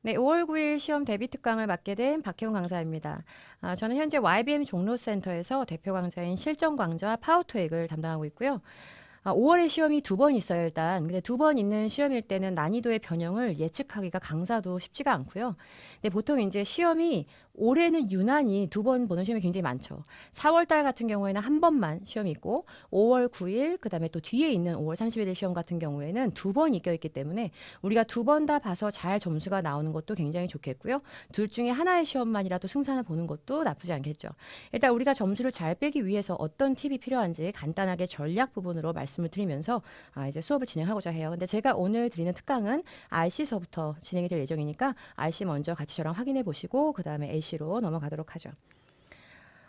네, 5월 9일 시험 대비 특강을 맡게 된 박혜원 강사입니다. 저는 현재 YBM 종로센터에서 대표 강좌인 실전 강좌 파워토익을 담당하고 있고요. 5월에 시험이 두 번 있어요, 일단. 근데 두 번 있는 시험일 때는 난이도의 변형을 예측하기가 강사도 쉽지가 않고요. 근데 보통 이제 시험이 올해는 유난히 두 번 보는 시험이 굉장히 많죠. 4월 달 같은 경우에는 한 번만 시험이 있고 5월 9일 그다음에 또 뒤에 있는 5월 30일 시험 같은 경우에는 두 번이 껴있기 때문에 우리가 두 번 다 봐서 잘 점수가 나오는 것도 굉장히 좋겠고요. 둘 중에 하나의 시험만이라도 승산을 보는 것도 나쁘지 않겠죠. 일단 우리가 점수를 잘 빼기 위해서 어떤 팁이 필요한지 간단하게 전략 부분으로 말씀을 드리면서 이제 수업을 진행하고자 해요. 근데 제가 오늘 드리는 특강은 RC서부터 진행이 될 예정이니까 RC 먼저 같이 저랑 확인해 보시고 그 다음에 AC로 넘어가도록 하죠.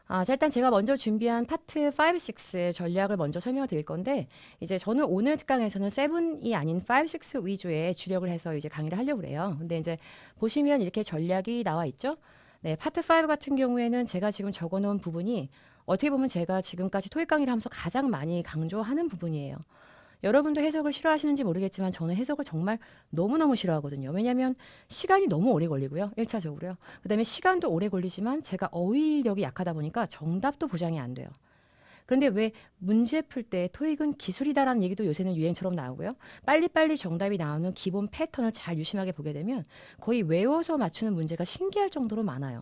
자, 일단 제가 먼저 준비한 파트 5, 6 전략을 먼저 설명을 드릴 건데, 이제 저는 오늘 특강에서는 7이 아닌 5, 6 위주의 주력을 해서 이제 강의를 하려고 그래요. 근데 이제 보시면 이렇게 전략이 나와 있죠? 네, 파트 5 같은 경우에는 제가 지금 적어 놓은 부분이 어떻게 보면 제가 지금까지 토익 강의를 하면서 가장 많이 강조하는 부분이에요. 여러분도 해석을 싫어하시는지 모르겠지만 저는 해석을 정말 너무너무 싫어하거든요. 왜냐하면 시간이 너무 오래 걸리고요. 1차적으로요. 그다음에 시간도 오래 걸리지만 제가 어휘력이 약하다 보니까 정답도 보장이 안 돼요. 그런데 왜 문제 풀 때 토익은 기술이다라는 얘기도 요새는 유행처럼 나오고요. 빨리빨리 정답이 나오는 기본 패턴을 잘 유심하게 보게 되면 거의 외워서 맞추는 문제가 신기할 정도로 많아요.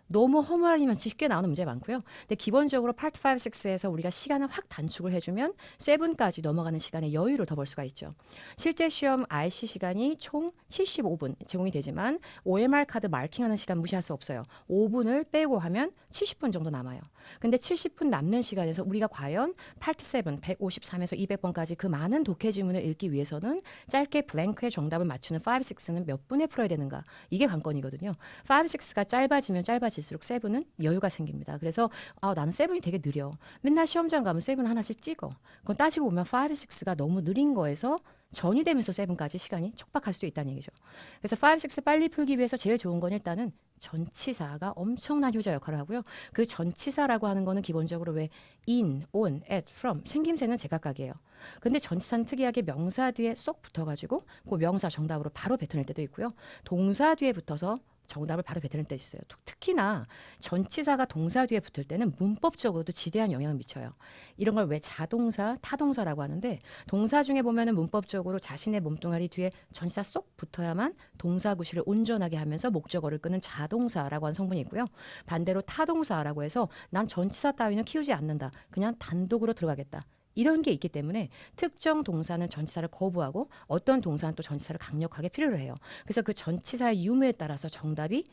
너무 허무하니만 쉽게 나오는 문제 많고요. 근데 기본적으로 파트 5, 6에서 우리가 시간을 확 단축을 해주면 7까지 넘어가는 시간의 여유를 더 벌 수가 있죠. 실제 시험 RC 시간이 총 75분 제공이 되지만 OMR 카드 마킹하는 시간 무시할 수 없어요. 5분을 빼고 하면 70분 정도 남아요. 근데 70분 남는 시간에서 우리가 과연 파트 7, 153에서 200번까지 그 많은 독해 지문을 읽기 위해서는 짧게 블랭크의 정답을 맞추는 5, 6는 몇 분에 풀어야 되는가? 이게 관건이거든요. 5, 6가 짧아지면 짧아질수록 7은 여유가 생깁니다. 그래서 나는 7이 되게 느려. 맨날 시험장 가면 7 하나씩 찍어. 그건 따지고 보면 5, 6가 너무 느린 거에서 전이 되면서 7까지 시간이 촉박할 수도 있다는 얘기죠. 그래서 5, 6 빨리 풀기 위해서 제일 좋은 건 일단은 전치사가 엄청난 효자 역할을 하고요. 그 전치사라고 하는 거는 기본적으로 왜 in, on, at, from 생김새는 제각각이에요. 근데 전치사는 특이하게 명사 뒤에 쏙 붙어가지고 그 명사 정답으로 바로 뱉어낼 때도 있고요. 동사 뒤에 붙어서 정답을 바로 뱉어낼 때 있어요. 특히나 전치사가 동사 뒤에 붙을 때는 문법적으로도 지대한 영향을 미쳐요. 이런 걸 왜 자동사, 타동사라고 하는데 동사 중에 보면은 문법적으로 자신의 몸뚱아리 뒤에 전치사 쏙 붙어야만 동사 구실을 온전하게 하면서 목적어를 끄는 자동사라고 하는 성분이 있고요. 반대로 타동사라고 해서 난 전치사 따위는 키우지 않는다. 그냥 단독으로 들어가겠다. 이런 게 있기 때문에 특정 동사는 전치사를 거부하고 어떤 동사는 또 전치사를 강력하게 필요로 해요. 그래서 그 전치사의 유무에 따라서 정답이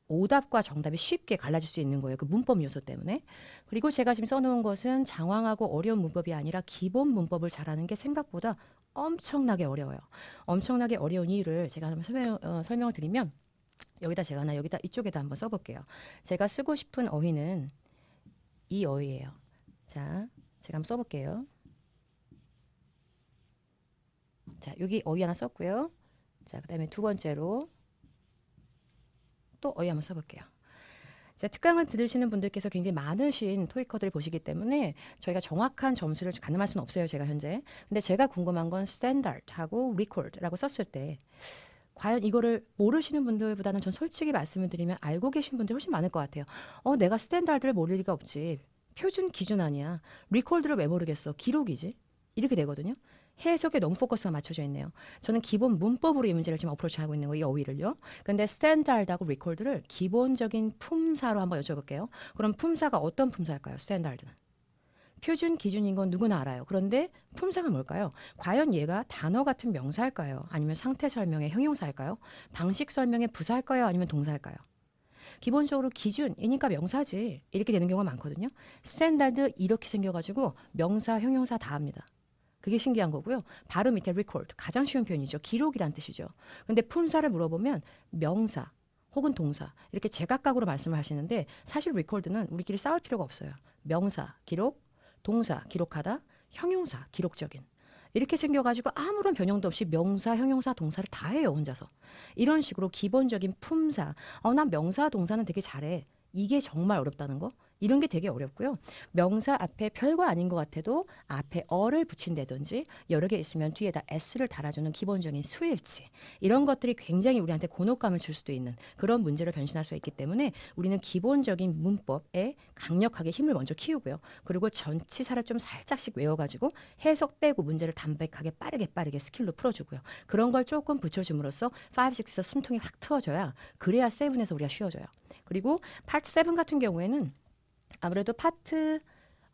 오답과 정답이 쉽게 갈라질 수 있는 거예요. 그 문법 요소 때문에. 그리고 제가 지금 써놓은 것은 장황하고 어려운 문법이 아니라 기본 문법을 잘하는 게 생각보다 엄청나게 어려워요. 엄청나게 어려운 이유를 제가 한번 설명을 드리면 여기다 이쪽에다 한번 써볼게요. 제가 쓰고 싶은 어휘는 이 어휘예요. 자, 제가 한번 써볼게요. 자, 여기 어휘 하나 썼고요. 자, 그 다음에 두 번째로 또 어휘 한번 써볼게요. 자, 특강을 들으시는 분들께서 굉장히 많으신 토익커들을 보시기 때문에 저희가 정확한 점수를 가늠할 수는 없어요, 제가 현재. 근데 제가 궁금한 건 standard하고 record라고 썼을 때 과연 이거를 모르시는 분들보다는 전 솔직히 말씀을 드리면 알고 계신 분들이 훨씬 많을 것 같아요. 내가 스탠다드를 모를 리가 없지. 표준 기준 아니야. 리콜드를 왜 모르겠어? 기록이지. 이렇게 되거든요. 해석에 너무 포커스가 맞춰져 있네요. 저는 기본 문법으로 이 문제를 지금 어프로치하고 있는 거예요. 이 어휘를요. 근데 스탠다드하고 리콜드를 기본적인 품사로 한번 여쭤볼게요. 그럼 품사가 어떤 품사일까요? 스탠다드는. 표준 기준인 건 누구나 알아요. 그런데 품사가 뭘까요? 과연 얘가 단어 같은 명사일까요? 아니면 상태 설명의 형용사일까요? 방식 설명의 부사일까요? 아니면 동사일까요? 기본적으로 기준이니까 명사지 이렇게 되는 경우가 많거든요. 스탠다드 이렇게 생겨가지고 명사, 형용사 다 합니다. 그게 신기한 거고요. 바로 밑에 record 가장 쉬운 표현이죠. 기록이란 뜻이죠. 근데 품사를 물어보면 명사 혹은 동사 이렇게 제각각으로 말씀을 하시는데 사실 record는 우리끼리 싸울 필요가 없어요. 명사, 기록, 동사, 기록하다, 형용사, 기록적인. 이렇게 생겨가지고 아무런 변형도 없이 명사, 형용사, 동사를 다 해요, 혼자서. 이런 식으로 기본적인 품사. 난 명사, 동사는 되게 잘해. 이게 정말 어렵다는 거. 이런 게 되게 어렵고요. 명사 앞에 별거 아닌 것 같아도 앞에 어를 붙인다든지 여러 개 있으면 뒤에다 s를 달아주는 기본적인 수일치. 이런 것들이 굉장히 우리한테 곤혹감을 줄 수도 있는 그런 문제로 변신할 수 있기 때문에 우리는 기본적인 문법에 강력하게 힘을 먼저 키우고요. 그리고 전치사를 좀 살짝씩 외워가지고 해석 빼고 문제를 담백하게 빠르게 스킬로 풀어주고요. 그런 걸 조금 붙여줌으로써 5, 6에서 숨통이 확 트어져야 그래야 7에서 우리가 쉬워져요. 그리고 파트 7 같은 경우에는 아무래도 파트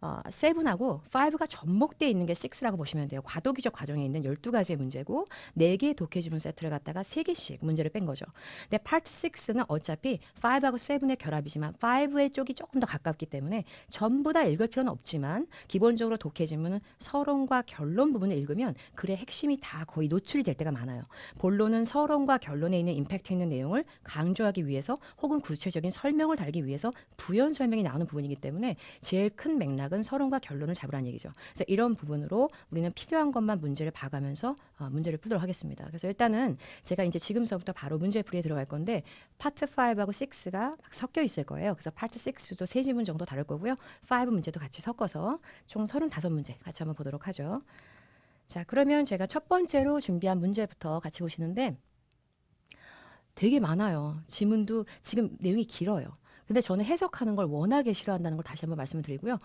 7하고 5가 접목되어 있는 게 6라고 보시면 돼요. 과도기적 과정에 있는 12가지의 문제고 4개의 독해지문 세트를 갖다가 3개씩 문제를 뺀 거죠. 근데 파트 6는 어차피 5하고 7의 결합이지만 5의 쪽이 조금 더 가깝기 때문에 전부 다 읽을 필요는 없지만 기본적으로 독해지문은 서론과 결론 부분을 읽으면 글의 핵심이 다 거의 노출이 될 때가 많아요. 본론은 서론과 결론에 있는 임팩트 있는 내용을 강조하기 위해서 혹은 구체적인 설명을 달기 위해서 부연 설명이 나오는 부분이기 때문에 제일 큰 맥락은 서론과 결론을 잡으라는 얘기죠. 그래서 이런 부분으로 우리는 필요한 것만 문제를 봐가면서 문제를 풀도록 하겠습니다. 그래서 일단은 제가 이제 지금서부터 바로 문제 풀이에 들어갈 건데 파트 5하고 6가 섞여 있을 거예요. 그래서 파트 6도 3지문 정도 다룰 거고요. 5 문제도 같이 섞어서 총 35문제 같이 한번 보도록 하죠. 자, 그러면 제가 첫 번째로 준비한 문제부터 같이 보시는데 되게 많아요. 지문도 지금 내용이 길어요. 근데 저는 해석하는 걸 워낙에 싫어한다는 걸 다시 한번 말씀을 드리고요.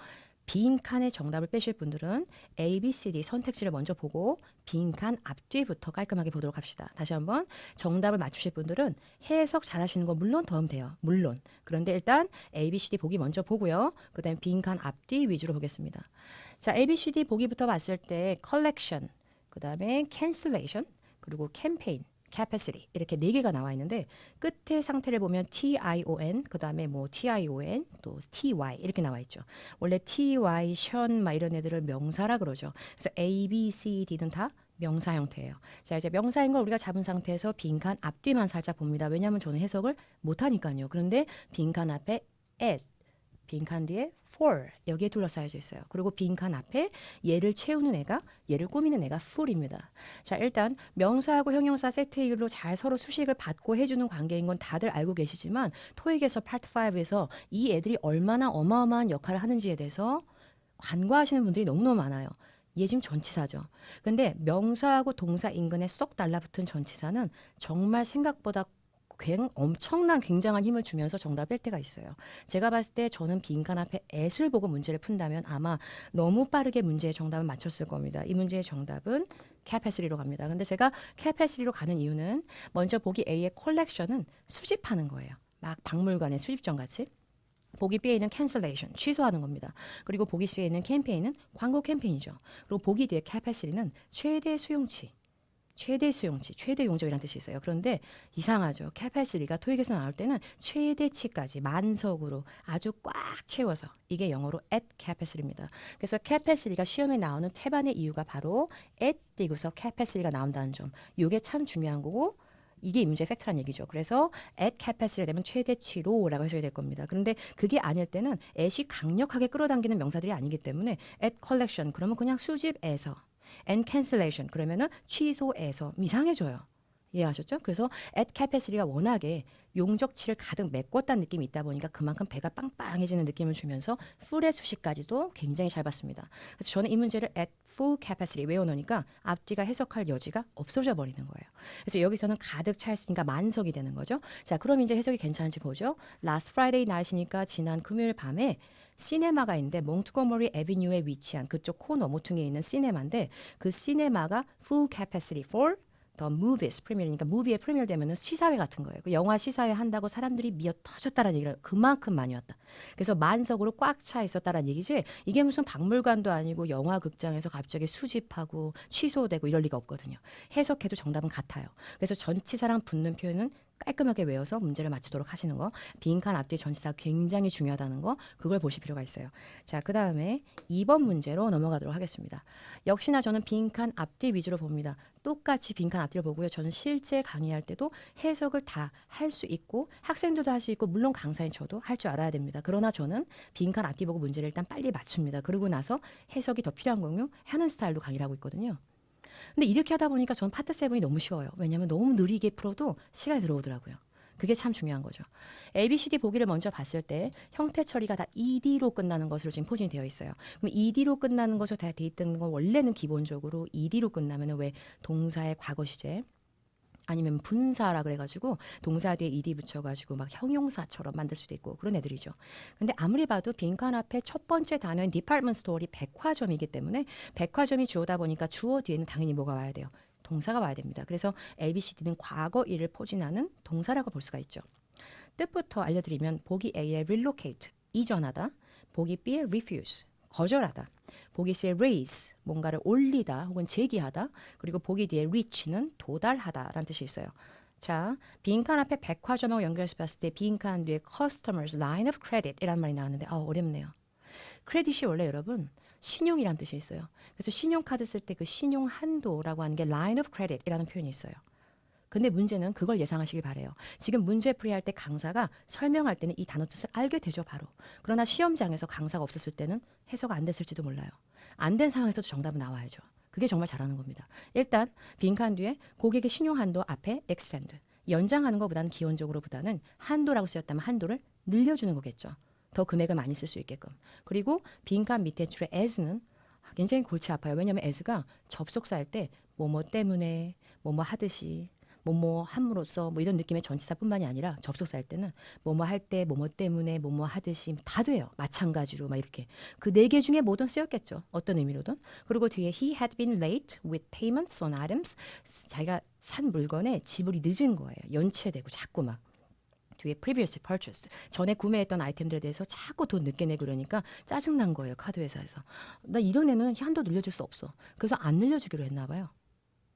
빈 칸에 정답을 빼실 분들은 A, B, C, D 선택지를 먼저 보고 빈 칸 앞뒤부터 깔끔하게 보도록 합시다. 다시 한번 정답을 맞추실 분들은 해석 잘하시는 거 물론 도움 돼요. 물론. 그런데 일단 A, B, C, D 보기 먼저 보고요. 그 다음에 빈 칸 앞뒤 위주로 보겠습니다. 자, A, B, C, D 보기부터 봤을 때 collection, 그 다음에 cancellation, 그리고 campaign, capacity 이렇게 4개가 나와 있는데 끝에 상태를 보면 TION 그다음에 뭐 TION 또 TY 이렇게 나와 있죠. 원래 TY, 션 막 이런 애들을 명사라 그러죠. 그래서 A, B, C, D는 다 명사 형태예요. 자, 이제 명사인 걸 우리가 잡은 상태에서 빈칸 앞뒤만 살짝 봅니다. 왜냐하면 저는 해석을 못 하니까요. 그런데 빈칸 앞에 at 빈칸 뒤에 for 여기에 둘러싸여져 있어요. 그리고 빈칸 앞에 얘를 채우는 애가 얘를 꾸미는 애가 full입니다. 자, 일단 명사하고 형용사 세트이로 잘 서로 수식을 받고 해주는 관계인 건 다들 알고 계시지만 토익에서 파트 5에서 이 애들이 얼마나 어마어마한 역할을 하는지에 대해서 간과하시는 분들이 너무너무 많아요. 얘 지금 전치사죠. 근데 명사하고 동사 인근에 쏙 달라붙은 전치사는 정말 생각보다 엄청난 굉장한 힘을 주면서 정답을 뺄 때가 있어요. 제가 봤을 때 저는 빈칸 앞에 at을 보고 문제를 푼다면 아마 너무 빠르게 문제의 정답을 맞췄을 겁니다. 이 문제의 정답은 capacity로 갑니다. 근데 제가 capacity로 가는 이유는 먼저 보기 A의 collection은 수집하는 거예요. 막 박물관의 수집전 같이. 보기 B에 있는 cancellation, 취소하는 겁니다. 그리고 보기 C에 있는 campaign은 광고 캠페인이죠. 그리고 보기 D의 capacity는 최대 수용치. 최대 수용치, 최대 용적이라는 뜻이 있어요. 그런데 이상하죠. 캐패시티가 토익에서 나올 때는 최대치까지 만석으로 아주 꽉 채워서 이게 영어로 at capacity입니다. 그래서 capacity가 시험에 나오는 태반의 이유가 바로 at 띄고서 capacity가 나온다는 점. 이게 참 중요한 거고 이게 이 문제의 팩트란 얘기죠. 그래서 at capacity가 되면 최대치로라고 해석이 될 겁니다. 그런데 그게 아닐 때는 at이 강력하게 끌어당기는 명사들이 아니기 때문에 at collection 그러면 그냥 수집에서 and cancellation 그러면은 취소해서 이상해져요. 이해하셨죠? 그래서 at capacity가 워낙에 용적치를 가득 메꿨다는 느낌이 있다 보니까 그만큼 배가 빵빵해지는 느낌을 주면서 full의 수식까지도 굉장히 잘 봤습니다. 그래서 저는 이 문제를 at full capacity 외워놓으니까 앞뒤가 해석할 여지가 없어져 버리는 거예요. 그래서 여기서는 가득 차 있으니까 만석이 되는 거죠. 자, 그럼 이제 해석이 괜찮은지 보죠. Last Friday night이니까 지난 금요일 밤에 시네마가 있는데 몽트고머리 애비뉴에 위치한 그쪽 코너 모퉁이에 있는 시네마인데 그 시네마가 full capacity for the movies 프리미어니까 무비에 프리미어 되면은 시사회 같은 거예요. 그 영화 시사회 한다고 사람들이 미어 터졌다는 얘기를 그만큼 많이 왔다. 그래서 만석으로 꽉 차 있었다는 얘기지 이게 무슨 박물관도 아니고 영화 극장에서 갑자기 수집하고 취소되고 이럴 리가 없거든요. 해석해도 정답은 같아요. 그래서 전치사랑 붙는 표현은 깔끔하게 외워서 문제를 맞추도록 하시는 거. 빈칸 앞뒤 전치사 굉장히 중요하다는 거 그걸 보실 필요가 있어요. 자, 그 다음에 2번 문제로 넘어가도록 하겠습니다. 역시나 저는 빈칸 앞뒤 위주로 봅니다. 똑같이 빈칸 앞뒤를 보고요. 저는 실제 강의할 때도 해석을 다 할 수 있고 학생들도 할 수 있고 물론 강사인 저도 할 줄 알아야 됩니다. 그러나 저는 빈칸 앞뒤 보고 문제를 일단 빨리 맞춥니다. 그러고 나서 해석이 더 필요한 경우 하는 스타일로 강의를 하고 있거든요. 근데 이렇게 하다 보니까 전 파트 7이 너무 쉬워요. 왜냐하면 너무 느리게 풀어도 시간이 들어오더라고요. 그게 참 중요한 거죠. ABCD 보기를 먼저 봤을 때 형태 처리가 다 ED로 끝나는 것으로 지금 포진이 되어 있어요. 그럼 ED로 끝나는 것으로 다 돼 있던 건 원래는 기본적으로 ED로 끝나면 왜 동사의 과거 시제 아니면 분사라 그래가지고 동사 뒤에 ed 붙여가지고 막 형용사처럼 만들 수도 있고 그런 애들이죠. 근데 아무리 봐도 빈칸 앞에 첫 번째 단어인 디파트먼트 스토어리 백화점이기 때문에 백화점이 주어다 보니까 주어 뒤에는 당연히 뭐가 와야 돼요? 동사가 와야 됩니다. 그래서 ABCD는 과거 일을 포진하는 동사라고 볼 수가 있죠. 뜻부터 알려드리면 보기 A의 relocate, 이전하다. 보기 B의 refuse, 거절하다. 보기 C의 raise, 뭔가를 올리다 혹은 제기하다. 그리고 보기 D의 reach는 도달하다라는 뜻이 있어요. 자, 빈칸 앞에 백화점하고 연결해서 봤을 때 빈칸 뒤에 customers line of credit 이란 말이 나왔는데 어렵네요. 크레딧이 원래 여러분 신용이란 뜻이 있어요. 그래서 신용카드 쓸 때 그 신용 한도라고 하는 게 line of credit이라는 표현이 있어요. 근데 문제는 그걸 예상하시길 바래요. 지금 문제 풀이할 때 강사가 설명할 때는 이 단어 뜻을 알게 되죠, 바로. 그러나 시험장에서 강사가 없었을 때는 해석 안 됐을지도 몰라요. 안 된 상황에서도 정답은 나와야죠. 그게 정말 잘하는 겁니다. 일단 빈칸 뒤에 고객의 신용 한도 앞에 extend. 연장하는 것보다는 기본적으로보다는 한도라고 쓰였다면 한도를 늘려주는 거겠죠. 더 금액을 많이 쓸 수 있게끔. 그리고 빈칸 밑에 줄에 as는 굉장히 골치 아파요. 왜냐하면 as가 접속사일 때 뭐뭐 때문에 뭐뭐 하듯이 뭐뭐 함으로써 뭐 이런 느낌의 전치사뿐만이 아니라 접속사일 때는 뭐뭐 할 때 뭐뭐 때문에 뭐뭐 하듯이 다 돼요. 마찬가지로 막 이렇게 그 네 개 중에 뭐든 쓰였겠죠. 어떤 의미로든. 그리고 뒤에 he had been late with payments on items. 자기가 산 물건에 지불이 늦은 거예요. 연체되고 자꾸 막. 뒤에 previously purchased. 전에 구매했던 아이템들에 대해서 자꾸 돈 늦게 내고 그러니까 짜증난 거예요. 카드 회사에서. 나 이런 애는 한도 늘려줄 수 없어. 그래서 안 늘려주기로 했나 봐요.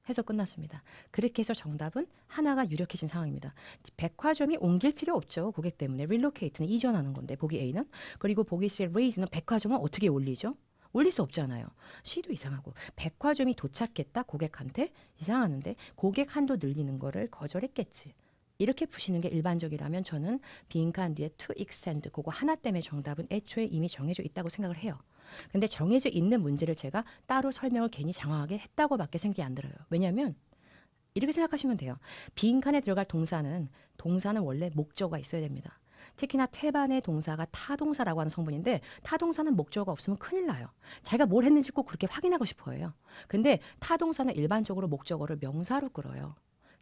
해서 끝났습니다. 그렇게 해서 정답은 하나가 유력해진 상황입니다. 백화점이 옮길 필요 없죠. 고객 때문에. relocate는 이전하는 건데 보기 A는. 그리고 보기 C의 raise는 백화점은 어떻게 올리죠? 올릴 수 없잖아요. C도 이상하고. 백화점이 도착했다 고객한테 이상하는데 고객 한도 늘리는 거를 거절했겠지. 이렇게 푸시는 게 일반적이라면 저는 빈칸 뒤에 to extend 그거 하나 때문에 정답은 애초에 이미 정해져 있다고 생각을 해요. 근데 정해져 있는 문제를 제가 따로 설명을 괜히 장황하게 했다고밖에 생각이 안 들어요. 왜냐하면 이렇게 생각하시면 돼요. 빈칸에 들어갈 동사는 원래 목적어가 있어야 됩니다. 특히나 태반의 동사가 타동사라고 하는 성분인데 타동사는 목적어가 없으면 큰일 나요. 자기가 뭘 했는지 꼭 그렇게 확인하고 싶어 해요. 근데 타동사는 일반적으로 목적어를 명사로 끌어요.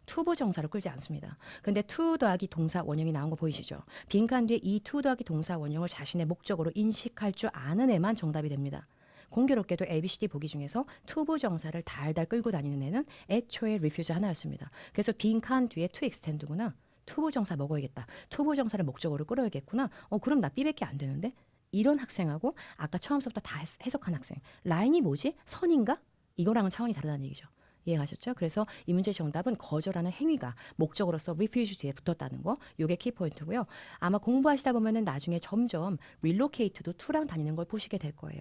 투부 정사로 끌지 않습니다. 근데 to 더하기 동사 원형이 나온 거 보이시죠? 빈칸 뒤에 이 to 더하기 동사 원형을 자신의 목적으로 인식할 줄 아는 애만 정답이 됩니다. 공교롭게도 ABCD 보기 중에서 투부 정사를 달달 끌고 다니는 애는 애초에 refuse 하나였습니다. 그래서 빈칸 뒤에 to extend구나. 투부 정사 먹어야겠다. 투부 정사를 목적으로 끌어야겠구나. 그럼 나 B밖에 안 되는데? 이런 학생하고 아까 처음부터 다 해석한 학생. 라인이 뭐지? 선인가? 이거랑은 차원이 다르다는 얘기죠. 이해가셨죠? 그래서 이 문제 정답은 거절하는 행위가 목적으로서 refuse 뒤에 붙었다는 거. 이게 키포인트고요. 아마 공부하시다 보면은 나중에 점점 relocate도 to랑 다니는 걸 보시게 될 거예요.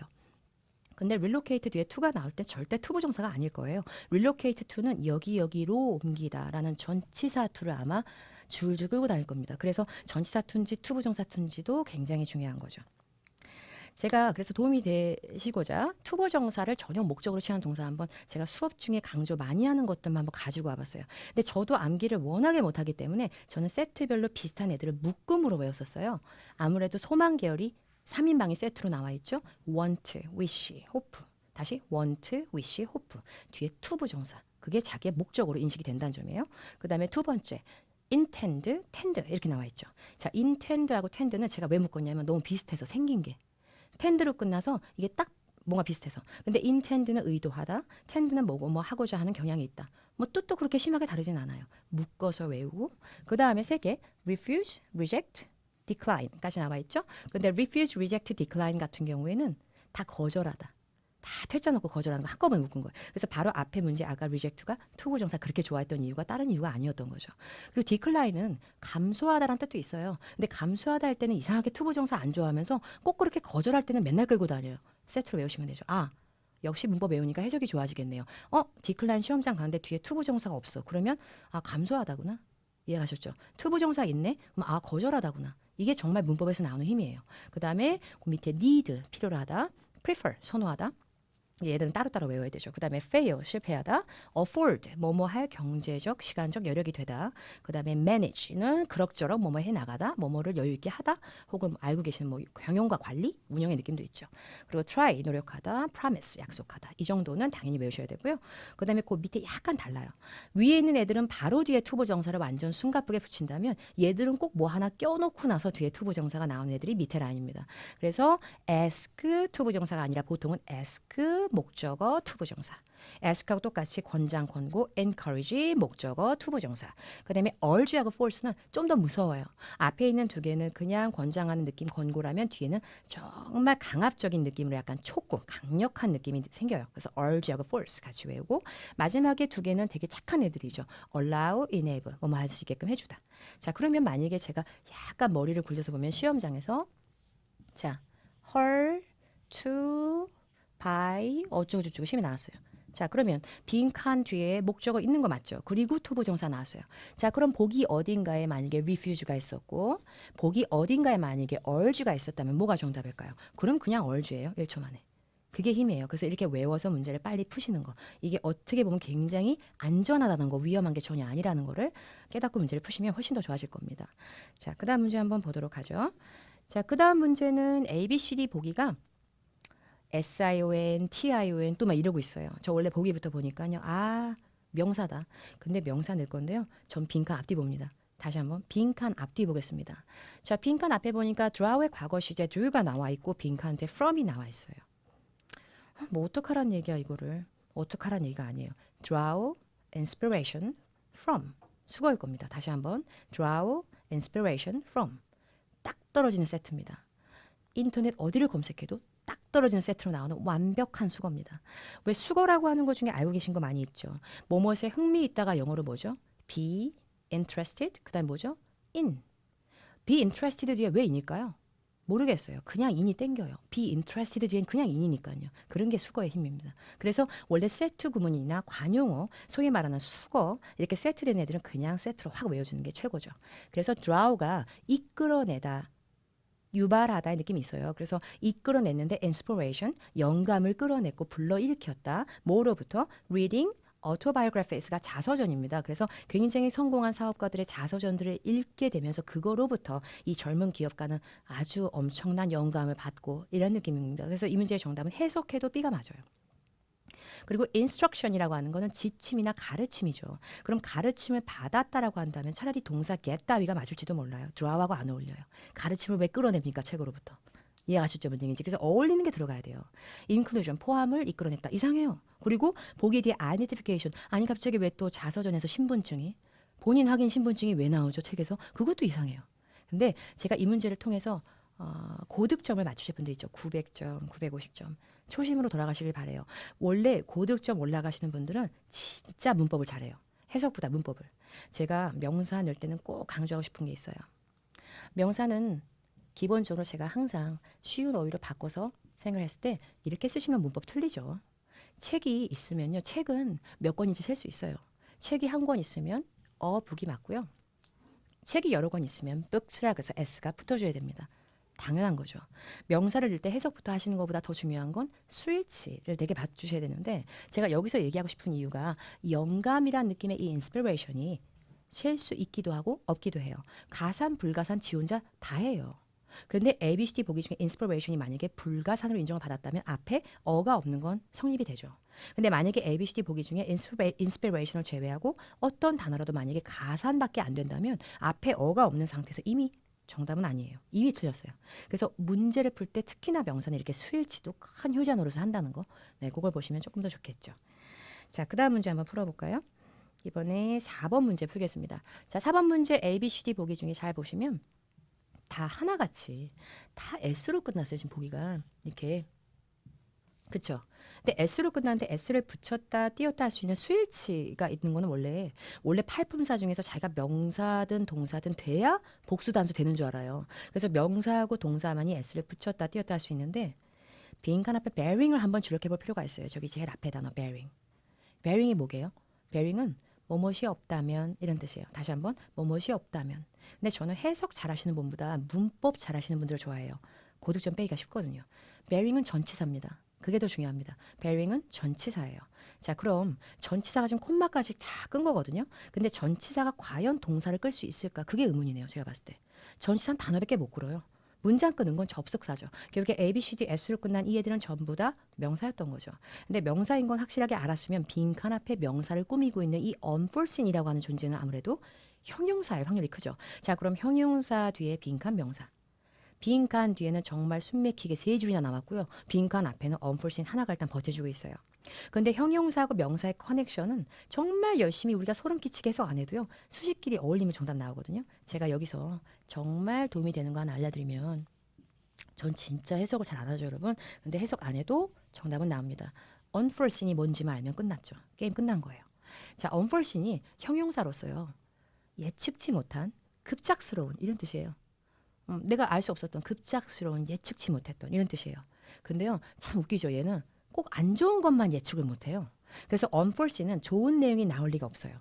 근데 relocate 뒤에 to가 나올 때 절대 투부정사가 아닐 거예요. relocate to는 여기로 옮기다라는 전치사 to를 아마 줄줄 끌고 다닐 겁니다. 그래서 전치사 to인지 투부정사 to인지도 굉장히 중요한 거죠. 제가 그래서 도움이 되시고자 투부정사를 전형 목적으로 취하는 동사 한번 제가 수업 중에 강조 많이 하는 것들만 한번 가지고 와봤어요. 근데 저도 암기를 워낙에 못하기 때문에 저는 세트별로 비슷한 애들을 묶음으로 외웠었어요. 아무래도 소망 계열이 3인방이 세트로 나와 있죠. want, wish, hope. 다시 want, wish, hope. 뒤에 투부정사. 그게 자기의 목적으로 인식이 된다는 점이에요. 그 다음에 두 번째. intend, tend 이렇게 나와 있죠. 자, intend하고 tend는 제가 왜 묶었냐면 너무 비슷해서 생긴 게. tend로 끝나서 이게 딱 뭔가 비슷해서. 근데 intend는 의도하다, tend는 뭐고 뭐 하고자 하는 경향이 있다. 뭐 뜻도 그렇게 심하게 다르진 않아요. 묶어서 외우고 그 다음에 세 개, refuse, reject, decline까지 나와 있죠. 근데 refuse, reject, decline 같은 경우에는 다 거절하다. 다 퇴짜 놓고 거절하는 거 한꺼번에 묶은 거예요. 그래서 바로 앞에 문제 아까 reject가 투부정사 그렇게 좋아했던 이유가 다른 이유가 아니었던 거죠. 그리고 decline은 감소하다라는 뜻도 있어요. 근데 감소하다 할 때는 이상하게 투부정사 안 좋아하면서 꼭 그렇게 거절할 때는 맨날 끌고 다녀요. 세트로 외우시면 되죠. 아, 역시 문법 외우니까 해석이 좋아지겠네요. decline 시험장 가는데 뒤에 투부정사가 없어. 그러면 아, 감소하다구나. 이해가셨죠? 투부정사 있네? 그럼 아, 거절하다구나. 이게 정말 문법에서 나오는 힘이에요. 그 다음에 그 밑에 need, 필요로 하다. prefer, 선호하다. 얘들은 따로따로 외워야 되죠. 그 다음에 fail, 실패하다. afford, 뭐뭐 할 경제적, 시간적 여력이 되다. 그 다음에 manage는 그럭저럭 뭐뭐 해 나가다. 뭐뭐를 여유 있게 하다. 혹은 알고 계시는 뭐 경영과 관리, 운영의 느낌도 있죠. 그리고 try, 노력하다. promise, 약속하다. 이 정도는 당연히 외우셔야 되고요. 그 다음에 그 밑에 약간 달라요. 위에 있는 애들은 바로 뒤에 투부정사를 완전 숨가쁘게 붙인다면 얘들은 꼭 뭐 하나 껴놓고 나서 뒤에 투부정사가 나오는 애들이 밑에 라인입니다. 그래서 ask 투부정사가 아니라 보통은 ask 목적어 투부정사. ask하고 똑같이 권장, 권고, encourage 목적어 투부정사. 그다음에 urge하고 force는 좀 더 무서워요. 앞에 있는 두 개는 그냥 권장하는 느낌, 권고라면 뒤에는 정말 강압적인 느낌으로 약간 촉구, 강력한 느낌이 생겨요. 그래서 urge하고 force 같이 외우고 마지막에 두 개는 되게 착한 애들이죠. allow, enable 뭐뭐 할 수 있게끔 해주다. 자, 그러면 만약에 제가 약간 머리를 굴려서 보면 시험장에서 자, her, to, by 어쩌고저쩌고 심이 나왔어요. 자, 그러면 빈칸 뒤에 목적어 있는 거 맞죠? 그리고 투부정사 나왔어요. 자, 그럼 보기 어딘가에 만약에 refuse가 있었고 보기 어딘가에 만약에 urge가 있었다면 뭐가 정답일까요? 그럼 그냥 urge예요. 1초 만에. 그게 힘이에요. 그래서 이렇게 외워서 문제를 빨리 푸시는 거. 이게 어떻게 보면 굉장히 안전하다는 거, 위험한 게 전혀 아니라는 거를 깨닫고 문제를 푸시면 훨씬 더 좋아질 겁니다. 자, 그 다음 문제 한번 보도록 하죠. 자, 그 다음 문제는 A, B, C, D 보기가 SION, TION 또 막 이러고 있어요. 저 원래 보기부터 보니까요. 아, 명사다. 근데 명사 넣을 건데요. 전 빈칸 앞뒤 봅니다. 다시 한번 빈칸 앞뒤 보겠습니다. 자, 빈칸 앞에 보니까 draw의 과거 시제 do가 나와 있고 빈칸 뒤에 from이 나와 있어요. 뭐 어떡하란 얘기야 이거를. 어떡하란 얘기가 아니에요. draw, inspiration, from. 수거일 겁니다. 다시 한번 draw, inspiration, from. 딱 떨어지는 세트입니다. 인터넷 어디를 검색해도 딱 떨어지는 세트로 나오는 완벽한 수거입니다. 왜 수거라고 하는 것 중에 알고 계신 거 많이 있죠. 뭐뭐에 흥미 있다가 영어로 뭐죠? be interested. 그다음 뭐죠? in. be interested 뒤에 왜 in일까요? 모르겠어요. 그냥 in이 땡겨요. be interested 뒤엔 그냥 in이니까요. 그런 게 수거의 힘입니다. 그래서 원래 세트 구문이나 관용어, 소위 말하는 수거 이렇게 세트된 애들은 그냥 세트로 확 외워주는 게 최고죠. 그래서 draw가 이끌어내다, 유발하다의 느낌이 있어요. 그래서 이끌어냈는데 inspiration, 영감을 끌어냈고 불러일으켰다. 뭐로부터? reading, autobiographies가 자서전입니다. 그래서 굉장히 성공한 사업가들의 자서전들을 읽게 되면서 그거로부터 이 젊은 기업가는 아주 엄청난 영감을 받고 이런 느낌입니다. 그래서 이 문제의 정답은 해석해도 B가 맞아요. 그리고 instruction이라고 하는 거는 지침이나 가르침이죠. 그럼 가르침을 받았다라고 한다면 차라리 동사 get 따위가 맞을지도 몰라요. draw하고 안 어울려요. 가르침을 왜 끌어냅니까? 책으로부터. 이해하셨죠? 뭔 얘기인지. 그래서 어울리는 게 들어가야 돼요. inclusion, 포함을 이끌어냈다. 이상해요. 그리고 보기에 뒤에 identification. 아니 갑자기 왜 또 자서전에서 신분증이 본인 확인 신분증이 왜 나오죠? 책에서. 그것도 이상해요. 근데 제가 이 문제를 통해서 고득점을 맞추실 분들 있죠. 900점, 950점. 초심으로 돌아가시길 바래요. 원래 고득점 올라가시는 분들은 진짜 문법을 잘해요. 해석보다 문법을. 제가 명사 넣을 때는 꼭 강조하고 싶은 게 있어요. 명사는 기본적으로 제가 항상 쉬운 어휘로 바꿔서 생각을 했을 때 이렇게 쓰시면 문법 틀리죠. 책이 있으면요. 책은 몇 권인지 셀 수 있어요. 책이 한 권 있으면 북이 맞고요. 책이 여러 권 있으면 books라 그래서 s가 붙어줘야 됩니다. 당연한 거죠. 명사를 넣을 때 해석부터 하시는 것보다 더 중요한 건 수일치를 되게 봐주셔야 되는데 제가 여기서 얘기하고 싶은 이유가 영감이란 느낌의 이 인스피레이션이 셀 수 있기도 하고 없기도 해요. 가산, 불가산, 지원자 다 해요. 근데 ABCD 보기 중에 인스피레이션이 만약에 불가산으로 인정을 받았다면 앞에 어가 없는 건 성립이 되죠. 근데 만약에 ABCD 보기 중에 인스피레이션을 제외하고 어떤 단어라도 만약에 가산밖에 안 된다면 앞에 어가 없는 상태에서 이미 정답은 아니에요. 이미 틀렸어요. 그래서 문제를 풀 때 특히나 명사는 이렇게 수일치도 큰 효자 노릇을 한다는 거. 네, 그걸 보시면 조금 더 좋겠죠. 자, 그 다음 문제 한번 풀어볼까요? 이번에 4번 문제 풀겠습니다. 자, 4번 문제 A, B, C, D 보기 중에 잘 보시면 다 하나같이 다 S로 끝났어요. 지금 보기가 이렇게. 그쵸? 근데 S로 끝났는데 S를 붙였다 띄었다 할 수 있는 수일치가 있는 거는 원래 팔품사 중에서 자기가 명사든 동사든 돼야 복수 단수 되는 줄 알아요. 그래서 명사하고 동사만이 S를 붙였다 띄었다 할 수 있는데 빈칸 앞에 bearing을 한번 주력해 볼 필요가 있어요. 저기 제일 앞에 단어 bearing. bearing이 뭐게요? bearing은 뭐뭇이 없다면 이런 뜻이에요. 다시 한번 뭐뭇이 없다면. 근데 저는 해석 잘하시는 분보다 문법 잘하시는 분들을 좋아해요. 고득점 빼기가 쉽거든요. bearing은 전치사입니다. 그게 더 중요합니다. bearing은 전치사예요. 자, 그럼 전치사가 지금 콤마까지 다 끈 거거든요. 근데 전치사가 과연 동사를 끌 수 있을까? 그게 의문이네요. 제가 봤을 때. 전치사는 단어밖에 못 끌어요. 문장 끄는 건 접속사죠. 결국에 A, B, C, D, S로 끝난 이 애들은 전부 다 명사였던 거죠. 근데 명사인 건 확실하게 알았으면 빈칸 앞에 명사를 꾸미고 있는 이 unforesee이라고 하는 존재는 아무래도 형용사일 확률이 크죠. 자, 그럼 형용사 뒤에 빈칸 명사. 빈칸 뒤에는 정말 숨막히게 세 줄이나 남았고요. 빈칸 앞에는 unforeseen 하나가 일단 버텨주고 있어요. 근데 형용사하고 명사의 커넥션은 정말 열심히 우리가 소름 끼치게 해석 안 해도요. 수식끼리 어울리면 정답 나오거든요. 제가 여기서 정말 도움이 되는 거 하나 알려드리면 전 진짜 해석을 잘 안 하죠, 여러분. 근데 해석 안 해도 정답은 나옵니다. unforeseen이 뭔지만 알면 끝났죠. 게임 끝난 거예요. 자, unforeseen이 형용사로서요. 예측치 못한, 급작스러운 이런 뜻이에요. 내가 알 수 없었던 급작스러운, 예측치 못했던 이런 뜻이에요. 근데요, 참 웃기죠. 얘는 꼭 안 좋은 것만 예측을 못해요. 그래서 unforesee는 좋은 내용이 나올 리가 없어요.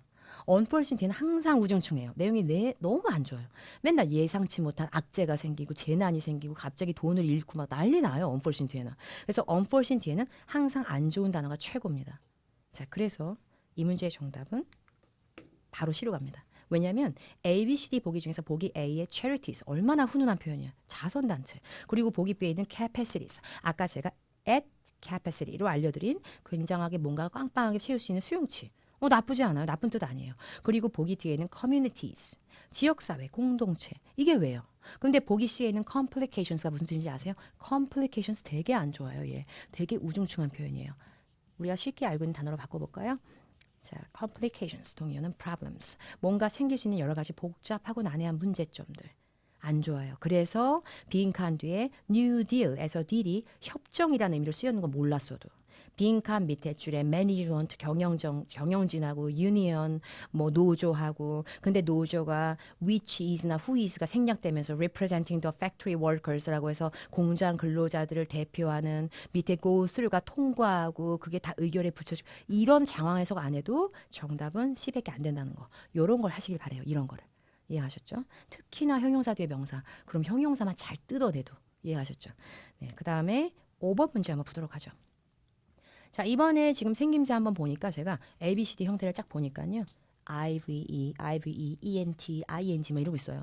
unforeseen 뒤에는 항상 우중충해요. 내용이 너무 안 좋아요. 맨날 예상치 못한 악재가 생기고 재난이 생기고 갑자기 돈을 잃고 막 난리 나요. unforeseen 뒤에는. 그래서 unforeseen 뒤에는 항상 안 좋은 단어가 최고입니다. 자, 그래서 이 문제의 정답은 바로 C로 갑니다. 왜냐하면 A, B, C, D 보기 중에서 보기 A의 charities 얼마나 훈훈한 표현이야. 자선단체. 그리고 보기 B에 있는 capacities. 아까 제가 at capacity로 알려드린 굉장하게 뭔가 빵빵하게 채울 수 있는 수용치. 나쁘지 않아요. 나쁜 뜻 아니에요. 그리고 보기 뒤에는 communities. 지역사회, 공동체. 이게 왜요? 근데 보기 C에는 complications가 무슨 뜻인지 아세요? complications 되게 안 좋아요. 얘. 되게 우중충한 표현이에요. 우리가 쉽게 알고 있는 단어로 바꿔볼까요? 자, complications 동의어는 problems. 뭔가 생길 수 있는 여러 가지 복잡하고 난해한 문제점들. 안 좋아요. 그래서 빈칸 뒤에 New Deal에서 deal이 협정이라는 의미로 쓰였는 거 몰랐어도 빈칸 밑에 줄에 management 경영진하고 union 뭐 노조하고 근데 노조가 which is나 who is가 생략되면서 representing the factory workers라고 해서 공장 근로자들을 대표하는 밑에 go through가 통과하고 그게 다 의결에 붙여지고 이런 장황 해석 안 해도 정답은 C밖에 안 된다는 거. 이런 걸 하시길 바래요. 이런 거를. 이해하셨죠? 특히나 형용사 뒤에 명사. 그럼 형용사만 잘 뜯어내도 이해하셨죠? 네, 그 다음에 5번 문제 한번 보도록 하죠. 자, 이번에 지금 생김새 한번 보니까 제가 A, B, C, D 형태를 쫙 보니까요. IVE, IVE, ENT, ING 뭐 이러고 있어요.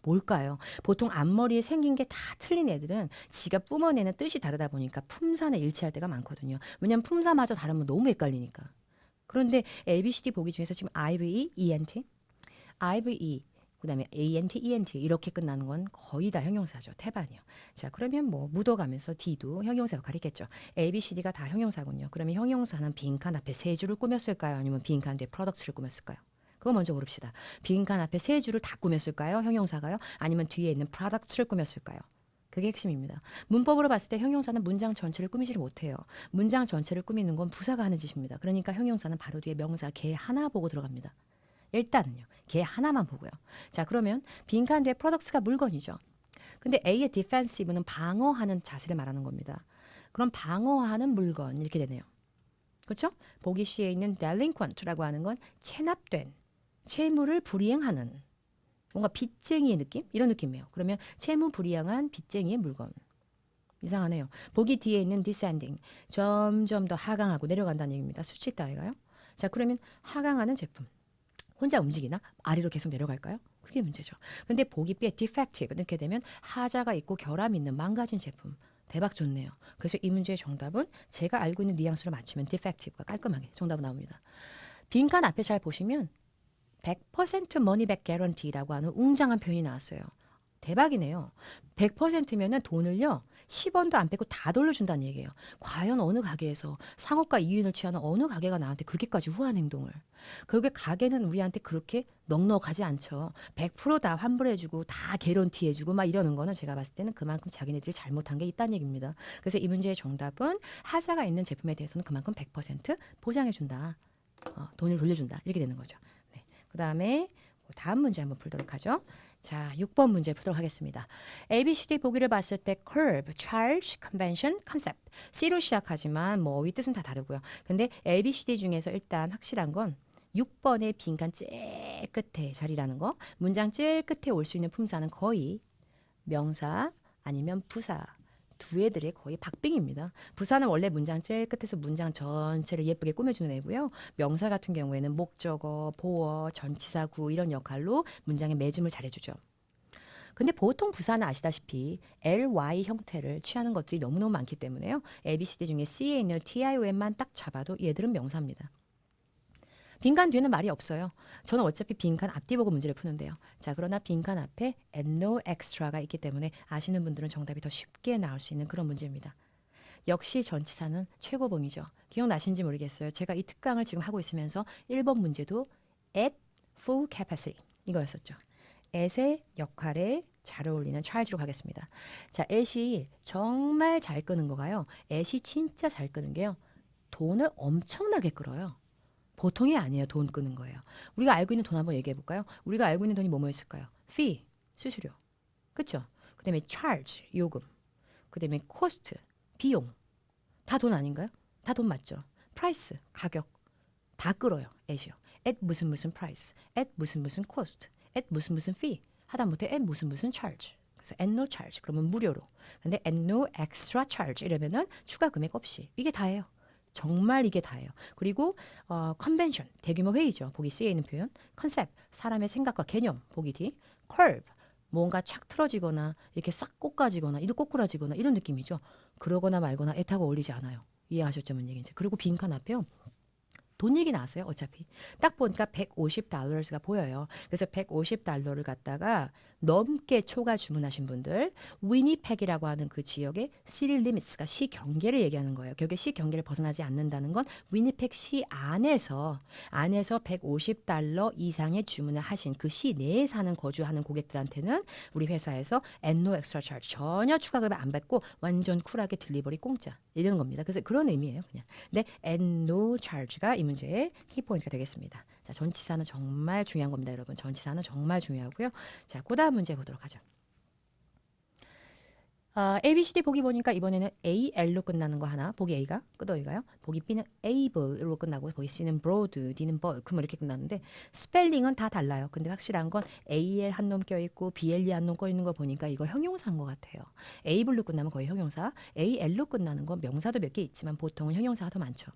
뭘까요? 보통 앞머리에 생긴 게 다 틀린 애들은 지가 뿜어내는 뜻이 다르다 보니까 품사는 일치할 때가 많거든요. 왜냐면 품사마저 다르면 너무 헷갈리니까. 그런데 A, B, C, D 보기 중에서 지금 IVE, ENT, IVE, 그다음에 ANT, ENT 이렇게 끝나는 건 거의 다 형용사죠. 태반이요. 자, 그러면 뭐 묻어가면서 D도 형용사 역할을 했겠죠. A, B, C, D가 다 형용사군요. 그러면 형용사는 빈칸 앞에 세 줄을 꾸몄을까요? 아니면 빈칸 뒤에 프로덕트를 꾸몄을까요? 그거 먼저 고릅시다. 빈칸 앞에 세 줄을 다 꾸몄을까요? 형용사가요? 아니면 뒤에 있는 프로덕트를 꾸몄을까요? 그게 핵심입니다. 문법으로 봤을 때 형용사는 문장 전체를 꾸미지를 못해요. 문장 전체를 꾸미는 건 부사가 하는 짓입니다. 그러니까 형용사는 바로 뒤에 명사 개 하나 보고 들어갑니다. 일단은요. 걔 하나만 보고요. 자, 그러면 빈칸 뒤에 products가 물건이죠. 근데 A의 defensive는 방어하는 자세를 말하는 겁니다. 그럼 방어하는 물건 이렇게 되네요. 그렇죠? 보기 C에 있는 delinquent라고 하는 건 체납된, 채무를 불이행하는 뭔가 빚쟁이의 느낌? 이런 느낌이에요. 그러면 채무 불이행한 빚쟁이의 물건. 이상하네요. 보기 D에 있는 descending, 점점 더 하강하고 내려간다는 얘기입니다. 수치 따위가요. 자, 그러면 하강하는 제품. 혼자 움직이나? 아래로 계속 내려갈까요? 그게 문제죠. 근데 보기 B에 defective 이렇게 되면 하자가 있고 결함 있는 망가진 제품. 대박 좋네요. 그래서 이 문제의 정답은 제가 알고 있는 뉘앙스로 맞추면 defective가 깔끔하게 정답은 나옵니다. 빈칸 앞에 잘 보시면 100% money back guarantee라고 하는 웅장한 표현이 나왔어요. 대박이네요. 100%면은 돈을요. 10원도 안 빼고 다 돌려준다는 얘기예요. 과연 어느 가게에서 상업과 이윤을 취하는 어느 가게가 나한테 그렇게까지 후한 행동을. 그게 가게는 우리한테 그렇게 넉넉하지 않죠. 100%다 환불해주고 다 개런티해주고 막 이러는 거는 제가 봤을 때는 그만큼 자기네들이 잘못한 게 있다는 얘기입니다. 그래서 이 문제의 정답은 하자가 있는 제품에 대해서는 그만큼 100% 보장해준다. 돈을 돌려준다. 이렇게 되는 거죠. 네. 그 다음에 다음 문제 한번 풀도록 하죠. 자, 6번 문제 풀도록 하겠습니다. A, B, C, D 보기를 봤을 때 curve, charge, convention, concept. C로 시작하지만 뭐 어휘 뜻은 다 다르고요. 근데 A, B, C, D 중에서 일단 확실한 건 6번의 빈칸 제일 끝에 자리라는 거. 문장 제일 끝에 올 수 있는 품사는 거의 명사 아니면 부사, 두 애들이 거의 박빙입니다. 부사는 원래 문장 제일 끝에서 문장 전체를 예쁘게 꾸며주는 애고요. 명사 같은 경우에는 목적어, 보어, 전치사구 이런 역할로 문장의 매짐을 잘해주죠. 근데 보통 부사는 아시다시피 ly 형태를 취하는 것들이 너무너무 많기 때문에요. ABCD 중에 C에 있는 TION만 딱 잡아도 얘들은 명사입니다. 빈칸 뒤에는 말이 없어요. 저는 어차피 빈칸 앞뒤 보고 문제를 푸는데요. 자, 그러나 빈칸 앞에 and no extra가 있기 때문에 아시는 분들은 정답이 더 쉽게 나올 수 있는 그런 문제입니다. 역시 전치사는 최고봉이죠. 기억나신지 모르겠어요. 제가 이 특강을 지금 하고 있으면서 1번 문제도 at full capacity 이거였었죠. at의 역할에 잘 어울리는 charge로 가겠습니다. 자, at이 정말 잘 끄는 거가요. at이 진짜 잘 끄는 게요. 돈을 엄청나게 끌어요. 보통이 아니에요. 돈 끄는 거예요. 우리가 알고 있는 돈 한번 얘기해 볼까요? 우리가 알고 있는 돈이 뭐였을까요? fee, 수수료. 그렇죠? 그다음에 charge, 요금. 그다음에 cost, 비용. 다 돈 아닌가요? 다 돈 맞죠? price, 가격. 다 끌어요. at이요. at 무슨 무슨 price, at 무슨 무슨 cost, at 무슨 무슨 fee. 하다못해 at 무슨 무슨 charge. 그래서 at no charge. 그러면 무료로. 근데 at no extra charge 이러면은 추가 금액 없이. 이게 다예요. 정말 이게 다예요. 그리고 컨벤션, 대규모 회의죠. 보기 C에 있는 표현. 컨셉, 사람의 생각과 개념. 보기 D. curve, 뭔가 착 틀어지거나 이렇게 싹 꺾어지거나 이렇게 꼬꾸라지거나 이런 느낌이죠. 그러거나 말거나 애타고 어울리지 않아요. 이해하셨죠? 뭔 얘기인지. 그리고 빈칸 앞에요. 돈 얘기 나왔어요. 어차피. 딱 보니까 $150가 보여요. 그래서 $150를 갖다가 넘게 초과 주문하신 분들 위니펙이라고 하는 그 지역의 city limits가 시 경계를 얘기하는 거예요. 결국에 시 경계를 벗어나지 않는다는 건 위니펙 시 안에서 $150 이상의 주문을 하신 그 시 내에 사는 거주하는 고객들한테는 우리 회사에서 at no extra charge 전혀 추가금을 안 받고 완전 쿨하게 딜리버리 공짜 이러는 겁니다. 그래서 그런 의미예요. 그냥. 근데 at no charge가 이 문제의 키포인트가 되겠습니다. 자, 전치사는 정말 중요한 겁니다, 여러분. 전치사는 정말 중요하고요. 자, 그다음 문제 보도록 하죠. ABCD 보기 보니까 이번에는 AL로 끝나는 거 하나, 보기 A가 끄덕이가요. 보기 B는 able로 끝나고 보기 C는 broad, D는 bulk 뭐 이렇게 끝나는데 스펠링은 다 달라요. 근데 확실한 건 AL 한 놈 껴있고 BLE 한 놈 껴있는 거 보니까 이거 형용사인 것 같아요. able로 끝나면 거의 형용사, AL로 끝나는 건 명사도 몇 개 있지만 보통은 형용사가 더 많죠.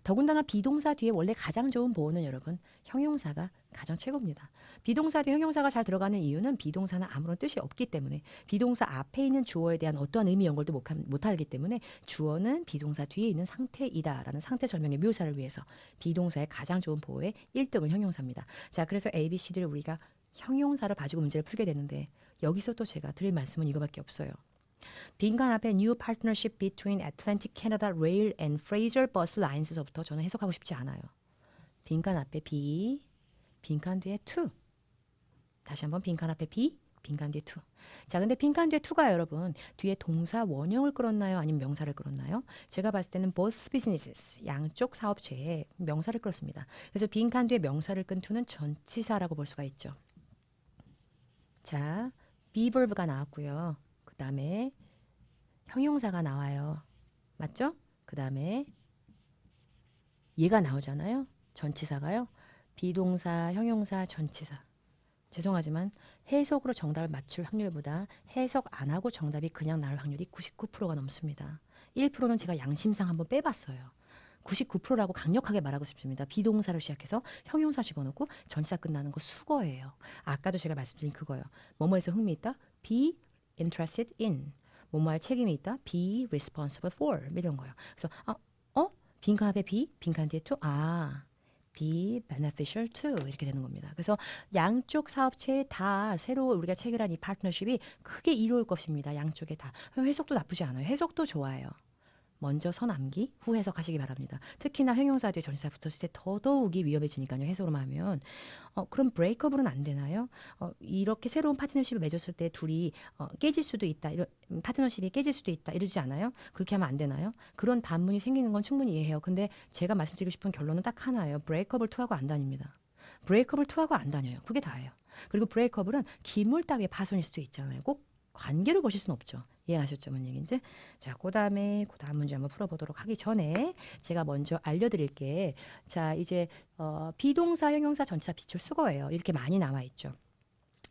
더군다나 비동사 뒤에 원래 가장 좋은 보호는 여러분 형용사가 가장 최고입니다. 비동사 뒤에 형용사가 잘 들어가는 이유는 비동사는 아무런 뜻이 없기 때문에 비동사 앞에 있는 주어에 대한 어떠한 의미 연결도 못하기 때문에 주어는 비동사 뒤에 있는 상태이다라는 상태 설명의 묘사를 위해서 비동사의 가장 좋은 보호의 1등은 형용사입니다. 자, 그래서 ABCD를 우리가 형용사로 가지고 문제를 풀게 되는데 여기서 또 제가 드릴 말씀은 이거밖에 없어요. 빈칸 앞에 New Partnership Between Atlantic Canada Rail and Fraser Bus Lines서부터 저는 해석하고 싶지 않아요. 빈칸 앞에 B, 빈칸 뒤에 to. 다시 한번 빈칸 앞에 B, 빈칸 뒤에 to. 자, 근데 빈칸 뒤에 to가 여러분 뒤에 동사 원형을 끌었나요? 아니면 명사를 끌었나요? 제가 봤을 때는 both businesses, 양쪽 사업체에 명사를 끌었습니다. 그래서 빈칸 뒤에 명사를 끈 to는 전치사라고 볼 수가 있죠. 자, be verb가 나왔고요. 그 다음에 형용사가 나와요. 맞죠? 그 다음에 얘가 나오잖아요. 전치사가요. 비동사, 형용사, 전치사. 죄송하지만 해석으로 정답을 맞출 확률보다 해석 안 하고 정답이 그냥 나올 확률이 99%가 넘습니다. 1%는 제가 양심상 한번 빼봤어요. 99%라고 강력하게 말하고 싶습니다. 비동사로 시작해서 형용사 집어넣고 전치사 끝나는 거 수거예요. 아까도 제가 말씀드린 그거예요. 뭐뭐에서 흥미 있다? Be interested in. 뭐뭐할 책임이 있다? Be responsible for. 이런 거예요. 그래서 빈칸 앞에 be, 빈칸 뒤에 to. be beneficial to 이렇게 되는 겁니다. 그래서 양쪽 사업체에 다 새로 우리가 체결한 이 파트너십이 크게 이로울 것입니다. 양쪽에 다. 해석도 나쁘지 않아요. 해석도 좋아요. 먼저 선암기, 후 해석하시기 바랍니다. 특히나 형용사 뒤에 전치사 붙었을 때 더더욱이 위험해지니까요. 해석으로만 하면. 그럼 브레이크업은 안 되나요? 이렇게 새로운 파트너십을 맺었을 때 둘이 깨질 수도 있다. 파트너십이 깨질 수도 있다. 이러지 않아요? 그렇게 하면 안 되나요? 그런 반문이 생기는 건 충분히 이해해요. 근데 제가 말씀드리고 싶은 결론은 딱 하나예요. 브레이크업을 투하고 안 다닙니다. 브레이크업을 투하고 안 다녀요. 그게 다예요. 그리고 브레이크업은 기물 따위의 파손일 수도 있잖아요. 꼭 관계를 보실 수는 없죠. 이해하셨죠? 뭔 얘기인지? 자, 그 다음 문제 한번 풀어보도록 하기 전에 제가 먼저 알려드릴게. 자, 이제 비동사, 형용사, 전치사, 비출 수거예요. 이렇게 많이 나와 있죠.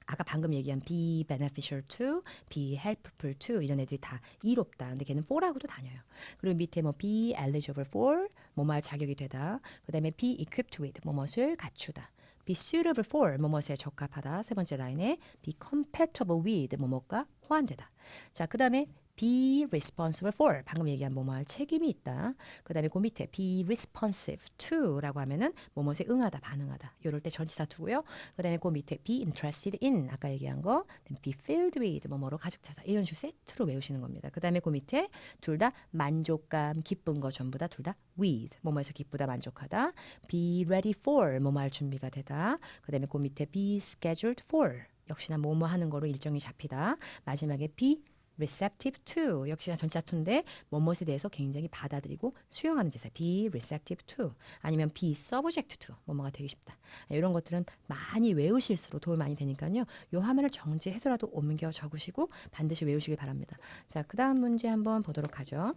아까 방금 얘기한 be beneficial to, be helpful to 이런 애들이 다 이롭다. 근데 걔는 for라고도 다녀요. 그리고 밑에 뭐 be eligible for, 뭐뭐할 자격이 되다. 그 다음에 be equipped with, 뭐뭇을 갖추다. be suitable for, 뭐뭇에 적합하다. 세 번째 라인에 be compatible with, 뭐뭇과 호환되다. 자, 그 다음에 be responsible for, 방금 얘기한 뭐뭐할 책임이 있다. 그 다음에 그 밑에 be responsive to라고 하면은 뭐뭐에 응하다, 반응하다. 이럴 때 전치사 두고요. 그 다음에 그 밑에 be interested in, 아까 얘기한 거, be filled with, 뭐뭐로 가득 차다. 이런 식으로 세트로 외우시는 겁니다. 그 다음에 그 밑에 둘 다 만족감, 기쁜 거 전부 다 둘 다 with, 뭐뭐에서 기쁘다, 만족하다. be ready for, 뭐뭐 할 준비가 되다. 그 다음에 그 밑에 be scheduled for, 역시나 뭐뭐 하는 거로 일정이 잡히다. 마지막에 be receptive to, 역시나 전치사 to인데 뭐뭇에 대해서 굉장히 받아들이고 수용하는 제사 be receptive to, 아니면 be subject to, 뭐뭐가 되기 쉽다. 이런 것들은 많이 외우실수록 도움이 많이 되니까요. 요 화면을 정지해서라도 옮겨 적으시고 반드시 외우시길 바랍니다. 자, 그 다음 문제 한번 보도록 하죠.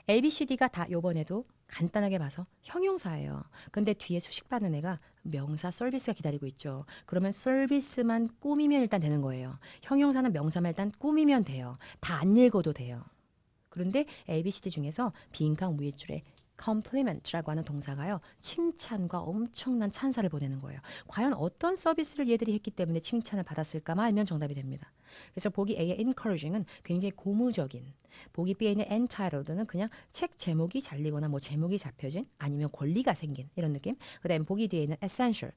ABCD가 다 요번에도 간단하게 봐서 형용사예요. 근데 뒤에 수식 받는 애가 명사 서비스가 기다리고 있죠. 그러면 서비스만 꾸미면 일단 되는 거예요. 형용사는 명사만 일단 꾸미면 돼요. 다 안 읽어도 돼요. 그런데 ABCD 중에서 빈칸 위에 줄에 compliment라고 하는 동사가요. 칭찬과 엄청난 찬사를 보내는 거예요. 과연 어떤 서비스를 얘들이 했기 때문에 칭찬을 받았을까만 알면 정답이 됩니다. 그래서 보기 A의 encouraging은 굉장히 고무적인, 보기 B에 있는 entitled는 그냥 책 제목이 잘리거나 뭐 제목이 잡혀진, 아니면 권리가 생긴 이런 느낌. 그 다음에 보기 D에 있는 essential,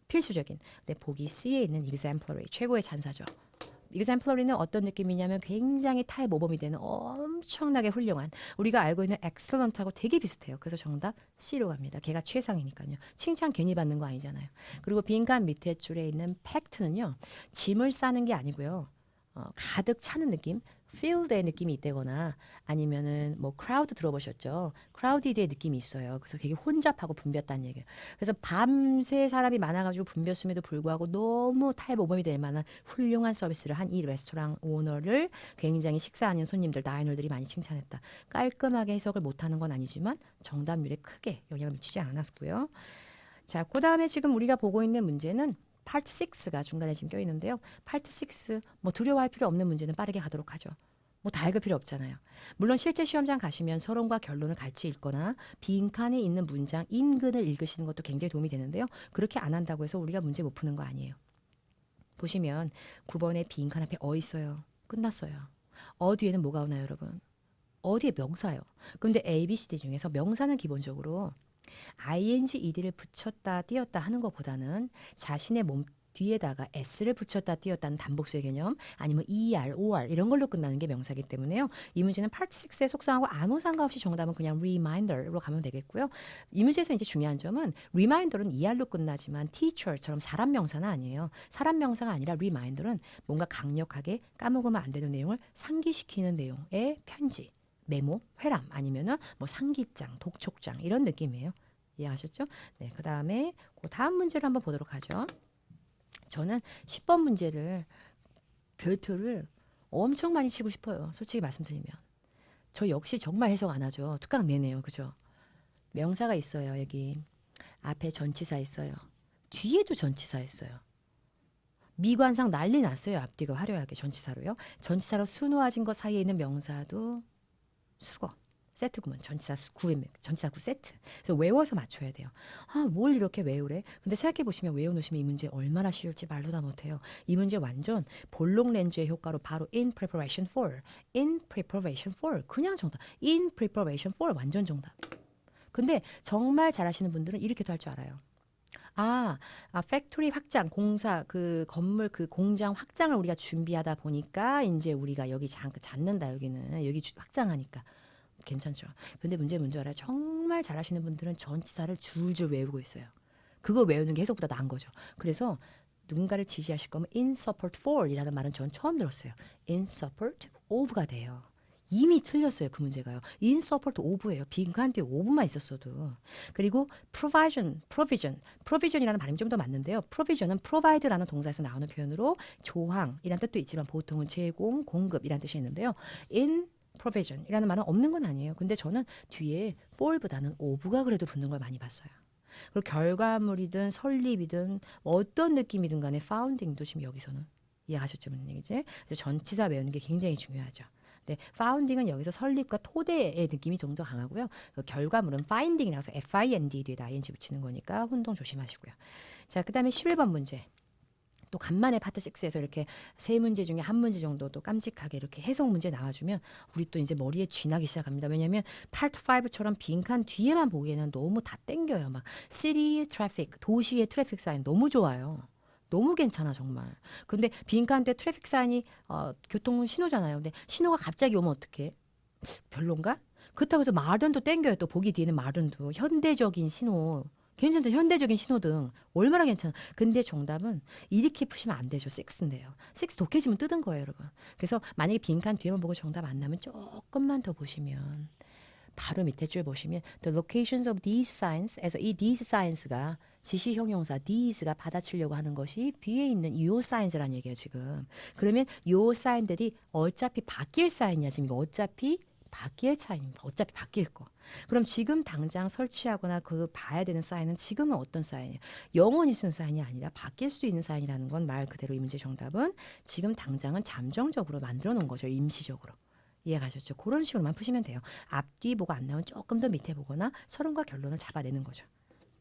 필수적인. 근데 보기 C에 있는 exemplary, 최고의 찬사죠. exemplary는 어떤 느낌이냐면 굉장히 타의 모범이 되는 엄청나게 훌륭한, 우리가 알고 있는 excellent하고 되게 비슷해요. 그래서 정답 C로 갑니다. 걔가 최상이니까요. 칭찬 괜히 받는 거 아니잖아요. 그리고 빈칸 밑에 줄에 있는 팩트는요. 짐을 싸는 게 아니고요. 가득 차는 느낌, field의 느낌이 있다거나 아니면은 뭐 crowd 들어보셨죠? crowded의 느낌이 있어요. 그래서 되게 혼잡하고 붐볐다는 얘기예요. 그래서 밤새 사람이 많아가지고 붐볐음에도 불구하고 너무 타의 모범이 될 만한 훌륭한 서비스를 한 이 레스토랑 오너를 굉장히 식사하는 손님들, 다이너들이 많이 칭찬했다. 깔끔하게 해석을 못하는 건 아니지만 정답률에 크게 영향을 미치지 않았고요. 자, 그 다음에 지금 우리가 보고 있는 문제는 파트 6가 중간에 지금 껴있는데요. 파트 6, 뭐 두려워할 필요 없는 문제는 빠르게 가도록 하죠. 뭐 다 읽을 필요 없잖아요. 물론 실제 시험장 가시면 서론과 결론을 같이 읽거나 빈칸에 있는 문장 인근을 읽으시는 것도 굉장히 도움이 되는데요. 그렇게 안 한다고 해서 우리가 문제 못 푸는 거 아니에요. 보시면 9번에 빈칸 앞에 있어요. 끝났어요. 뒤에는 뭐가 오나요, 여러분? 뒤에 명사예요. 근데 A, B, C, D 중에서 명사는 기본적으로 ing, ed를 붙였다 띄었다 하는 것보다는 자신의 몸 뒤에다가 s를 붙였다 띄었다는 단복수의 개념, 아니면 er, or 이런 걸로 끝나는 게 명사이기 때문에요. 이 문제는 파트 6의 속성하고 아무 상관없이 정답은 그냥 reminder로 가면 되겠고요. 이 문제에서 이제 중요한 점은 reminder은 er로 끝나지만 teacher처럼 사람 명사는 아니에요. 사람 명사가 아니라 reminder은 뭔가 강력하게 까먹으면 안 되는 내용을 상기시키는 내용의 편지, 메모, 회람, 아니면은 뭐 상기장, 독촉장 이런 느낌이에요. 이해하셨죠? 네, 그 다음에 그 다음 문제를 한번 보도록 하죠. 저는 10번 문제를 별표를 엄청 많이 치고 싶어요. 솔직히 말씀드리면. 저 역시 정말 해석 안 하죠. 툭강 내네요. 그죠? 명사가 있어요. 여기 앞에 전치사 있어요. 뒤에도 전치사 있어요. 미관상 난리 났어요. 앞뒤가 화려하게 전치사로요. 전치사로 수놓아진 것 사이에 있는 명사도 수거. 세트 구문, 전치사 전치사 구 세트. 그래서 외워서 맞춰야 돼요. 뭘 이렇게 외우래? 근데 생각해 보시면 외워놓으시면 이 문제 얼마나 쉬울지 말도 다 못해요. 이 문제 완전 볼록 렌즈의 효과로 바로 in preparation for 그냥 정답. in preparation for 완전 정답. 근데 정말 잘하시는 분들은 이렇게도 할 줄 알아요. 팩토리 확장, 공사, 그 건물, 그 공장 확장을 우리가 준비하다 보니까 이제 우리가 여기 잡는다, 여기는. 여기 확장하니까. 괜찮죠. 근데 문제 뭔지 알아요? 정말 잘하시는 분들은 전치사를 줄줄 외우고 있어요. 그거 외우는 게 해석보다 나은 거죠. 그래서 누군가를 지지하실 거면 in support for 이라는 말은 전 처음 들었어요. in support of가 돼요. 이미 틀렸어요. 그 문제가요. in support of예요. 빈칸 뒤에 of만 있었어도. 그리고 provision이라는 발음이 좀 더 맞는데요. provision은 provide라는 동사에서 나오는 표현으로 조항이라는 뜻도 있지만 보통은 제공, 공급이라는 뜻이 있는데요. in provision이라는 말은 없는 건 아니에요. 근데 저는 뒤에 for보다는 of가 그래도 붙는 걸 많이 봤어요. 그리고 결과물이든 설립이든 어떤 느낌이든 간에 founding도 지금 여기서는 이해하셨죠? 무슨 얘기지? 그래서 전치사 외우는 게 굉장히 중요하죠. 네, founding은 여기서 설립과 토대의 느낌이 좀 더 강하고요. 그 결과물은 finding이라서 find 뒤에 ing 붙이는 거니까 혼동 조심하시고요. 자, 그다음에 11번 문제. 또 간만에 파트 6에서 이렇게 세 문제 중에 한 문제 정도 또 깜찍하게 이렇게 해석 문제 나와주면 우리 또 이제 머리에 쥐나기 시작합니다. 왜냐하면 파트 5처럼 빈칸 뒤에만 보기에는 너무 다 땡겨요. 막 city traffic, 도시의 트래픽 사인 너무 좋아요. 너무 괜찮아 정말. 근데 빈칸 때 트래픽 사인이 교통 신호잖아요. 근데 신호가 갑자기 오면 어떡해? 별론가? 그렇다고 해서 마른도 땡겨요. 또 보기 뒤에는 마른도 현대적인 신호. 괜찮죠? 현대적인 신호등 얼마나 괜찮아. 근데 정답은 이렇게 푸시면 안 되죠. 6인데요. 6 독해지면 뜯은 거예요, 여러분. 그래서 만약에 빈칸 뒤에만 보고 정답 안 나면 조금만 더 보시면 바로 밑에 줄 보시면 the locations of these signs에서 이 these signs가 지시 형용사 these가 받아치려고 하는 것이 뒤에 있는 요 signs라는 얘기예요, 지금. 그러면 요 사인들이 어차피 바뀔 사인이야. 지금 이거 어차피 바뀔 사인입니다. 어차피 바뀔 거. 그럼 지금 당장 설치하거나 그 봐야 되는 사인은 지금은 어떤 사인이에요? 영원히 쓴 사인이 아니라 바뀔 수도 있는 사인이라는 건 말 그대로 이 문제 정답은 지금 당장은 잠정적으로 만들어 놓은 거죠. 임시적으로. 이해가셨죠? 그런 식으로만 푸시면 돼요. 앞뒤 보고 안 나오면 조금 더 밑에 보거나 서론과 결론을 잡아내는 거죠.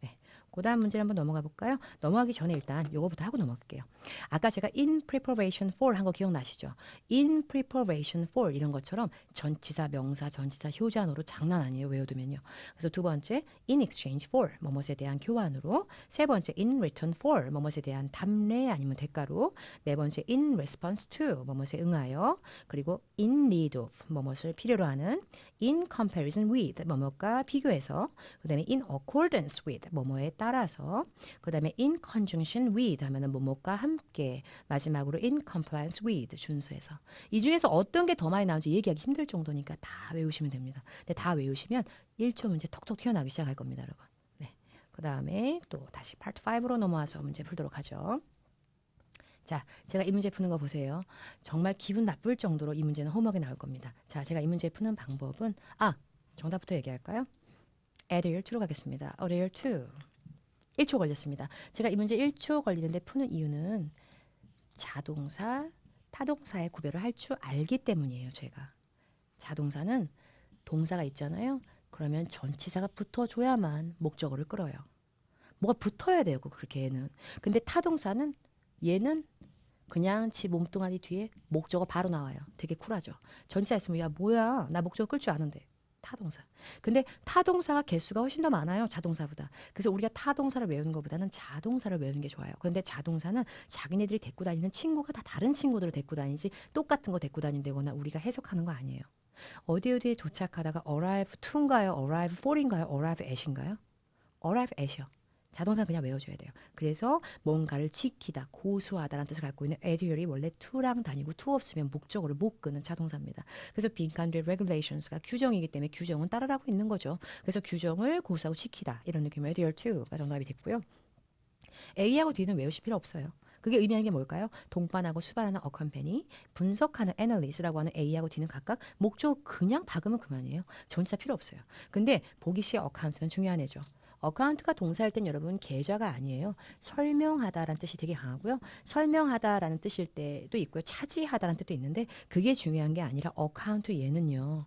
네. 그 다음 문제를 한번 넘어가 볼까요? 넘어가기 전에 일단 요거부터 하고 넘어갈게요. 아까 제가 in preparation for 한 거 기억나시죠? in preparation for 이런 것처럼 전치사, 명사, 전치사, 효자노로 장난 아니에요. 외워두면요. 그래서 두 번째 in exchange for 뭐뭇에 대한 교환으로, 세 번째 in return for 뭐뭇에 대한 답례 아니면 대가로, 네 번째 in response to 뭐뭇에 응하여, 그리고 in need of 뭐뭇을 필요로 하는, in comparison with 뭐뭇과 비교해서, 그 다음에 in accordance with 뭐뭐에 따라서, 그 다음에 in conjunction with 하면은 뭐뭐과 함께, 마지막으로 in compliance with 준수해서. 이 중에서 어떤 게 더 많이 나오는지 얘기하기 힘들 정도니까 다 외우시면 됩니다. 근데 다 외우시면 1초 문제 톡톡 튀어나오기 시작할 겁니다, 여러분. 네. 그 다음에 또 다시 파트 5로 넘어와서 문제 풀도록 하죠. 자, 제가 이 문제 푸는 거 보세요. 정말 기분 나쁠 정도로 이 문제는 홈워크에 나올 겁니다. 자, 제가 이 문제 푸는 방법은 정답부터 얘기할까요? adhere to로 가겠습니다. adhere to. 1초 걸렸습니다. 제가 이 문제 1초 걸리는데 푸는 이유는 자동사, 타동사의 구별을 할 줄 알기 때문이에요. 제가. 자동사는 동사가 있잖아요. 그러면 전치사가 붙어줘야만 목적어를 끌어요. 뭐가 붙어야 돼요. 그렇게 얘는. 근데 타동사는 얘는 그냥 지 몸뚱아리 뒤에 목적어 바로 나와요. 되게 쿨하죠. 전치사 있으면 야 뭐야 나 목적어 끌 줄 아는데. 타동사. 근데 타동사가 개수가 훨씬 더 많아요. 자동사보다. 그래서 우리가 타동사를 외우는 것보다는 자동사를 외우는 게 좋아요. 그런데 자동사는 자기네들이 데리고 다니는 친구가 다 다른 친구들을 데리고 다니지 똑같은 거 데리고 다닌다거나 우리가 해석하는 거 아니에요. 어디 어디에 도착하다가 arrive to인가요? arrive for인가요? arrive at인가요? arrive at이요. 자동사는 그냥 외워줘야 돼요. 그래서 뭔가를 지키다, 고수하다라는 뜻을 갖고 있는 adhere이 원래 to랑 다니고 to 없으면 목적어를 못 끄는 자동사입니다. 그래서 빈칸 뒤에 regulations가 규정이기 때문에 규정은 따르라고 있는 거죠. 그래서 규정을 고수하고 지키다 이런 느낌의 adhere to가 정답이 됐고요. A하고 D는 외우실 필요 없어요. 그게 의미하는 게 뭘까요? 동반하고 수반하는 accompany, 분석하는 analyse라고 하는 A하고 D는 각각 목적 그냥 박으면 그만이에요. 전치사 필요 없어요. 근데 보기 시에 account는 중요한 애죠. 어카운트가 동사일 땐 여러분 계좌가 아니에요. 설명하다라는 뜻이 되게 강하고요. 설명하다라는 뜻일 때도 있고요. 차지하다라는 뜻도 있는데 그게 중요한 게 아니라 어카운트 얘는요.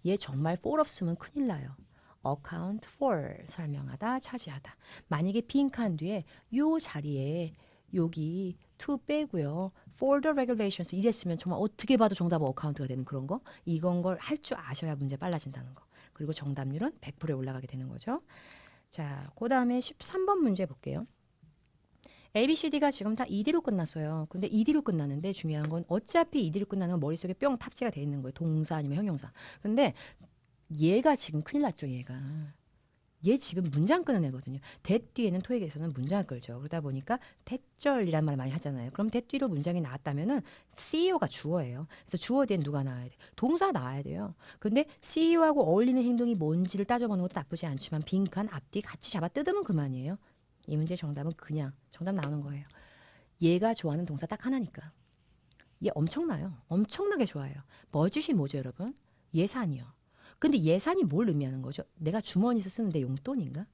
얘 정말 for 없으면 큰일 나요. account for 설명하다, 차지하다. 만약에 빈칸 뒤에 요 자리에 여기 to 빼고요. for the regulations 이랬으면 정말 어떻게 봐도 정답은 어카운트가 되는 그런 거. 이건 걸 할 줄 아셔야 문제 빨라진다는 거. 그리고 정답률은 100%에 올라가게 되는 거죠. 자, 그 다음에 13번 문제 볼게요. A, B, C, D가 지금 다 ED로 끝났어요. 근데 ED로 끝났는데 중요한 건 어차피 ED로 끝나는 건 머릿속에 뿅 탑재가 돼 있는 거예요. 동사 아니면 형용사. 근데 얘가 지금 큰일 났죠, 얘가. 얘 지금 문장 끄는 애거든요. that 뒤에는 토익에서는 문장을 끌죠. 그러다 보니까 택절이란 말을 많이 하잖아요. 그럼 that 뒤로 문장이 나왔다면은 CEO가 주어예요. 그래서 주어 뒤엔 누가 나와야 돼? 동사 나와야 돼요. 근데 CEO하고 어울리는 행동이 뭔지를 따져보는 것도 나쁘지 않지만 빈칸 앞뒤 같이 잡아 뜯으면 그만이에요. 이 문제 정답은 그냥 정답 나오는 거예요. 얘가 좋아하는 동사 딱 하나니까. 얘 엄청나요. 엄청나게 좋아해요. 버짓이 뭐죠, 여러분? 예산이요. 근데 예산이 뭘 의미하는 거죠? 내가 주머니에서 쓰는데 용돈인가?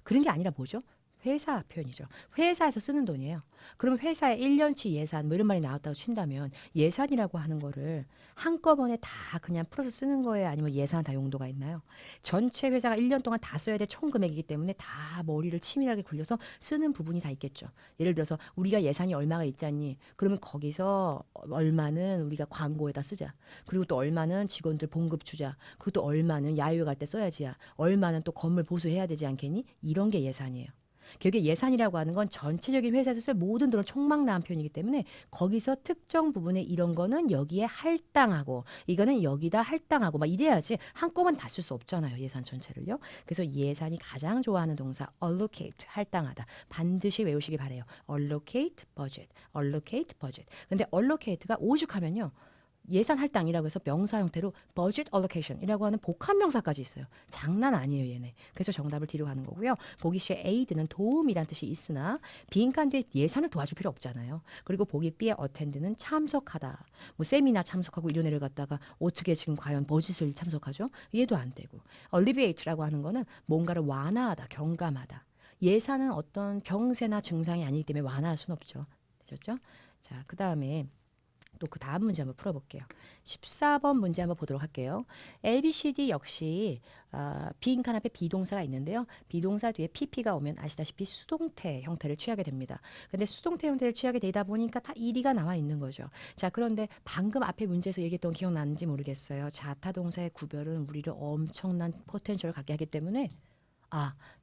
그런 게 아니라 뭐죠? 회사 표현이죠. 회사에서 쓰는 돈이에요. 그럼 회사의 1년치 예산 뭐 이런 말이 나왔다고 친다면 예산이라고 하는 거를 한꺼번에 다 그냥 풀어서 쓰는 거예요? 아니면 예산 다 용도가 있나요? 전체 회사가 1년 동안 다 써야 될 총 금액이기 때문에 다 머리를 치밀하게 굴려서 쓰는 부분이 다 있겠죠. 예를 들어서 우리가 예산이 얼마가 있잖니. 그러면 거기서 얼마는 우리가 광고에다 쓰자. 그리고 또 얼마는 직원들 봉급 주자. 그리고 또 얼마는 야유회 갈 때 써야지야. 얼마는 또 건물 보수해야 되지 않겠니? 이런 게 예산이에요. 결국에 예산이라고 하는 건 전체적인 회사에서 쓸 모든 돈을 총망라한 표현이기 때문에 거기서 특정 부분에 이런 거는 여기에 할당하고 이거는 여기다 할당하고 막 이래야지 한꺼번에 다 쓸 수 없잖아요. 예산 전체를요. 그래서 예산이 가장 좋아하는 동사 allocate 할당하다 반드시 외우시기 바래요. allocate budget, allocate budget. 근데 allocate가 오죽하면요. 예산 할당이라고 해서 명사 형태로 budget allocation이라고 하는 복합 명사까지 있어요. 장난 아니에요, 얘네. 그래서 정답을 뒤로 가는 거고요. 보기 C의 aid는 도움이란 뜻이 있으나 빈칸 뒤에 예산을 도와줄 필요 없잖아요. 그리고 보기 B의 attend는 참석하다. 뭐 세미나 참석하고 이런 애를 갖다가 어떻게 지금 과연 budget을 참석하죠? 이해도 안 되고. alleviate라고 하는 거는 뭔가를 완화하다, 경감하다. 예산은 어떤 병세나 증상이 아니기 때문에 완화할 수는 없죠. 되셨죠? 자, 그 다음에 또 그 다음 문제 한번 풀어볼게요. 14번 문제 한번 보도록 할게요. A, B, C, D 역시 빈칸 앞에 비동사가 있는데요. 비동사 뒤에 PP가 오면 아시다시피 수동태 형태를 취하게 됩니다. 근데 수동태 형태를 취하게 되다 보니까 다 ED가 나와 있는 거죠. 자, 그런데 방금 앞에 문제에서 얘기했던 거 기억나는지 모르겠어요. 자타 동사의 구별은 우리를 엄청난 포텐셜을 갖게 하기 때문에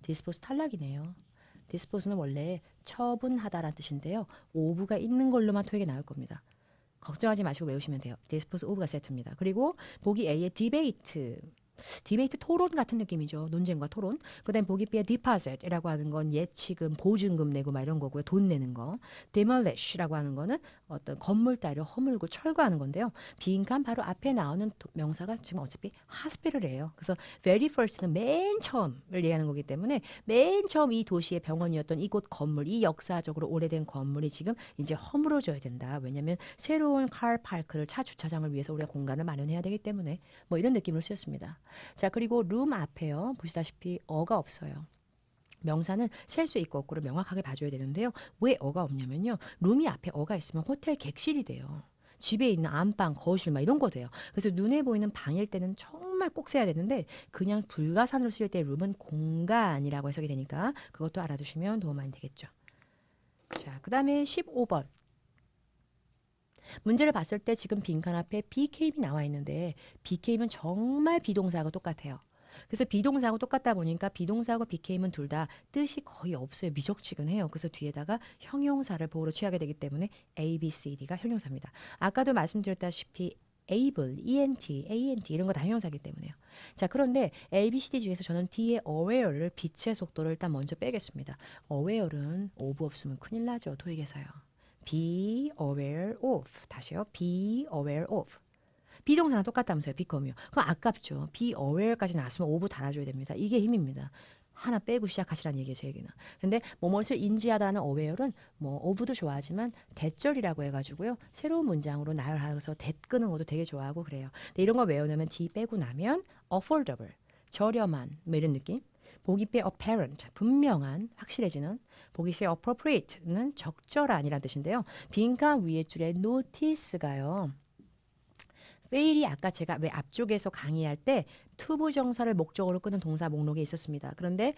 디스포스 탈락이네요. 디스포스는 원래 처분하다라는 뜻인데요. 오브가 있는 걸로만 토익에 나올 겁니다. 걱정하지 마시고 외우시면 돼요. 디스포스 오브가 세트입니다. 그리고 보기 A의 디베이트. 디베이트 토론 같은 느낌이죠. 논쟁과 토론. 그다음 보기 B의 deposit이라고 하는 건 예치금, 보증금 내고 막 이런 거고요. 돈 내는 거. demolish라고 하는 거는 어떤 건물 따위를 허물고 철거하는 건데요. 빈칸 바로 앞에 나오는 명사가 지금 어차피 hospital이에요. 그래서 very first는 맨 처음을 얘기하는 거기 때문에 맨 처음 이 도시의 병원이었던 이곳 건물, 이 역사적으로 오래된 건물이 지금 이제 허물어져야 된다. 왜냐하면 새로운 칼 파크를 차 주차장을 위해서 우리가 공간을 마련해야 되기 때문에 뭐 이런 느낌으로 쓰였습니다. 자, 그리고 room 앞에요. 보시다시피 어가 없어요. 명사는 셀 수 있고 없고를 명확하게 봐줘야 되는데요. 왜 어가 없냐면요. 룸이 앞에 어가 있으면 호텔 객실이 돼요. 집에 있는 안방, 거실 막 이런 거 돼요. 그래서 눈에 보이는 방일 때는 정말 꼭 써야 되는데 그냥 불가산으로 쓸 때 룸은 공간이라고 해석이 되니까 그것도 알아두시면 도움 많이 되겠죠. 자, 그 다음에 15번. 문제를 봤을 때 지금 빈칸 앞에 became이 나와 있는데 became은 정말 비동사하고 똑같아요. 그래서 비동사하고 똑같다 보니까 비동사하고 became은 둘 다 뜻이 거의 없어요. 미적지근해요. 그래서 뒤에다가 형용사를 보호로 취하게 되기 때문에 A, B, C, D가 형용사입니다. 아까도 말씀드렸다시피 able, ent 이런 거 다 형용사이기 때문에요. 자, 그런데 A, B, C, D 중에서 저는 D의 aware를 빛의 속도를 일단 먼저 빼겠습니다. aware는 of 없으면 큰일 나죠. 토익에서요. be aware of. 다시요. be aware of. 비동사랑 똑같다면서요. become요. 그럼 아깝죠. be aware까지 나왔으면 of 달아줘야 됩니다. 이게 힘입니다. 하나 빼고 시작하시라는 얘기예요. 제 얘기는. 근데 뭐뭇을 인지하다는 aware는 뭐 of도 좋아하지만 대절이라고 해가지고요. 새로운 문장으로 나열해서 대 끄는 것도 되게 좋아하고 그래요. 근데 이런 거 외우려면 d 빼고 나면 affordable. 저렴한 뭐 이런 느낌. 보기 빼 apparent, 분명한, 확실해지는. 보기 시 appropriate는 적절한이라는 뜻인데요. 빈칸 위에 줄에 notice가요. fail이 아까 제가 왜 앞쪽에서 강의할 때 투부정사를 목적으로 끄는 동사 목록에 있었습니다. 그런데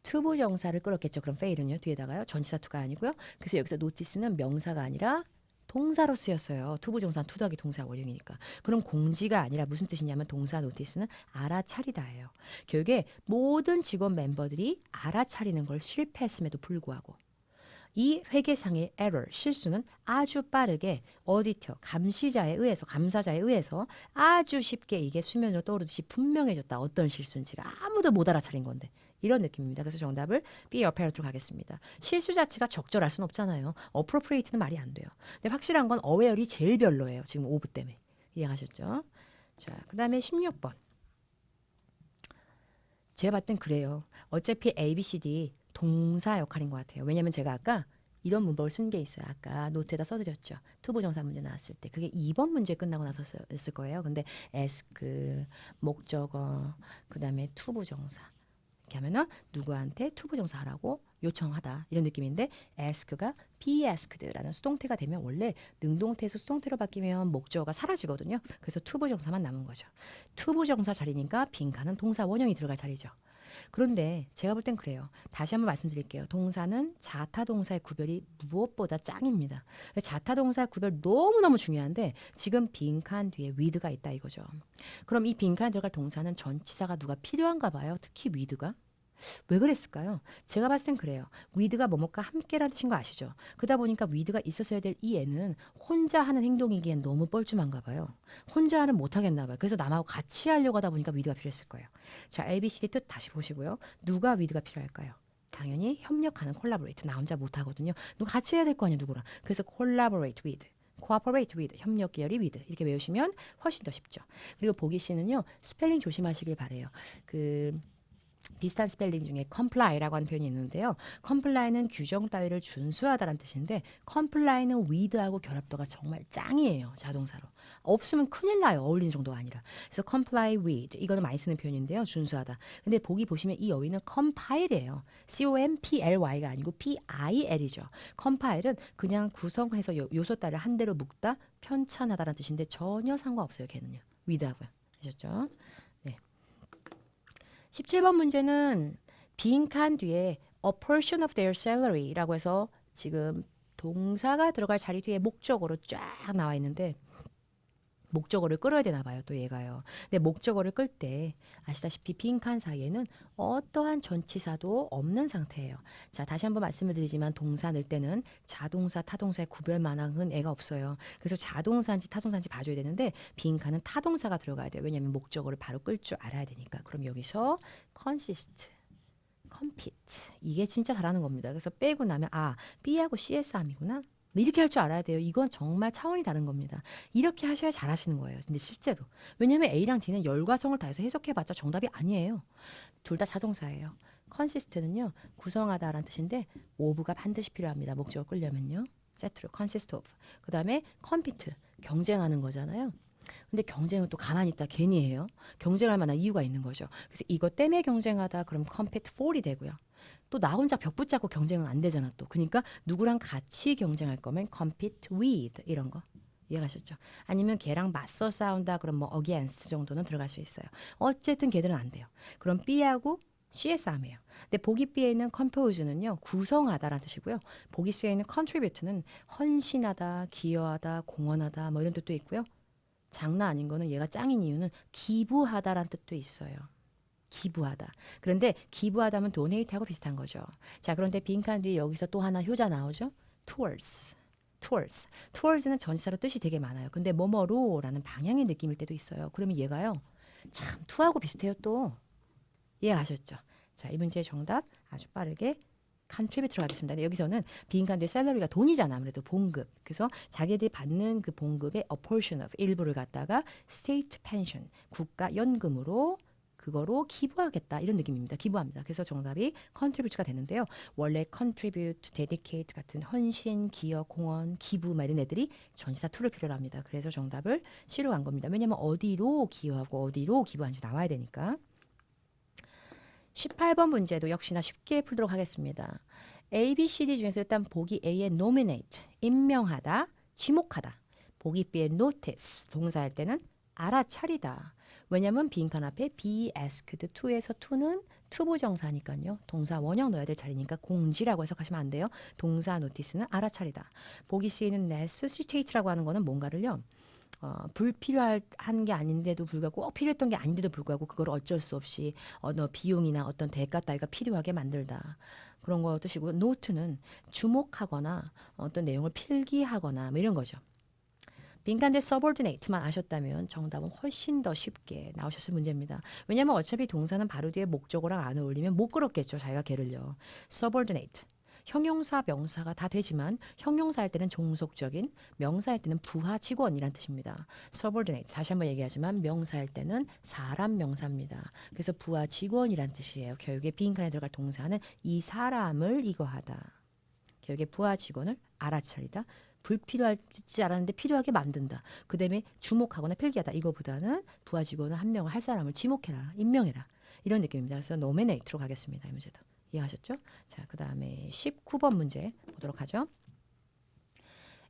투부정사를 끌었겠죠. 그럼 fail은요. 뒤에다가요. 전치사 투가 아니고요. 그래서 여기서 notice는 명사가 아니라 동사로 쓰였어요. 투부정사는 투 더하기 동사 원형이니까. 그럼 공지가 아니라 무슨 뜻이냐면 동사 노티스는 알아차리다예요. 결국에 모든 직원 멤버들이 알아차리는 걸 실패했음에도 불구하고 이 회계상의 error, 실수는 아주 빠르게 어디터, 감시자에 의해서, 감사자에 의해서 아주 쉽게 이게 수면으로 떠오르듯이 분명해졌다. 어떤 실수인지가 아무도 못 알아차린 건데. 이런 느낌입니다. 그래서 정답을 B, apparent로 가겠습니다. 실수 자체가 적절할 수는 없잖아요. appropriate는 말이 안 돼요. 근데 확실한 건 aware이 제일 별로예요. 지금 오브 때문에. 이해가셨죠? 자, 그 다음에 16번. 제가 봤을 땐 그래요. 어차피 A, B, C, D 동사 역할인 것 같아요. 왜냐면 제가 아까 이런 문법을 쓴 게 있어요. 아까 노트에다 써드렸죠. 투부정사 문제 나왔을 때. 그게 2번 문제 끝나고 나서 썼을 거예요. 근데 ask, 목적어, 그 다음에 투부정사. 이렇게 하면은 누구한테 투부정사 하라고 요청하다 이런 느낌인데 ask가 be asked라는 수동태가 되면 원래 능동태에서 수동태로 바뀌면 목적어가 사라지거든요. 그래서 투부정사만 남은 거죠. 투부정사 자리니까 빈칸은 동사 원형이 들어갈 자리죠. 그런데 제가 볼 땐 그래요. 다시 한번 말씀드릴게요. 동사는 자타 동사의 구별이 무엇보다 짱입니다. 자타 동사의 구별 너무너무 중요한데 지금 빈칸 뒤에 with가 있다 이거죠. 그럼 이 빈칸에 들어갈 동사는 전치사가 누가 필요한가 봐요. 특히 with가. 왜 그랬을까요? 제가 봤을 땐 그래요. with가 뭐뭐과 함께라는 뜻인 거 아시죠? 그러다 보니까 with가 있었어야 될 이 애는 혼자 하는 행동이기엔 너무 뻘쭘한가 봐요. 혼자는 못하겠나 봐요. 그래서 남하고 같이 하려고 하다 보니까 with가 필요했을 거예요. 자, ABCD 뜻 다시 보시고요. 누가 with가 필요할까요? 당연히 협력하는 collaborate. 나 혼자 못하거든요. 누가 같이 해야 될 거 아니에요, 누구랑. 그래서 collaborate with. cooperate with, 협력 계열이 with 이렇게 외우시면 훨씬 더 쉽죠. 그리고 보기 C는요. 스펠링 조심하시길 바래요. 비슷한 스펠링 중에 comply라고 하는 표현이 있는데요. comply는 규정 따위를 준수하다라는 뜻인데 comply는 with하고 결합도가 정말 짱이에요. 자동사로. 없으면 큰일 나요. 어울리는 정도가 아니라. 그래서 comply with 이거는 많이 쓰는 표현인데요. 준수하다. 근데 보기 보시면 이 어휘는 compile이에요. comply가 아니고 pil이죠. compile은 그냥 구성해서 요소 따위를 한 대로 묶다, 편찬하다라는 뜻인데 전혀 상관없어요. 걔는요. with하고요. 아셨죠? 17번 문제는 빈칸 뒤에 a portion of their salary라고 해서 지금 동사가 들어갈 자리 뒤에 목적어로 쫙 나와 있는데 목적어를 끌어야 되나 봐요. 또 얘가요. 근데 목적어를 끌 때 아시다시피 빈칸 사이에는 어떠한 전치사도 없는 상태예요. 자, 다시 한번 말씀을 드리지만 동사 넣을 때는 자동사, 타동사의 구별만한 애가 없어요. 그래서 자동사인지 타동사인지 봐줘야 되는데 빈칸은 타동사가 들어가야 돼요. 왜냐하면 목적어를 바로 끌 줄 알아야 되니까. 그럼 여기서 consist, compete 이게 진짜 잘하는 겁니다. 그래서 빼고 나면 B하고 C의 싸움이구나. 이렇게 할 줄 알아야 돼요. 이건 정말 차원이 다른 겁니다. 이렇게 하셔야 잘하시는 거예요. 근데 실제로. 왜냐면 A랑 D는 열과성을 다해서 해석해봤자 정답이 아니에요. 둘 다 자동사예요. consist는요. 구성하다라는 뜻인데 of가 반드시 필요합니다. 목적어 끌려면요. 세트로 consist of. 그 다음에 compete. 경쟁하는 거잖아요. 근데 경쟁은 또 가만히 있다 괜히 해요. 경쟁할 만한 이유가 있는 거죠. 그래서 이것 때문에 경쟁하다 그럼 compete for이 되고요. 또 나 혼자 벽 붙잡고 경쟁은 안 되잖아 또. 그러니까 누구랑 같이 경쟁할 거면 compete with 이런 거. 이해가셨죠? 아니면 걔랑 맞서 싸운다 그럼 뭐 against 정도는 들어갈 수 있어요. 어쨌든 걔들은 안 돼요. 그럼 B하고 C의 싸움이에요. 근데 보기 B에는 compose는요. 구성하다라는 뜻이고요. 보기 C에는 contribute는 헌신하다, 기여하다, 공헌하다 뭐 이런 뜻도 있고요. 장난 아닌 거는 얘가 짱인 이유는 기부하다라는 뜻도 있어요. 기부하다. 그런데 기부하다면 donate하고 비슷한 거죠. 자, 그런데 빈칸 뒤에 여기서 또 하나 효자 나오죠. towards. towards. towards는 전치사로 뜻이 되게 많아요. 근데 뭐뭐로라는 방향의 느낌일 때도 있어요. 그러면 얘가요. 참 to하고 비슷해요 또. 이해하셨죠? 자, 이 문제의 정답 아주 빠르게 contribute로 하겠습니다. 여기서는 빈칸 뒤에 salary가 돈이잖아. 아무래도 봉급. 그래서 자기들이 받는 그 봉급의 a portion of 일부를 갖다가 state pension 국가 연금으로 그거로 기부하겠다 이런 느낌입니다. 기부합니다. 그래서 정답이 contribute가 되는데요. 원래 contribute, dedicate 같은 헌신, 기여, 공헌, 기부 막 이런 애들이 전치사 to를 필요로 합니다. 그래서 정답을 C로 간 겁니다. 왜냐하면 어디로 기여하고 어디로 기부하는지 나와야 되니까. 18번 문제도 역시나 쉽게 풀도록 하겠습니다. A, B, C, D 중에서 일단 보기 A의 nominate, 임명하다, 지목하다. 보기 B의 notice, 동사할 때는 알아차리다. 왜냐하면 빈칸 앞에 be asked to에서 to는 투부정사니까요. 동사 원형 넣어야 될 자리니까 공지라고 해석하시면 안 돼요. 동사 notice는 알아차리다. 보기 C는 necessitate라고 하는 거는 뭔가를요. 불필요한 게 아닌데도 불구하고 꼭 필요했던 게 아닌데도 불구하고 그걸 어쩔 수 없이 비용이나 어떤 대가 따위가 필요하게 만들다. 그런 거 뜻이고 note는 주목하거나 어떤 내용을 필기하거나 뭐 이런 거죠. 빈칸 뒤에 subordinate만 아셨다면 정답은 훨씬 더 쉽게 나오셨을 문제입니다. 왜냐하면 어차피 동사는 바로 뒤에 목적어랑 안 어울리면 못 끌었겠죠. 자기가 걔를요. subordinate. 형용사, 명사가 다 되지만 형용사 할 때는 종속적인, 명사 할 때는 부하 직원이란 뜻입니다. subordinate. 다시 한번 얘기하지만 명사 할 때는 사람 명사입니다. 그래서 부하 직원이란 뜻이에요. 결국에 빈칸에 들어갈 동사는 이 사람을 이거하다. 결국에 부하 직원을 알아차리다. 불필요하지 않았는데 필요하게 만든다. 그 다음에 주목하거나 필기하다. 이거보다는 부하 직원을 한 명을 할 사람을 지목해라. 임명해라. 이런 느낌입니다. 그래서 nominate로 가겠습니다. 이 문제도. 이해하셨죠? 자, 그 다음에 19번 문제 보도록 하죠.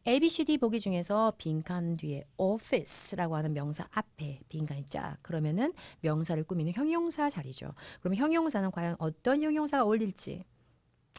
A, B, C, D 보기 중에서 빈칸 뒤에 office라고 하는 명사 앞에 빈칸이 쫙 그러면은 명사를 꾸미는 형용사 자리죠. 그럼 형용사는 과연 어떤 형용사가 어울릴지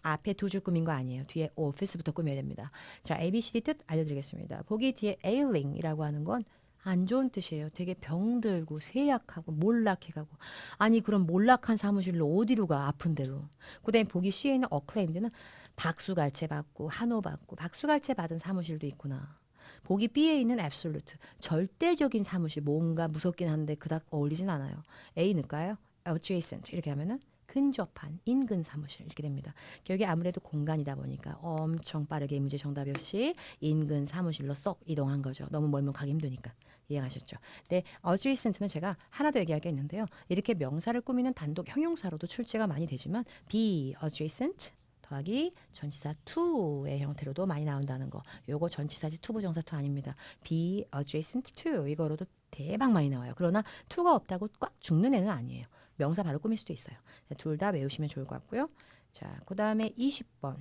앞에 두 줄 꾸민 거 아니에요. 뒤에 office부터 꾸며야 됩니다. 자, A, B, C, D 뜻 알려드리겠습니다. 보기 뒤에 ailing이라고 하는 건 안 좋은 뜻이에요. 되게 병들고 쇠약하고 몰락해가고 아니 그럼 몰락한 사무실로 어디로 가 아픈 데로. 그다음에 보기 C에 있는 acclaimed는 박수갈채 받고 한호 받고 박수갈채 받은 사무실도 있구나. 보기 B에 있는 absolute 절대적인 사무실 뭔가 무섭긴 한데 그닥 어울리진 않아요. A 넣을까요? adjacent 이렇게 하면은 근접한 인근 사무실 이렇게 됩니다. 여기 아무래도 공간이다 보니까 엄청 빠르게 이 문제 정답이 없이 인근 사무실로 쏙 이동한 거죠. 너무 멀면 가기 힘드니까. 이해가셨죠? 네, adjacent는 제가 하나 더 얘기할 게 있는데요. 이렇게 명사를 꾸미는 단독 형용사로도 출제가 많이 되지만 be adjacent 더하기 전치사 to의 형태로도 많이 나온다는 거. 요거 전치사지 투부정사 to 아닙니다. be adjacent to 이거로도 대박 많이 나와요. 그러나 to가 없다고 꽉 죽는 애는 아니에요. 명사 바로 꾸밀 수도 있어요. 둘 다 외우시면 좋을 것 같고요. 자, 그 다음에 20번.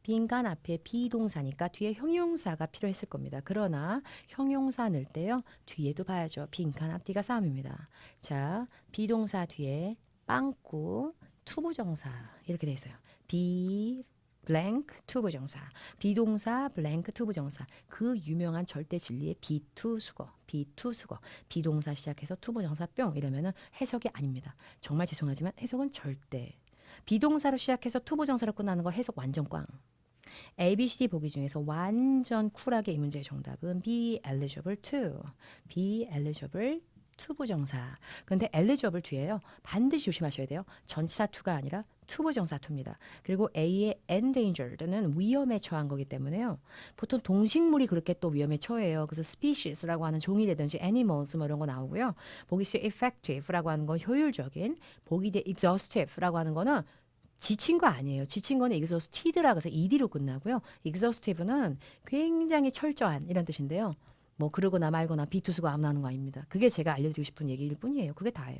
빈칸 앞에 비동사니까 뒤에 형용사가 필요했을 겁니다. 그러나 형용사 넣을 때요. 뒤에도 봐야죠. 빈칸 앞뒤가 싸움입니다. 자, 비동사 뒤에 빵꾸 투부정사 이렇게 돼 있어요. be blank 투부정사 비동사 blank 투부정사 그 유명한 절대 진리의 be to 수거 be to 수거 비동사 시작해서 투부정사 뿅 이러면은 해석이 아닙니다. 정말 죄송하지만 해석은 절대 비동사로 시작해서 투부정사로 끝나는 거 해석 완전 꽝. A, B, C 보기 중에서 완전 쿨하게 이 문제의 정답은 be eligible to. be eligible to 부정사. 근데 eligible 뒤에요. 반드시 조심하셔야 돼요. 전치사 to가 아니라 to 부정사 to입니다. 그리고 A의 endangered는 위험에 처한 거기 때문에요. 보통 동식물이 그렇게 또 위험에 처해요. 그래서 species라고 하는 종이 되든지 animals 뭐 이런 거 나오고요. 보기 C effective라고 하는 건 효율적인. 보기 D exhaustive라고 하는 거는 지친 거 아니에요. 지친 거는 exhausted라고 해서 ed로 끝나고요. exhaustive는 굉장히 철저한 이런 뜻인데요. 뭐 그러거나 말거나 비투수가 아무나 하는 거 아닙니다. 그게 제가 알려드리고 싶은 얘기일 뿐이에요. 그게 다예요.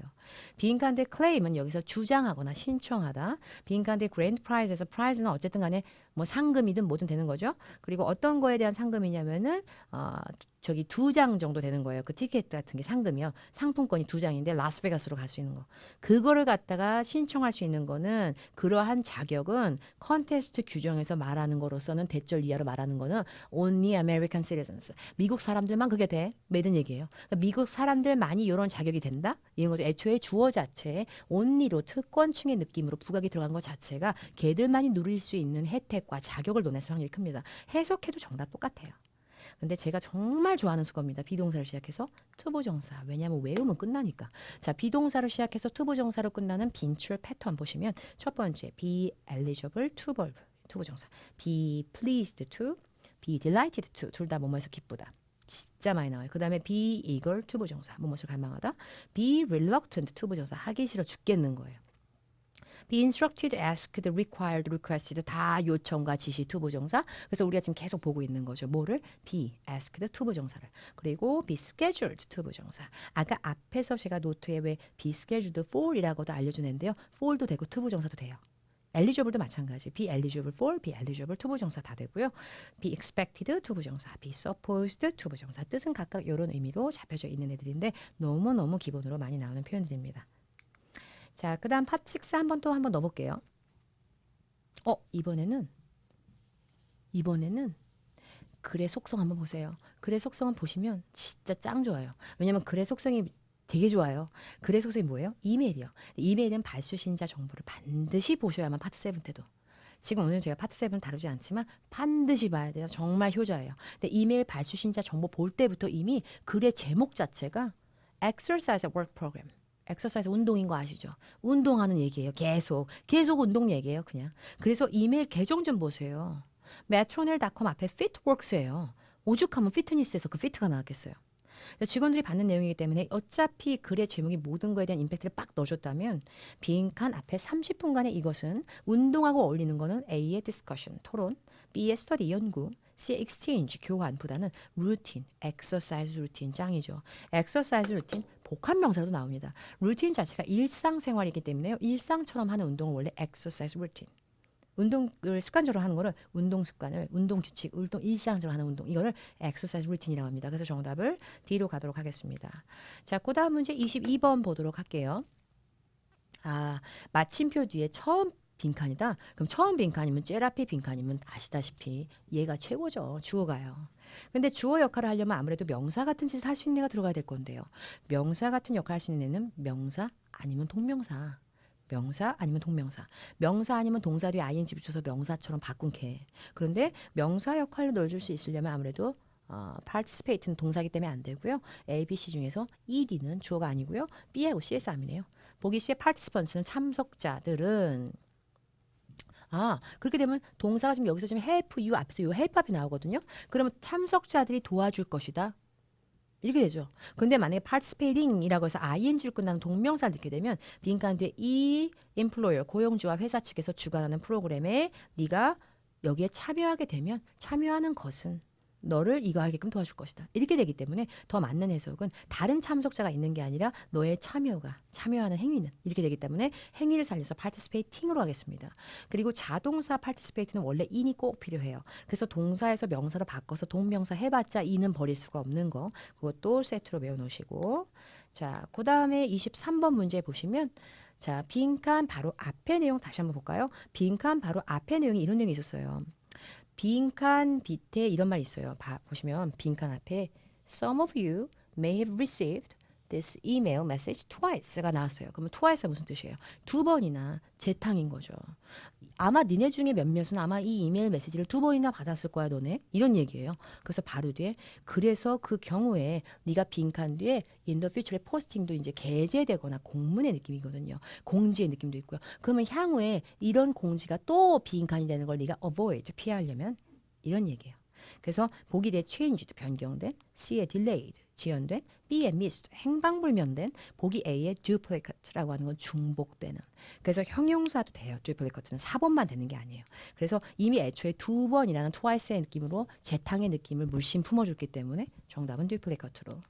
빈칸대 claim은 여기서 주장하거나 신청하다. 빈칸대 grand prize에서 prize는 어쨌든 간에 뭐 상금이든 뭐든 되는 거죠. 그리고 어떤 거에 대한 상금이냐면은 저기 2장 정도 되는 거예요. 그 티켓 같은 게 상금이요. 상품권이 2장인데 라스베가스로 갈 수 있는 거. 그거를 갖다가 신청할 수 있는 거는 그러한 자격은 컨테스트 규정에서 말하는 거로서는 대절 이하로 말하는 거는 only American citizens. 미국 사람들만 그게 돼. 매든 얘기예요. 그러니까 미국 사람들만이 이런 자격이 된다? 이런 거죠. 애초에 주어 자체에 only로 특권층의 느낌으로 부각이 들어간 것 자체가 걔들만이 누릴 수 있는 혜택과 자격을 논했을 확률이 큽니다. 해석해도 정답 똑같아요. 근데 제가 정말 좋아하는 수거입니다. 비동사를 시작해서 투부정사. 왜냐하면 외우면 끝나니까. 자, 비동사로 시작해서 투부정사로 끝나는 빈출 패턴 보시면 첫 번째 be eligible to verb 투부정사. be pleased to, be delighted to 둘 다 뭐뭐에서 기쁘다. 진짜 많이 나와요. 그 다음에 be eager 투부정사. 뭐뭐를 갈망하다. be reluctant 투부정사. 하기 싫어 죽겠는 거예요. be instructed, asked, required, requested 다 요청과 지시 투부정사. 그래서 우리가 지금 계속 보고 있는 거죠. 뭐를? be asked 투부정사를. 그리고 be scheduled 투부정사. 아까 앞에서 제가 노트에 왜 be scheduled for이라고도 알려주는데요. for도 되고 투부정사도 돼요. eligible도 마찬가지. be eligible for, be eligible 투부정사 다 되고요. be expected 투부정사, be supposed 투부정사. 뜻은 각각 이런 의미로 잡혀져 있는 애들인데 너무너무 기본으로 많이 나오는 표현들입니다. 자, 그 다음 파트 6 한번 넣어볼게요. 이번에는 글의 속성 한번 보세요. 글의 속성은 보시면 진짜 짱 좋아요. 왜냐면 글의 속성이 되게 좋아요. 글의 속성이 뭐예요? 이메일이요. 이메일은 발수신자 정보를 반드시 보셔야만 파트 7 때도. 지금 오늘 제가 파트 7 다루지 않지만 반드시 봐야 돼요. 정말 효자예요. 근데 이메일 발수신자 정보 볼 때부터 이미 글의 제목 자체가 Exercise at Work Program. 엑서사이즈 운동인 거 아시죠? 운동하는 얘기예요. 계속 운동 얘기예요. 그냥. 그래서 이메일 계정 좀 보세요. matronel.com 앞에 fitworks예요. 오죽하면 피트니스에서 그 피트가 나왔겠어요. 직원들이 받는 내용이기 때문에 어차피 글의 제목이 모든 거에 대한 임팩트를 빡 넣어줬다면 빈칸 앞에 30분간의 이것은 운동하고 어울리는 거는 A의 discussion, 토론, B의 study, 연구, C exchange 교환보다는 루틴, exercise 루틴 짱이죠. exercise 루틴 복합 명사로 나옵니다. 루틴 자체가 일상생활이기 때문에요. 일상처럼 하는 운동을 원래 exercise 루틴. 운동을 습관적으로 하는 거를 운동 습관을 운동 규칙, 운동 일상적으로 하는 운동 이거를 exercise 루틴이라고 합니다. 그래서 정답을 D로 가도록 하겠습니다. 자, 그다음 문제 22번 보도록 할게요. 아, 마침표 뒤에 처음 빈칸이다. 그럼 처음 빈칸이면 젤 앞에 빈칸이면 아시다시피 얘가 최고죠. 주어가요. 근데 주어 역할을 하려면 아무래도 명사 같은 짓을 할 수 있는 애가 들어가야 될 건데요. 명사 같은 역할을 할 수 있는 애는 명사 아니면 동명사. 명사 아니면 동명사. 명사 아니면 동사 뒤에 ing 붙여서 명사처럼 바꾼 개. 그런데 명사 역할을 넣어줄 수 있으려면 아무래도 participate는 동사기 때문에 안 되고요. A, B, C 중에서 ED는 주어가 아니고요. B하고 C에서 암이네요. 보기 C의 participants는 참석자들은 그렇게 되면 동사가 지금 여기서 지금 help you 앞에서 요 help 앞이 나오거든요. 그러면 참석자들이 도와줄 것이다. 이렇게 되죠. 근데 만약에 participating이라고 해서 ing로 끝나는 동명사를 넣게 되면 빈칸 뒤에 이 employer, 고용주와 회사 측에서 주관하는 프로그램에 네가 여기에 참여하게 되면 참여하는 것은 너를 이거 하게끔 도와줄 것이다. 이렇게 되기 때문에 더 맞는 해석은 다른 참석자가 있는 게 아니라 너의 참여하는 행위는 이렇게 되기 때문에 행위를 살려서 participating으로 하겠습니다. 그리고 자동사 participate는 원래 in이 꼭 필요해요. 그래서 동사에서 명사로 바꿔서 동명사 해봤자 in은 버릴 수가 없는 거 그것도 세트로 외워놓으시고 자, 그 다음에 23번 문제 보시면 자, 빈칸 바로 앞에 내용 다시 한번 볼까요? 빈칸 바로 앞에 내용이 이런 내용이 있었어요. 빈칸 밑에 이런 말이 있어요. 보시면 빈칸 앞에 Some of you may have received this email message twice가 나왔어요. 그러면 twice가 무슨 뜻이에요? 두 번이나 재탕인 거죠. 아마 니네 중에 몇몇은 아마 이 이메일 메시지를 두 번이나 받았을 거야 너네. 이런 얘기예요. 그래서 바로 뒤에 그래서 그 경우에 네가 빈칸 뒤에 in the future의 포스팅도 이제 게재되거나 공문의 느낌이거든요. 공지의 느낌도 있고요. 그러면 향후에 이런 공지가 또 빈칸이 되는 걸 네가 avoid 피하려면 이런 얘기예요. 그래서 보기 대 changed 변경된, C에 delayed 지연된, B에 missed 행방불명된, 보기 A에 duplicate라고 하는 건 중복되는. 그래서 형용사도 돼요. duplicate는 4번만 되는 게 아니에요. 그래서 이미 애초에 두 번이라는 twice의 느낌으로 재탕의 느낌을 물씬 품어줬기 때문에 정답은 duplicate로.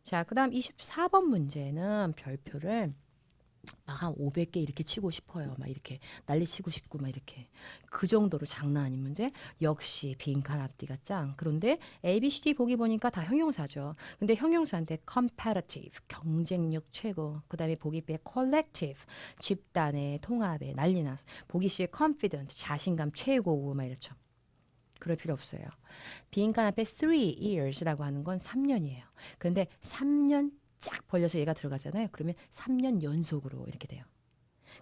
자, 그 다음 24번 문제는 별표를 막 한 500개 이렇게 치고 싶어요. 막 이렇게 난리 치고 싶고 막 이렇게 그 정도로 장난 아닌 문제. 역시 빈칸 앞뒤가 짱. 그런데 A, B, C, D 보기 보니까 다 형용사죠. 근데 형용사인데 competitive 경쟁력 최고. 그다음에 보기 B에 collective 집단의 통합에 난리 났어. 보기 C에 confident 자신감 최고고 막 이렇죠. 그럴 필요 없어요. 빈칸 앞에 3 years라고 하는 건 3년이에요. 그런데 3년 쫙 벌려서 얘가 들어가잖아요. 그러면 3년 연속으로 이렇게 돼요.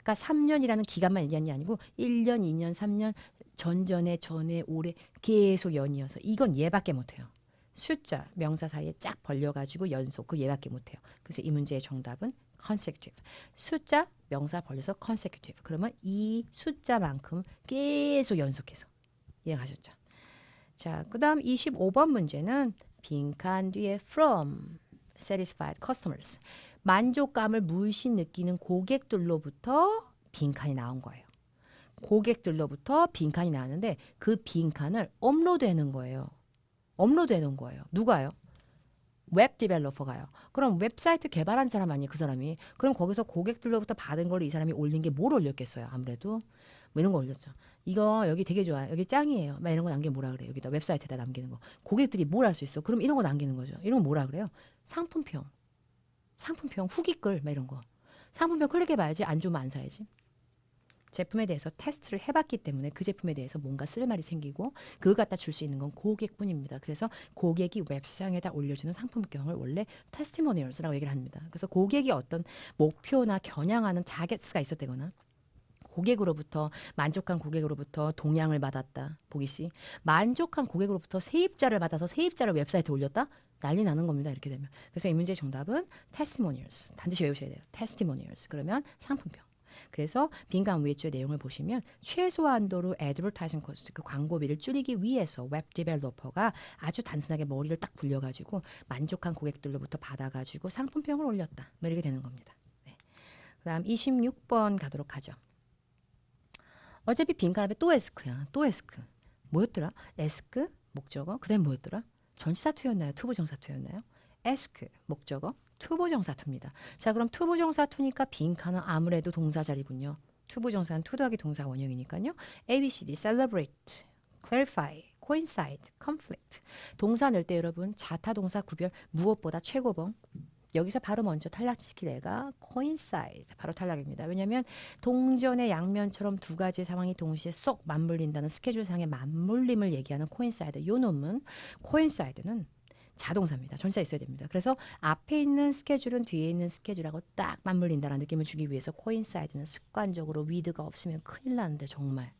그러니까 3년이라는 기간만 얘기하는 게 아니고 1년, 2년, 3년, 전전에, 전에, 올해 계속 연이어서 이건 얘밖에 못해요. 숫자, 명사 사이에 쫙 벌려가지고 연속 그 얘밖에 못해요. 그래서 이 문제의 정답은 consecutive. 숫자, 명사 벌려서 consecutive. 그러면 이 숫자만큼 계속 연속해서 이해가셨죠? 자, 그 다음 25번 문제는 빈칸 뒤에 from satisfied customers 만족감을 물씬 느끼는 고객들로부터 빈칸이 나온 거예요. 고객들로부터 빈칸이 나왔는데 그 빈칸을 업로드해 놓은 거예요. 업로드해 놓은 거예요. 누가요? 웹 디벨로퍼가요. 그럼 웹사이트 개발한 사람 아니에요, 그 사람이. 그럼 거기서 고객들로부터 받은 걸 이 사람이 올린 게 뭘 올렸겠어요? 아무래도 뭐 이런 거 올렸죠. 이거 여기 되게 좋아요. 여기 짱이에요. 막 이런 거 남기면 뭐라 그래요? 여기다 웹사이트에다 남기는 거. 고객들이 뭘 할 수 있어? 그럼 이런 거 남기는 거죠. 이런 거 뭐라 그래요? 상품평. 상품평 후기글 막 이런 거. 상품평 클릭해봐야지. 안 좋으면 안 사야지. 제품에 대해서 테스트를 해봤기 때문에 그 제품에 대해서 뭔가 쓸 말이 생기고 그걸 갖다 줄 수 있는 건 고객뿐입니다. 그래서 고객이 웹상에다 올려주는 상품경을 원래 테스티모니얼스라고 얘기를 합니다. 그래서 고객이 어떤 목표나 겨냥하는 타겟스가 있었다거나 고객으로부터 만족한 고객으로부터 동향을 받았다. 보기 씨. 만족한 고객으로부터 세입자를 받아서 세입자를 웹사이트에 올렸다? 난리 나는 겁니다. 이렇게 되면. 그래서 이 문제의 정답은 testimonials. 반드시 외우셔야 돼요. testimonials. 그러면 상품평. 그래서 빈칸 위에 내용을 보시면 최소한도로 advertising cost 그 광고비를 줄이기 위해서 웹 디벨로퍼가 아주 단순하게 머리를 딱 굴려가지고 만족한 고객들로부터 받아가지고 상품평을 올렸다. 뭐 이렇게 되는 겁니다. 네. 그다음 26번 가도록 하죠. 어차피 빈칸 앞에 또 에스크야. 또 에스크. 뭐였더라? 에스크 목적어. 그다음 뭐였더라? 전치사투였나요? 투부정사투였나요? ask 목적어, 투부정사투입니다. 자, 그럼 투부정사투니까 빈칸은 아무래도 동사 자리군요. 투부정사는 to 더하기 동사 원형이니까요. A, B, C, D, celebrate, clarify, coincide, conflict. 동사 넣을 때 여러분 자타 동사 구별 무엇보다 최고봉. 여기서 바로 먼저 탈락시킬 애가 coincide 바로 탈락입니다. 왜냐하면 동전의 양면처럼 두 가지 상황이 동시에 쏙 맞물린다는 스케줄상의 맞물림을 얘기하는 coincide. 요 놈은 coincide는 자동사입니다. 전치사 있어야 됩니다. 그래서 앞에 있는 스케줄은 뒤에 있는 스케줄하고 딱 맞물린다는 느낌을 주기 위해서 coincide는 습관적으로 with가 없으면 큰일 나는데 정말.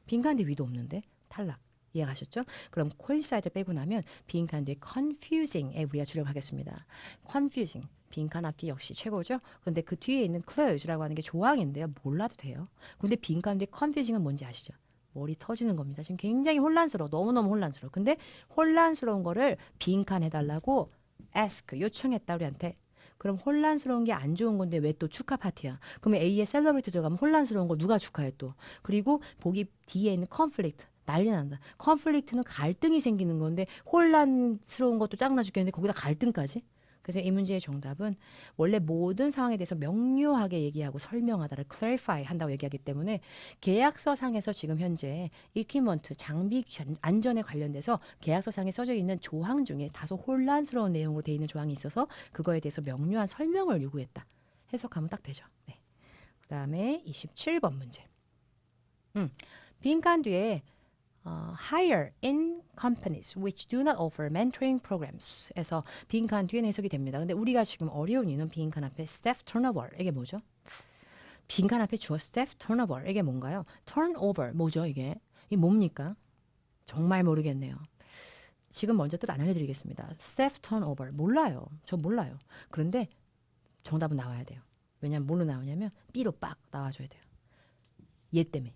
빈칸 뒤에 with 없는데 탈락. 이해가셨죠? 그럼 coincide 빼고 나면 빈칸 뒤에 confusing에 우리가 주력하겠습니다. confusing. 빈칸 앞뒤 역시 최고죠? 그런데 그 뒤에 있는 clause라고 하는 게 조항인데요. 몰라도 돼요. 근데 빈칸 뒤에 confusing은 뭔지 아시죠? 머리 터지는 겁니다. 지금 굉장히 혼란스러워. 너무너무 혼란스러워. 근데 혼란스러운 거를 빈칸 해달라고 ask 요청했다 우리한테. 그럼 혼란스러운 게 안 좋은 건데 왜 또 축하 파티야? 그러면 A에 celebrate 들어가면 혼란스러운 걸 누가 축하해 또? 그리고 보기 D에 있는 conflict 난리 난다. 컨플릭트는 갈등이 생기는 건데 혼란스러운 것도 짱나 죽겠는데 거기다 갈등까지? 그래서 이 문제의 정답은 원래 모든 상황에 대해서 명료하게 얘기하고 설명하다를 clarify 한다고 얘기하기 때문에 계약서상에서 지금 현재 equipment 장비 안전에 관련돼서 계약서상에 써져 있는 조항 중에 다소 혼란스러운 내용으로 되어 있는 조항이 있어서 그거에 대해서 명료한 설명을 요구했다. 해석하면 딱 되죠. 네. 그다음에 27번 문제. 빈칸 뒤에 hire in companies which do not offer mentoring programs 에서 빈칸 뒤에 해석이 됩니다. 근데 우리가 지금 어려운 이유는 빈칸 앞에 staff turnover 이게 뭐죠? 빈칸 앞에 주어 staff turnover 이게 뭔가요? turnover 뭐죠 이게? 이게 뭡니까? 정말 모르겠네요. 지금 먼저 뜻 안 알려드리겠습니다. staff turnover 몰라요. 저 몰라요. 그런데 정답은 나와야 돼요. 왜냐면 뭘로 나오냐면 B로 빡 나와줘야 돼요. 얘 때문에.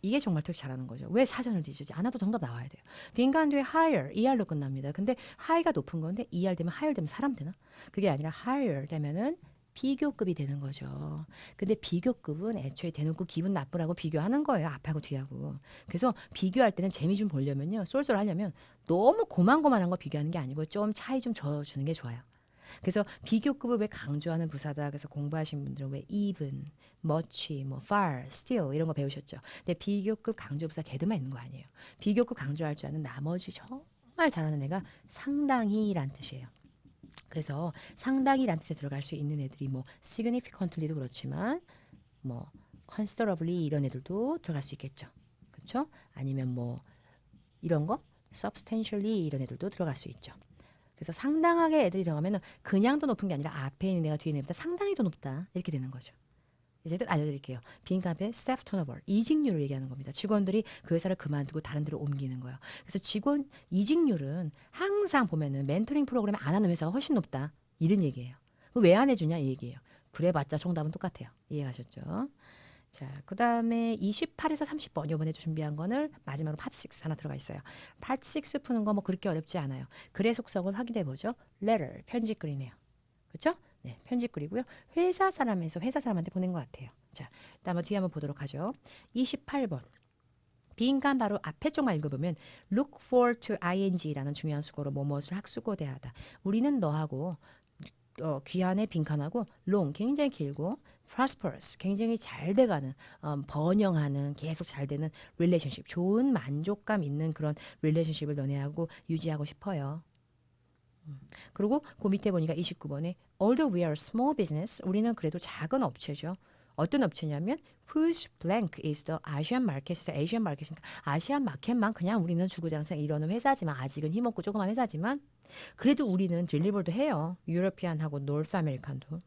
이게 정말 토익 잘하는 거죠. 왜 사전을 뒤지지 않아도 정답 나와야 돼요. 빈칸 뒤에 higher, ER로 끝납니다. 근데 high가 높은 건데 ER 되면 higher 되면 사람 되나? 그게 아니라 higher 되면은 비교급이 되는 거죠. 근데 비교급은 애초에 대놓고 기분 나쁘라고 비교하는 거예요. 앞하고 뒤하고. 그래서 비교할 때는 재미 좀 보려면요. 쏠쏠하려면 너무 고만고만한 거 비교하는 게 아니고 좀 차이 좀 줘주는 게 좋아요. 그래서 비교급을 왜 강조하는 부사다. 그래서 공부하신 분들은 왜 even, much, 뭐 far, still 이런 거 배우셨죠. 근데 비교급 강조 부사 걔들만 있는 거 아니에요. 비교급 강조할 줄 아는 나머지 정말 잘하는 애가 상당히란 뜻이에요. 그래서 상당히란 뜻에 들어갈 수 있는 애들이 뭐 significantly도 그렇지만 뭐 considerably 이런 애들도 들어갈 수 있겠죠. 그렇죠? 아니면 뭐 이런 거 substantially 이런 애들도 들어갈 수 있죠. 그래서 상당하게 애들이 들어가면 그냥 더 높은 게 아니라 앞에 있는 애가 뒤에 있는 애보다 상당히 더 높다. 이렇게 되는 거죠. 이제 뜻 알려드릴게요. 빈칸에 staff turnover, 이직률을 얘기하는 겁니다. 직원들이 그 회사를 그만두고 다른 데로 옮기는 거예요. 그래서 직원 이직률은 항상 보면은 멘토링 프로그램 안 하는 회사가 훨씬 높다. 이런 얘기예요. 왜 안 해주냐 이 얘기예요. 그래봤자 정답은 똑같아요. 이해가셨죠? 자, 그 다음에 28에서 30번 이번에 준비한 거는 마지막으로 파트 6 하나 들어가 있어요. 파트 6 푸는 거 뭐 그렇게 어렵지 않아요. 글의 속성을 확인해 보죠. letter, 편지 글이네요. 그렇죠? 네, 편지 글이고요. 회사 사람에서 회사 사람한테 보낸 것 같아요. 자, 일단 뒤에 한번 보도록 하죠. 28번. 빈칸 바로 앞에 쪽만 읽어보면 look forward to ing라는 중요한 수고로 뭐뭇을 학수고대하다. 우리는 너하고 귀한의 빈칸하고 long 굉장히 길고 prosperous 굉장히 잘 돼가는 번영하는 계속 잘 되는 relationship 좋은 만족감 있는 그런 relationship을 너네하고 유지하고 싶어요. 그리고 그 밑에 보니까 29번에 although we are small business 우리는 그래도 작은 업체죠. 어떤 업체냐면 whose blank is the Asian market에서 Asian market이니까 아시안 마켓만 그냥 우리는 주구장창 이러는 회사지만 아직은 힘없고 조그만 회사지만 그래도 우리는 딜리버도 해요. 유러피안하고 노스 아메리칸도.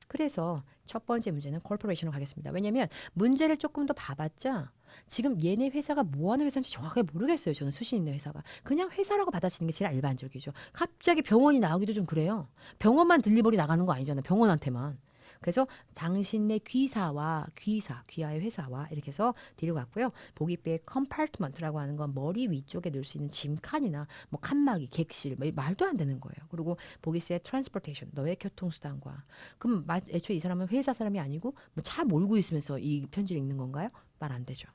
그래서 첫 번째 문제는 corporation으로 가겠습니다. 왜냐면 문제를 조금 더 봐봤자 지금 얘네 회사가 뭐하는 회사인지 정확하게 모르겠어요. 저는 수신 있는 회사가. 그냥 회사라고 받아치는 게 제일 일반적이죠. 갑자기 병원이 나오기도 좀 그래요. 병원만 딜리버리 나가는 거 아니잖아요. 병원한테만. 그래서 당신네 귀하의 회사와 이렇게 해서 뒤로 갔고요. 보기배의 compartment라고 하는 건 머리 위쪽에 넣을 수 있는 짐칸이나 뭐 칸막이, 객실, 뭐 말도 안 되는 거예요. 그리고 보기스의 transportation, 너의 교통수단과. 그럼 애초에 이 사람은 회사 사람이 아니고 뭐 차 몰고 있으면서 이 편지를 읽는 건가요? 말 안 되죠.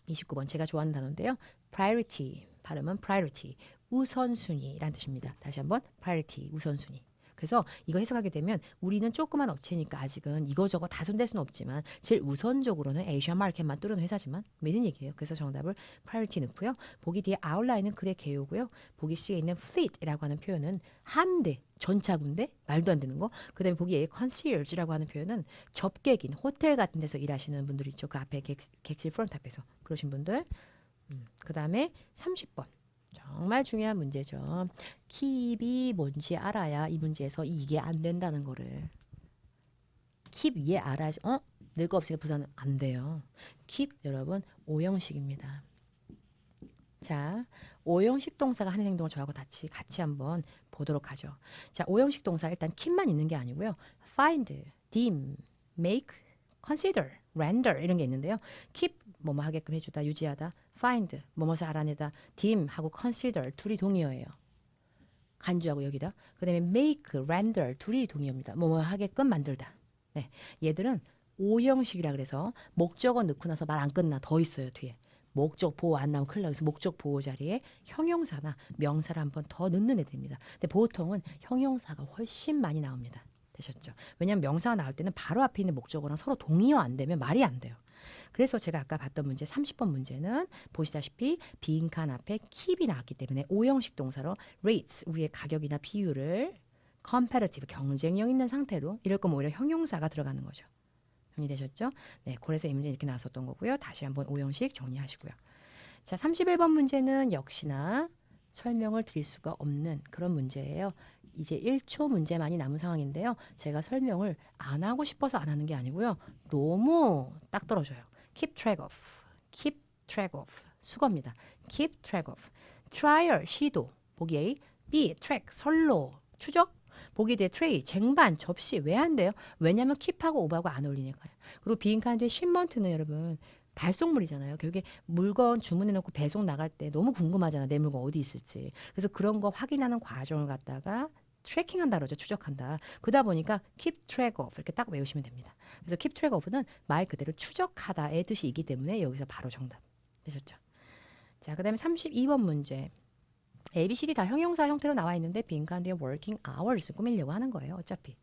29번 제가 좋아하는 단어인데요. priority. 발음은 priority, 우선순위라는 뜻입니다. 다시 한번 priority, 우선순위. 그래서 이거 해석하게 되면 우리는 조그만 업체니까 아직은 이거저거 다 손댈 수는 없지만 제일 우선적으로는 에이시아 마켓만 뚫는 회사지만 믿는 얘기예요. 그래서 정답을 priority 넣고요. 보기 뒤에 outline은 글의 개요고요. 보기 C에 있는 fleet이라고 하는 표현은 함대, 전차군대, 말도 안 되는 거. 그 다음에 보기 A의 concierge라고 하는 표현은 접객인, 호텔 같은 데서 일하시는 분들 있죠. 그 앞에 객실 프론트 앞에서 그러신 분들. 그 다음에 30번. 정말 중요한 문제죠. keep이 뭔지 알아야 이 문제에서 이게 안 된다는 거를. keep 이해 알아야지. 늘 거 없으니까 부사는 안 돼요. keep 여러분 오형식입니다. 자, 오형식 동사가 하는 행동을 저하고 같이 한번 보도록 하죠. 자, 오형식 동사 일단 keep만 있는 게 아니고요. find, deem, make, consider, render 이런 게 있는데요. keep 뭐뭐 하게끔 해주다, 유지하다. find 뭐뭐를 알아내다. deem 하고 consider 둘이 동의어예요. 간주하고 여기다. 그 다음에 make, render 둘이 동의어입니다. 뭐뭐 하게끔 만들다. 네, 얘들은 오형식이라 그래서 목적어 넣고 나서 말 안 끝나. 더 있어요 뒤에. 목적 보호 안 나오면 큰일 나요. 그래서 목적 보호 자리에 형용사나 명사를 한 번 더 넣는 애들입니다. 근데 보통은 형용사가 훨씬 많이 나옵니다. 되셨죠? 왜냐하면 명사가 나올 때는 바로 앞에 있는 목적어랑 서로 동의어 안 되면 말이 안 돼요. 그래서 제가 아까 봤던 문제 30번 문제는 보시다시피 빈칸 앞에 keep이 나왔기 때문에 오형식 동사로 rates 우리의 가격이나 비율을 comparative 경쟁력 있는 상태로 이럴 거면 오히려 형용사가 들어가는 거죠. 정리되셨죠? 네, 그래서 이 문제 이렇게 나왔었던 거고요. 다시 한번 오형식 정리하시고요. 자, 31번 문제는 역시나 설명을 드릴 수가 없는 그런 문제예요. 이제 1초 문제만이 남은 상황인데요. 제가 설명을 안 하고 싶어서 안 하는 게 아니고요. 너무 딱 떨어져요. keep track of, keep track of, 수거입니다. keep track of, trial, 시도, 보기 A, B, track, 선로, 추적, 보기 뒤에 tray, 쟁반, 접시, 왜 안 돼요? 왜냐하면 keep하고 over하고 안 어울리니까요. 그리고 빈칸 뒤에 shipment는 여러분 발송물이잖아요. 결국에 물건 주문해놓고 배송 나갈 때 너무 궁금하잖아. 내 물건 어디 있을지. 그래서 그런 거 확인하는 과정을 갖다가 트래킹한다 그러죠. 추적한다. 그러다 보니까 keep track of 이렇게 딱 외우시면 됩니다. 그래서 keep track of는 말 그대로 추적하다의 뜻이 있기 때문에 여기서 바로 정답 되셨죠. 자, 그 다음에 32번 문제. A, B, C, D 다 형용사 형태로 나와 있는데 빈칸 뒤에 working hours 꾸미려고 하는 거예요. 어차피.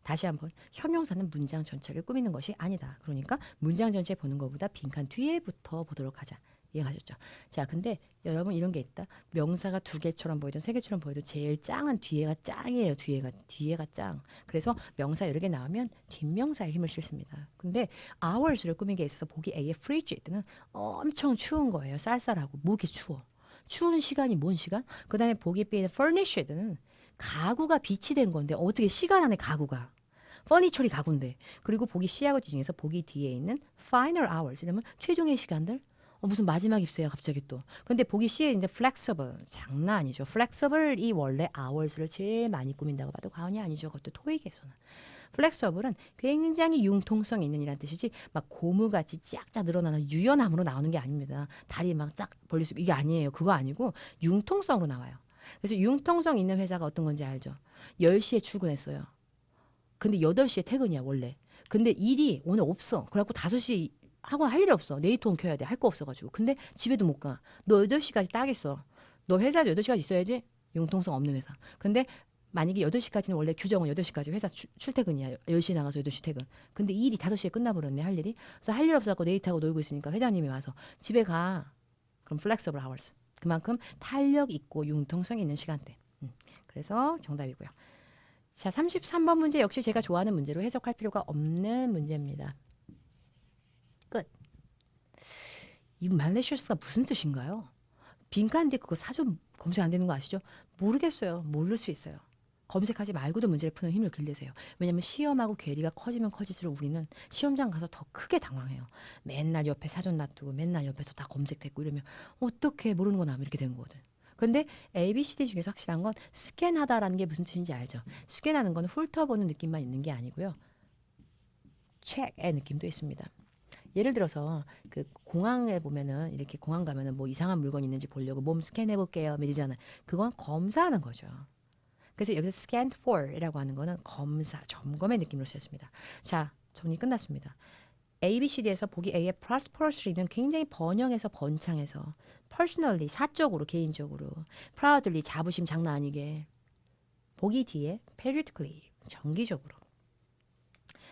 다시 한번 형용사는 문장 전체를 꾸미는 것이 아니다. 그러니까 문장 전체 보는 것보다 빈칸 뒤에부터 보도록 하자. 이해가셨죠? 자, 근데 여러분 이런 게 있다. 명사가 두 개처럼 보이든 세 개처럼 보이든 제일 짱은 뒤에가 짱이에요. 뒤에가 짱. 그래서 명사 여러 개 나오면 뒷명사에 힘을 실습니다. 근데 hours를 꾸미는 게 있어서 보기 A의 frigid는 엄청 추운 거예요. 쌀쌀하고 목이 추워. 추운 시간이 뭔 시간? 그 다음에 보기 B의 furnished는 가구가 비치된 건데 어떻게 시간 안에 가구가 퍼니처리 가구인데. 그리고 보기 C하고 D 중에서 보기 D에 있는 final hours 이러면 최종의 시간들 무슨 마지막 입수야 갑자기 또. 근데 보기 C에 이제 flexible 장난 아니죠. flexible이 원래 hours를 제일 많이 꾸민다고 봐도 과언이 아니죠. 그것도 토익에서는. flexible은 굉장히 융통성 있는 이란 뜻이지 막 고무같이 쫙쫙 늘어나는 유연함으로 나오는 게 아닙니다. 다리 막 쫙 벌릴 수 이게 아니에요. 그거 아니고 융통성으로 나와요. 그래서 융통성 있는 회사가 어떤 건지 알죠? 10시에 출근했어요. 근데 8시에 퇴근이야 원래. 근데 일이 오늘 없어. 그래갖고 5시 하고 할 일이 없어. 네이트홈 켜야 돼. 할 거 없어가지고. 근데 집에도 못 가. 너 8시까지 딱 있어. 너 회사에서 8시까지 있어야지. 융통성 없는 회사. 근데 만약에 8시까지는 원래 규정은 8시까지 회사 출퇴근이야. 10시에 나가서 8시 퇴근. 근데 일이 5시에 끝나버렸네 할 일이. 그래서 할 일 없어갖고 네이트하고 놀고 있으니까 회장님이 와서 집에 가. 그럼 flexible hours. 그만큼 탄력 있고 융통성 있는 시간대. 그래서 정답이고요. 자, 33번 문제 역시 제가 좋아하는 문제로 해석할 필요가 없는 문제입니다. 끝. 이 mallicious가 무슨 뜻인가요? 빈칸인데 그거 사전 검색 안 되는 거 아시죠? 모르겠어요. 모를 수 있어요. 검색하지 말고도 문제를 푸는 힘을 길르세요. 왜냐하면 시험하고 괴리가 커지면 커질수록 우리는 시험장 가서 더 크게 당황해요. 맨날 옆에 사전 놔두고 맨날 옆에서 다 검색됐고 이러면 어떻게 모르는 거 나면 이렇게 되는 거거든. 근데 A, B, C, D 중에서 확실한 건 스캔하다라는 게 무슨 뜻인지 알죠? 스캔하는 건 훑어보는 느낌만 있는 게 아니고요. 체크의 느낌도 있습니다. 예를 들어서 그 공항에 보면은 이렇게 공항 가면은 뭐 이상한 물건 있는지 보려고 몸 스캔해 볼게요. 이러잖아요. 그건 검사하는 거죠. 그래서 여기서 scanned for이라고 하는 거는 검사, 점검의 느낌으로 쓰였습니다. 자, 정리 끝났습니다. A, B, C, D에서 보기 A의 prosperously는 굉장히 번영해서 번창해서 personally 사적으로 개인적으로 proudly 자부심 장난 아니게 보기 D에 periodically 정기적으로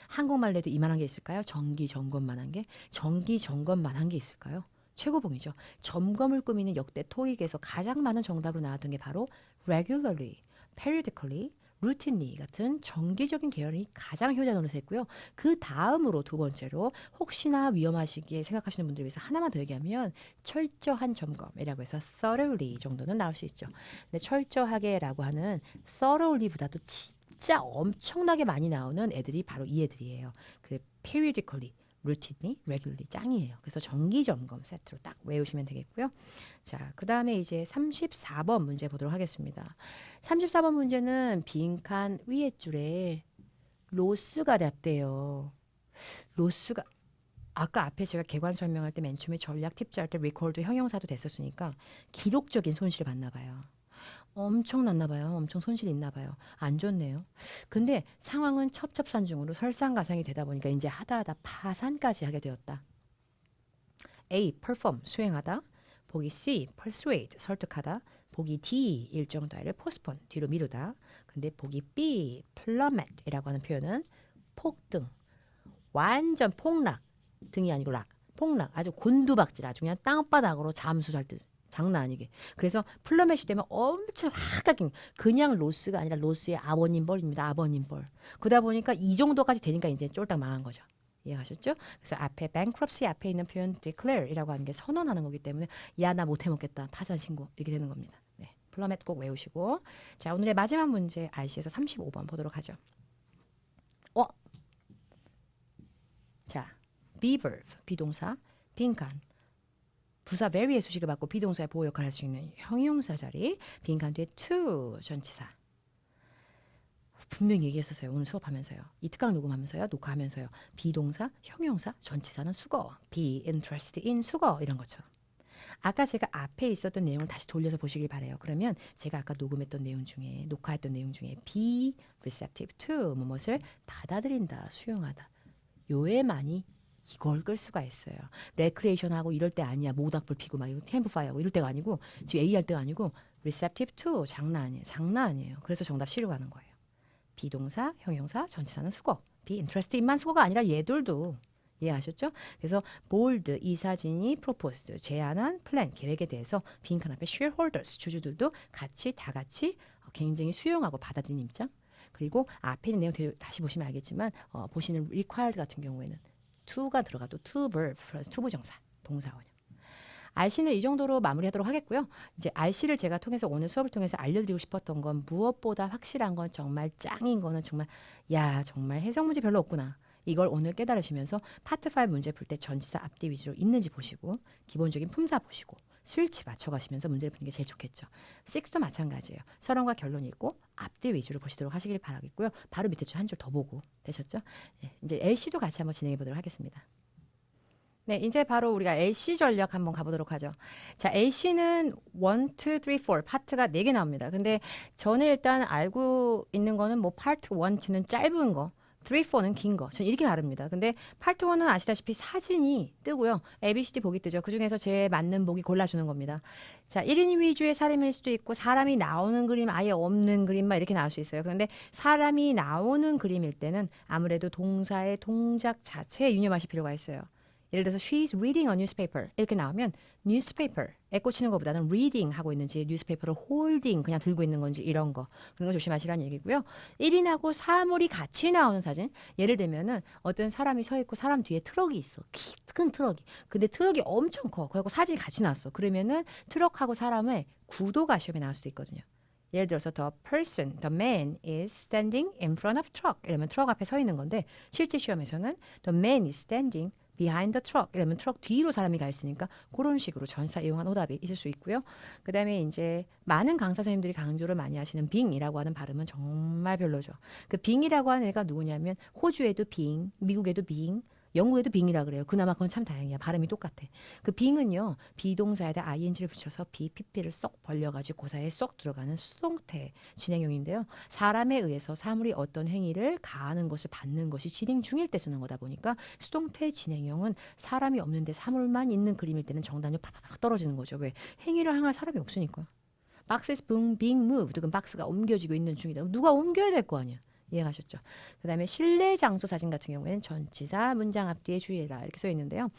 한국말로 해도 이만한 게 있을까요? 정기 점검만한 게 정기 점검만한 게 있을까요? 최고봉이죠. 점검을 꾸미는 역대 토익에서 가장 많은 정답으로 나왔던 게 바로 regularly, periodically, routinely 같은 정기적인 계열이 가장 효자 노릇했고요. 그 다음으로 두 번째로 혹시나 위험하시기에 생각하시는 분들 위해서 하나만 더 얘기하면 철저한 점검이라고 해서 thoroughly 정도는 나올 수 있죠. 근데 철저하게라고 하는 thoroughly보다도 진짜 엄청나게 많이 나오는 애들이 바로 이 애들이에요. 그 periodically, routinely, regularly 짱이에요. 그래서 정기 점검 세트로 딱 외우시면 되겠고요. 자, 그 다음에 이제 34번 문제 보도록 하겠습니다. 34번 문제는 빈칸 위에 줄에 로스가 됐대요. 로스가 아까 앞에 제가 개관 설명할 때 맨 처음에 전략 팁 짤 때 리콜드 형용사도 됐었으니까 기록적인 손실을 받나 봐요. 엄청 났나 봐요. 엄청 손실이 있나 봐요. 안 좋네요. 근데 상황은 첩첩산중으로 설상가상이 되다 보니까 이제 하다 파산까지 하게 되었다. A. perform 수행하다. 보기 C. persuade 설득하다. 보기 D. 일정 따위를 postpone 뒤로 미루다. 근데 보기 B. plummet이라고 하는 표현은 폭등. 완전 폭락. 등이 아니고 락. 폭락. 아주 곤두박질 아주 그냥 땅바닥으로 잠수살 듯. 장난 아니게. 그래서 플러맷이 되면 엄청 확 깎인 그냥 로스가 아니라 로스의 아버님 벌입니다. 아버님 벌. 그러다 보니까 이 정도까지 되니까 이제 쫄딱 망한 거죠. 이해하셨죠? 그래서 앞에 bankruptcy 앞에 있는 표현 declare이라고 하는 게 선언하는 거기 때문에 야 나 못 해먹겠다. 파산 신고 이렇게 되는 겁니다. 네. 플러맷 꼭 외우시고 자 오늘의 마지막 문제 RC에서 35번 보도록 하죠. 자 be verb 비동사 빈칸 부사 very의 수식을 받고 비동사의 보호 역할을 할 수 있는 형용사 자리 빈칸 뒤에 to 전치사 분명히 얘기했었어요. 오늘 수업하면서요. 이 특강 녹음하면서요. 녹화하면서요. 비동사, 형용사, 전치사는 수거 be interested in 수거 이런 것처럼 아까 제가 앞에 있었던 내용을 다시 돌려서 보시길 바래요. 그러면 제가 아까 녹음했던 내용 중에 녹화했던 내용 중에 be receptive to 무엇을 받아들인다, 수용하다 요에만이 이걸 끌 수가 있어요. 레크레이션 하고 이럴 때 아니야. 모닥불 피고 막 캠프파이어하고 이럴 때가 아니고 지금 A 할 때가 아니고 receptive to 장난 아니에요. 장난 아니에요. 그래서 정답 C로 가는 거예요. 비동사, 형용사, 전치사는 수거. be interested만 수거가 아니라 얘들도 이해하셨죠? 그래서 bold 이 사진이 proposed 제안한 플랜 계획에 대해서 빈칸 앞에 shareholders 주주들도 같이 다 같이 굉장히 수용하고 받아들인 입장. 그리고 앞에 있는 내용 다시 보시면 알겠지만 보시는 required 같은 경우에는 to가 들어가도 to verb 플러스 to 부정사 동사원형. RC는 이 정도로 마무리하도록 하겠고요. 이제 RC를 제가 통해서 오늘 수업을 통해서 알려드리고 싶었던 건 무엇보다 확실한 건 정말 짱인 거는 정말 야 정말 해석 문제 별로 없구나. 이걸 오늘 깨달으시면서 파트 5 문제 풀 때 전치사 앞뒤 위주로 있는지 보시고 기본적인 품사 보시고 수일치 맞춰가시면서 문제를 푸는 게 제일 좋겠죠. 6도 마찬가지예요. 서론과 결론 읽고 앞뒤 위주로 보시도록 하시길 바라겠고요. 바로 밑에 줄 한 줄 더 보고 되셨죠? 네, 이제 LC도 같이 한번 진행해 보도록 하겠습니다. 네, 이제 바로 우리가 LC 전략 한번 가보도록 하죠. 자, LC는 1, 2, 3, 4 파트가 4개 나옵니다. 근데 저는 일단 알고 있는 거는 뭐 파트 1, 2는 짧은 거 3, 4는 긴 거. 전 이렇게 다릅니다. 근데 파트 1은 아시다시피 사진이 뜨고요. ABCD 보기 뜨죠. 그중에서 제일 맞는 보기 골라주는 겁니다. 자, 1인 위주의 사람일 수도 있고 사람이 나오는 그림 아예 없는 그림 막 이렇게 나올 수 있어요. 그런데 사람이 나오는 그림일 때는 아무래도 동사의 동작 자체에 유념하실 필요가 있어요. 예를 들어서 she's reading a newspaper 이렇게 나오면 newspaper에 꽂히는 것보다는 reading 하고 있는지 newspaper를 holding 그냥 들고 있는 건지 이런 거 그런 거 조심하시라는 얘기고요. 1인하고 사물이 같이 나오는 사진 예를 들면은 어떤 사람이 서 있고 사람 뒤에 트럭이 있어. 키 큰 트럭이. 근데 트럭이 엄청 커. 그리고 사진이 같이 나왔어. 그러면은 트럭하고 사람의 구도가 시험에 나올 수도 있거든요. 예를 들어서 the person, the man is standing in front of truck 이러면 트럭 앞에 서 있는 건데 실제 시험에서는 the man is standing behind the truck 이러면 트럭 뒤로 사람이 가 있으니까 그런 식으로 전사 이용한 오답이 있을 수 있고요. 그 다음에 이제 많은 강사 선생님들이 강조를 많이 하시는 빙이라고 하는 발음은 정말 별로죠. 그 빙이라고 하는 애가 누구냐면 호주에도 빙, 미국에도 빙, 영국에도 빙이라 그래요. 그나마 그건 참 다행이야. 발음이 똑같아. 그 빙은요. 비동사에다 ing를 붙여서 be, pp를 쏙 벌려가지고 고사에 쏙 들어가는 수동태 진행형인데요. 사람에 의해서 사물이 어떤 행위를 가하는 것을 받는 것이 진행 중일 때 쓰는 거다 보니까 수동태 진행형은 사람이 없는데 사물만 있는 그림일 때는 정답률 팍팍 떨어지는 거죠. 왜? 행위를 행할 사람이 없으니까. 박스 is being moved. 그럼 박스가 옮겨지고 있는 중이다. 누가 옮겨야 될 거 아니야. 이해가셨죠? 그 다음에 실내 장소 사진 같은 경우에는 전치사 문장 앞뒤에 주의해라 이렇게 써 있는데요.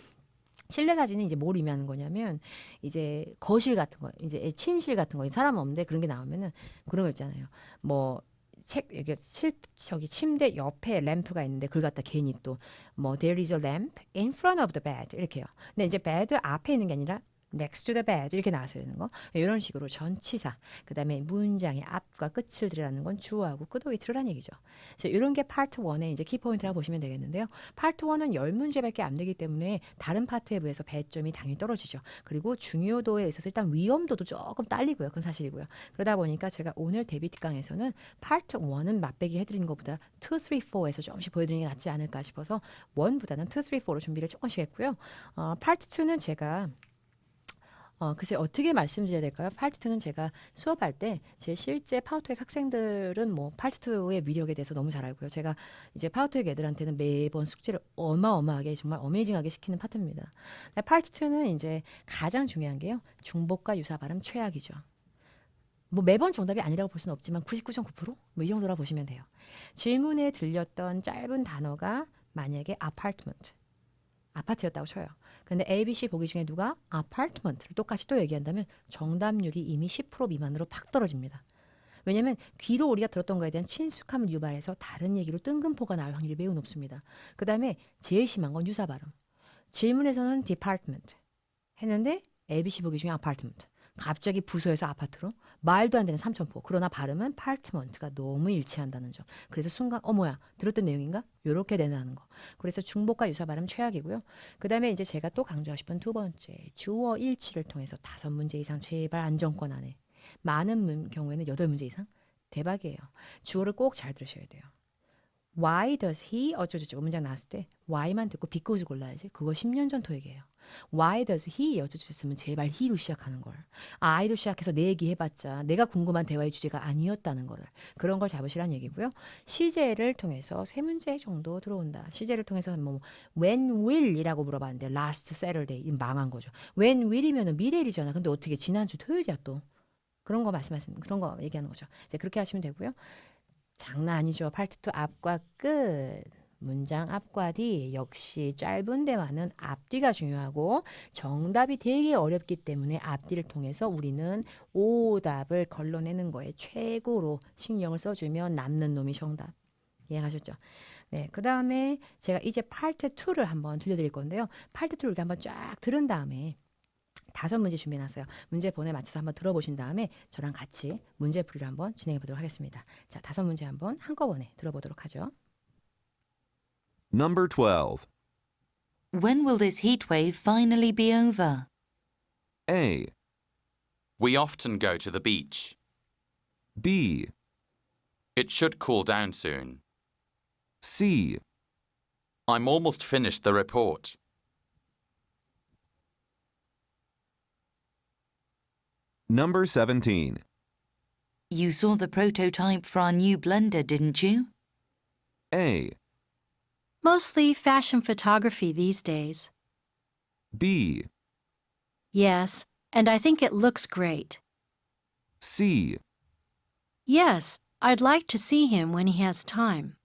실내 사진은 이제 뭘 의미하는 거냐면 이제 거실 같은 거, 이제 침실 같은 거, 사람 없는데 그런 게 나오면은 그런 거 있잖아요. 뭐 이게 저기 침대 옆에 램프가 있는데 그걸 갖다 괜히 또 뭐 there is a lamp in front of the bed 이렇게요. 근데 이제 bed 앞에 있는 게 아니라 next to the bed 이렇게 나왔어야 되는 거. 이런 식으로 전치사, 그다음에 문장의 앞과 끝을 들으라는 건 주어하고 끝어휘 들으라는 얘기죠. 그래서 이런 게 파트 1의 이제 키포인트라고 보시면 되겠는데요. 파트 1은 10문제밖에 안 되기 때문에 다른 파트에 비해서 배점이 당연히 떨어지죠. 그리고 중요도에 있어서 일단 위험도도 조금 딸리고요. 그건 사실이고요. 그러다 보니까 제가 오늘 데뷔 특강에서는 파트 1은 맛배기 해드리는 것보다 2, 3, 4에서 조금씩 보여드리는 게 낫지 않을까 싶어서 1보다는 2, 3, 4로 준비를 조금씩 했고요. 파트 2는 제가 글쎄 어떻게 말씀드려야 될까요? 파트 2는 제가 수업할 때 제 실제 파워토익 학생들은 뭐 파트 2의 위력에 대해서 너무 잘 알고요. 제가 이제 파워토익 애들한테는 매번 숙제를 어마어마하게 정말 어메이징하게 시키는 파트입니다. 파트 2는 이제 가장 중요한 게요. 중복과 유사 발음 최악이죠. 뭐 매번 정답이 아니라고 볼 수는 없지만 99.9%? 뭐 이 정도라 보시면 돼요. 질문에 들렸던 짧은 단어가 만약에 apartment 아파트였다고 쳐요. 근데 A, B, C 보기 중에 누가 아파트먼트를 똑같이 또 얘기한다면 정답률이 이미 10% 미만으로 팍 떨어집니다. 왜냐하면 귀로 우리가 들었던 거에 대한 친숙함을 유발해서 다른 얘기로 뜬금포가 나올 확률이 매우 높습니다. 그 다음에 제일 심한 건 유사 발음. 질문에서는 department 했는데 A, B, C 보기 중에 아파트먼트. 갑자기 부서에서 아파트로 말도 안 되는 삼천포. 그러나 발음은 파트먼트가 너무 일치한다는 점. 그래서 순간 뭐야 들었던 내용인가? 요렇게 된다는 거. 그래서 중복과 유사 발음 최악이고요. 그 다음에 이제 제가 또 강조하고 싶은 두 번째 주어 일치를 통해서 5문제 이상 제발 안정권 안에. 많은 경우에는 8문제 이상. 대박이에요. 주어를 꼭 잘 들으셔야 돼요. Why does he 어쩌고저쩌고 문장 나왔을 때 why만 듣고 because 골라야지. 그거 10년 전 토익이에요. Why does he 어쩌고저쩌면 제발 he로 시작하는 걸. I로 시작해서 내 얘기 해봤자 내가 궁금한 대화의 주제가 아니었다는 거를. 그런 걸 잡으시라는 얘기고요. 시제를 통해서 3문제 정도 들어온다. 시제를 통해서 뭐 when will이라고 물어봤는데 last Saturday 망한 거죠. when will이면 미래일이잖아. 근데 어떻게 지난주 토요일이야 또. 그런 거 말씀하시는 그런 거 얘기하는 거죠. 이제 그렇게 하시면 되고요. 장난 아니죠. 파트 2 앞과 끝. 문장 앞과 뒤 역시 짧은 대화는 앞뒤가 중요하고 정답이 되게 어렵기 때문에 앞뒤를 통해서 우리는 오답을 걸러내는 거에 최고로 신경을 써주면 남는 놈이 정답. 이해하셨죠? 네, 그 다음에 제가 이제 파트 2를 한번 들려드릴 건데요. 파트 2를 이렇게 한번 쫙 들은 다음에 5문제 준비해놨어요. 문제 번호에 맞춰서 한번 들어보신 다음에 저랑 같이 문제풀이를 한번 진행해 보도록 하겠습니다. 자, 5문제 한번 한꺼번에 들어보도록 하죠. Number 12. When will this heat wave finally be over? A. We often go to the beach. B. It should cool down soon. C. I'm almost finished the report. Number 17. You saw the prototype for our new blender, didn't you? A. Mostly fashion photography these days. B. Yes, and I think it looks great. C. Yes, I'd like to see him when he has time.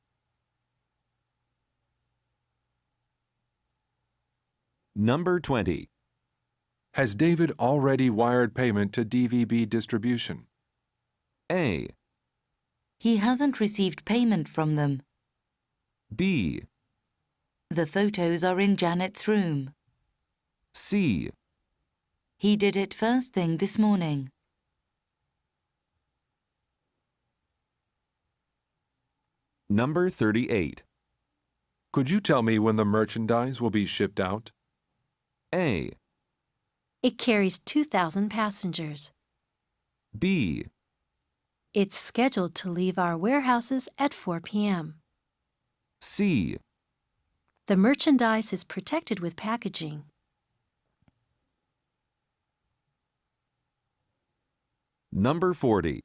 Number 20. Has David already wired payment to DVB Distribution? A. He hasn't received payment from them. B. The photos are in Janet's room. C. He did it first thing this morning. Number 38. Could you tell me when the merchandise will be shipped out? A. It carries 2,000 passengers. B. It's scheduled to leave our warehouses at 4 p.m. C. The merchandise is protected with packaging. Number 40.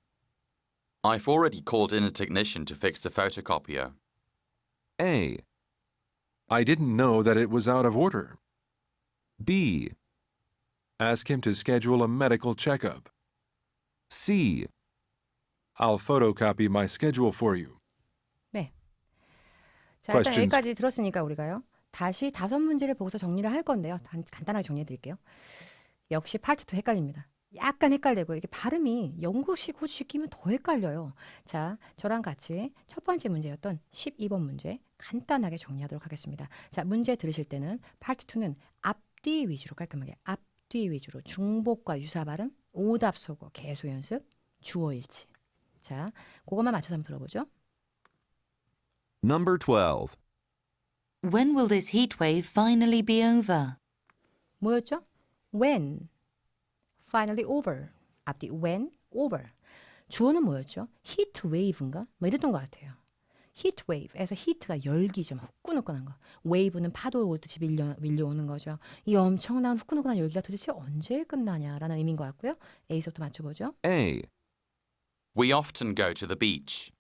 I've already called in a technician to fix the photocopier. A, I didn't know that it was out of order. B, Ask him to schedule a medical checkup. C, 어, I'll photocopy my schedule for you. 네. 자, 일단 Questions. 여기까지 들었으니까 우리가요. 다시 5문제를 보고서 정리를 할 건데요. 간단하게 정리해 드릴게요. 역시 파트 2 헷갈립니다. 약간 헷갈리고 이게 발음이 영국식, 호주식 끼면 더 헷갈려요. 자, 저랑 같이 첫 번째 문제였던 12번 문제 간단하게 정리하도록 하겠습니다. 자, 문제 들으실 때는 파트 2는 앞뒤 위주로 깔끔하게 앞뒤 위주로 중복과 유사 발음, 오답 소거, 개수 연습, 주어 일치. 자, 그것만 맞춰서 한번 들어보죠. Number 12. When will this heat wave finally be over? 뭐였죠? When. Finally over. 앞뒤 when, over. 주어는 뭐였죠? heat wave인가? 뭐 이랬던 것 같아요. heat wave에서 heat가 열기죠. 막 후끈후끈한 거. wave는 파도 오듯이 밀려오는 거죠. 이 엄청난 후끈후끈한 열기가 도대체 언제 끝나냐라는 의미인 것 같고요. A서부터 맞춰보죠. A, We often go to the beach.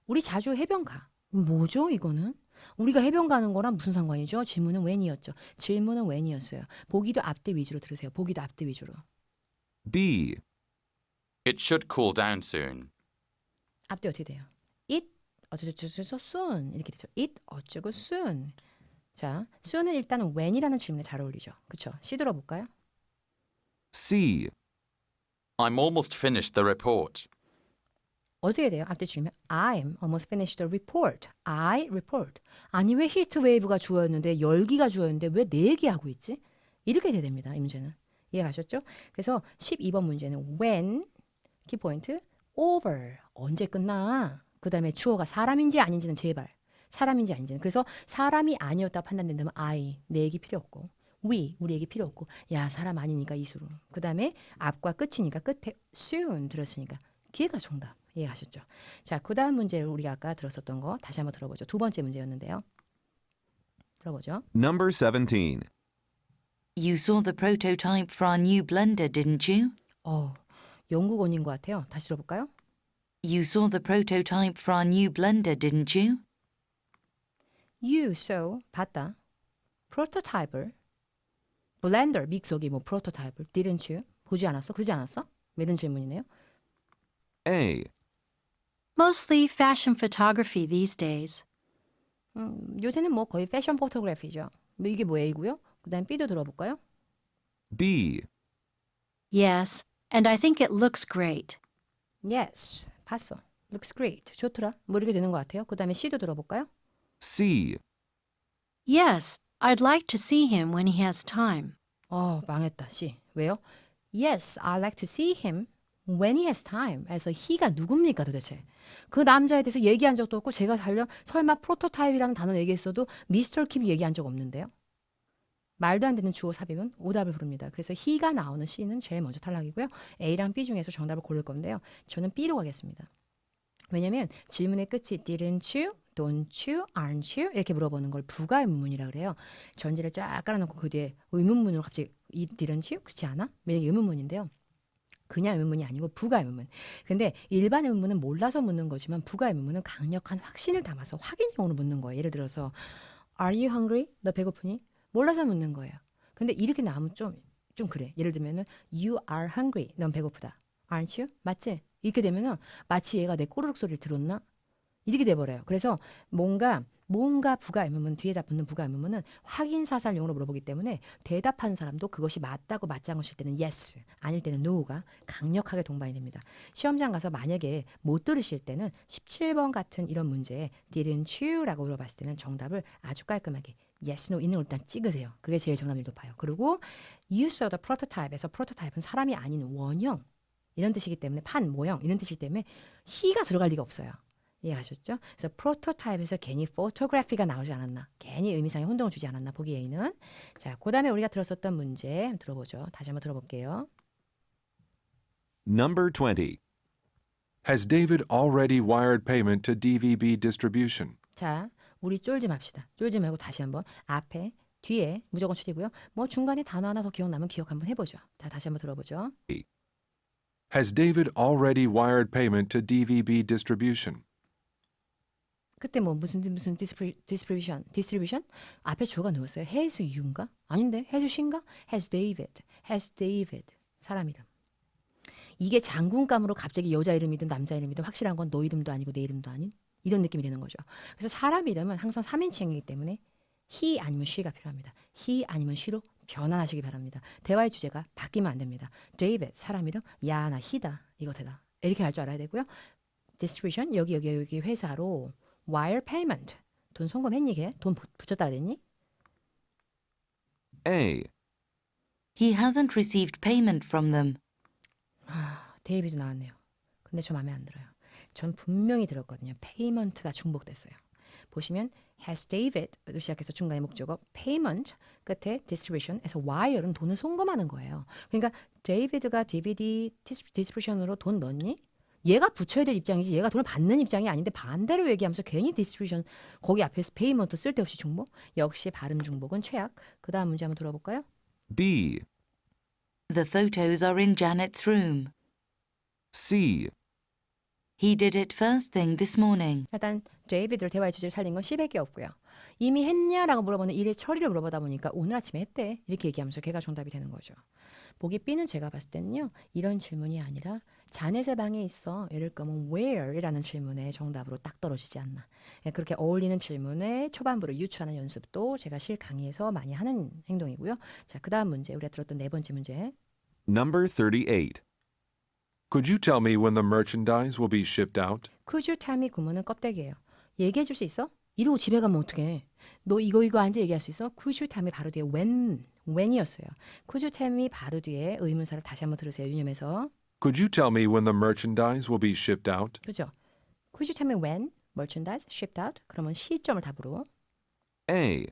우리 자주 해변 가. 뭐죠 이거는? 우리가 해변 가는 거랑 무슨 상관이죠? 질문은 when이었죠. 질문은 when이었어요. 보기도 앞뒤 위주로 들으세요. 보기도 앞뒤 위주로. B, It should cool down soon. 앞뒤 어떻게 돼요? It 어쩌고저쩌고 soon 이렇게 되죠. It 어쩌고 soon. 자, soon은 일단은 when이라는 질문에 잘 어울리죠. 그렇죠? C 들어볼까요? C, I'm almost finished the report. 어떻게 돼요? 앞뒤 줄이면 I'm almost finished the report. I report. 아니 왜 히트 웨이브가 주어였는데 열기가 주어였는데 왜 내 얘기하고 있지? 이렇게 돼야 됩니다. 이 문제는. 이해가셨죠? 그래서 12번 문제는 when, 키포인트, over. 언제 끝나? 그 다음에 주어가 사람인지 아닌지는 제발. 사람인지 아닌지는. 그래서 사람이 아니었다 판단된다면 I, 내 얘기 필요 없고. we, 우리 얘기 필요 없고. 야, 사람 아니니까 이수로. 그 다음에 앞과 끝이니까 끝에 soon 들었으니까 기회가 정답. 이해하셨죠? 자, 그 다음 문제를 우리가 아까 들었었던 거 다시 한번 들어보죠. 두 번째 문제였는데요. 들어보죠. Number 17. You saw the prototype for our new blender, didn't you? 영국어인 것 같아요. 다시 들어볼까요? You saw the prototype for our new blender, didn't you? You saw, 봤다. 프로토타입을 블렌더, 믹서기 뭐 프로토타입을 didn't you? 보지 않았어? 그러지 않았어? 뭐 이런 질문이네요. A, Mostly fashion photography these days. 요새는 뭐 거의 패션 포토그래피죠. 뭐 이게 뭐 A고요. 그 다음 B도 들어볼까요? B, Yes, and I think it looks great. Yes, 봤어. Looks great. 좋더라. 뭐 이렇게 되는 것 같아요. 그 다음에 C도 들어볼까요? C, Yes, I'd like to see him when he has time. 망했다. C. 왜요? Yes, I like to see him when he has time. 에서 he가 누굽니까 도대체? 그 남자에 대해서 얘기한 적도 없고 제가 설마 프로토타입이라는 단어 얘기했어도 미스터 킴 얘기한 적 없는데요. 말도 안 되는 주어 삽입은 오답을 부릅니다. 그래서 he가 나오는 C는 제일 먼저 탈락이고요. A랑 B 중에서 정답을 고를 건데요. 저는 B로 가겠습니다. 왜냐면 질문의 끝이 didn't you, don't you, aren't you 이렇게 물어보는 걸 부가 의문문이라 그래요. 전제를 쫙 깔아놓고 그 뒤에 의문문으로 갑자기 didn't you? 그렇지 않아? 이게 의문문인데요. 그냥 의문문이 아니고 부가 의문문. 근데 일반 의문문은 몰라서 묻는 거지만 부가 의문문은 강력한 확신을 담아서 확인형으로 묻는 거예요. 예를 들어서 Are you hungry? 너 배고프니? 몰라서 묻는 거예요. 근데 이렇게 나오면 좀 그래. 예를 들면은 You are hungry. 넌 배고프다. Aren't you? 맞지? 이렇게 되면은 마치 얘가 내 꼬르륵 소리를 들었나? 이렇게 돼버려요. 그래서 뭔가 부가 의문문 뒤에다 붙는 부가 의문문은 확인 사살용으로 물어보기 때문에 대답하는 사람도 그것이 맞다고 맞지 않으실 때는 yes, 아닐 때는 no가 강력하게 동반이 됩니다. 시험장 가서 만약에 못 들으실 때는 17번 같은 이런 문제에 didn't you라고 물어봤을 때는 정답을 아주 깔끔하게 yes, no 있는 걸 일단 찍으세요. 그게 제일 정답률 높아요. 그리고 you saw the prototype에서 prototype은 사람이 아닌 원형 이런 뜻이기 때문에 판, 모형 이런 뜻이기 때문에 he가 들어갈 리가 없어요. 이해하셨죠? 그래서 프로토타입에서 괜히 포토그래피가 나오지 않았나, 괜히 의미상의 혼동을 주지 않았나 보기 A는. 자, 그 다음에 우리가 들었었던 문제 한번 들어보죠. 다시 한번 들어볼게요. Number 20. Has David already wired payment to DVB distribution? 자, 우리 쫄지 맙시다. 쫄지 말고 다시 한번 앞에 뒤에 무조건 줄이고요. 뭐 중간에 단어 하나 더 기억나면 기억 한번 해보죠. 자, 다시 한번 들어보죠. Has David already wired payment to DVB distribution? 그때 뭐 무슨 distribution 앞에 주어가 누웠어요. has you인가? 아닌데 has she인가? has David 사람 이름. 이게 장군감으로 갑자기 여자 이름이든 남자 이름이든 확실한 건 너 이름도 아니고 내 이름도 아닌 이런 느낌이 되는 거죠. 그래서 사람 이름은 항상 3인칭이기 때문에 he 아니면 she가 필요합니다. he 아니면 she로 변환하시기 바랍니다. 대화의 주제가 바뀌면 안 됩니다. David 사람 이름 야 나 he다 이거 되다 이렇게 할 줄 알아야 되고요. distribution 여기 회사로 wire payment 돈 송금했니 걔? 돈 붙였다 그랬니? A. He hasn't received payment from them. 데이비드 나왔네요. 근데 저 마음에 안 들어요. 전 분명히 들었거든요. payment가 중복됐어요. 보시면 has David로 시작해서 중간에 목적어 payment 끝에 distribution에서 wire은 돈을 송금하는 거예요. 그러니까 데이비드가 DVD distribution으로 돈 넣니? 얘가 붙여야 될 입장이지 얘가 돈을 받는 입장이 아닌데 반대로 얘기하면서 괜히 distribution 거기 앞에서 payment 쓸데없이 중복. 역시 발음 중복은 최악. 그 다음 문제 한번 들어볼까요? B. The photos are in Janet's room. C. He did it first thing this morning. 일단 데이비드를 대화의 주제를 살린 건 C밖에 없고요. 이미 했냐라고 물어보는 일의 처리를 물어보다 보니까 오늘 아침에 했대. 이렇게 얘기하면서 걔가 정답이 되는 거죠. 보기 B는 제가 봤을 때는요. 이런 질문이 아니라 자넷의 방에 있어. 예를 들면 where이라는 질문에 정답으로 딱 떨어지지 않나. 그렇게 어울리는 질문에 초반부를 유추하는 연습도 제가 실 강의에서 많이 하는 행동이고요. 자, 그 다음 문제 우리가 들었던 네 번째 문제. Number 38. Could you tell me when the merchandise will be shipped out? Could you tell me 구문은 껍데기예요. 얘기해 줄 수 있어? 이러고 집에 가면 어떡해. 너 이거 앉아 얘기할 수 있어? Could you tell me 바로 뒤에 when이었어요. Could you tell me 바로 뒤에 의문사를 다시 한번 들으세요. 유념해서. Could you tell me when the merchandise will be shipped out? 그렇죠. Could you tell me when merchandise shipped out? 그러면 시점을 답으로. A.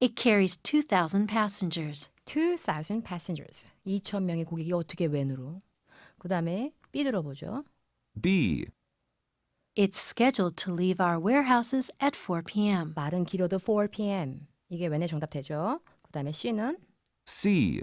It carries 2,000 passengers. 2,000 passengers. 2,000명의 고객이 어떻게 when으로. 그 다음에 B 들어보죠. B. It's scheduled to leave our warehouses at 4 p.m. 말은 길어도 4 p.m. 이게 when의 정답 되죠. 그 다음에 C는 C.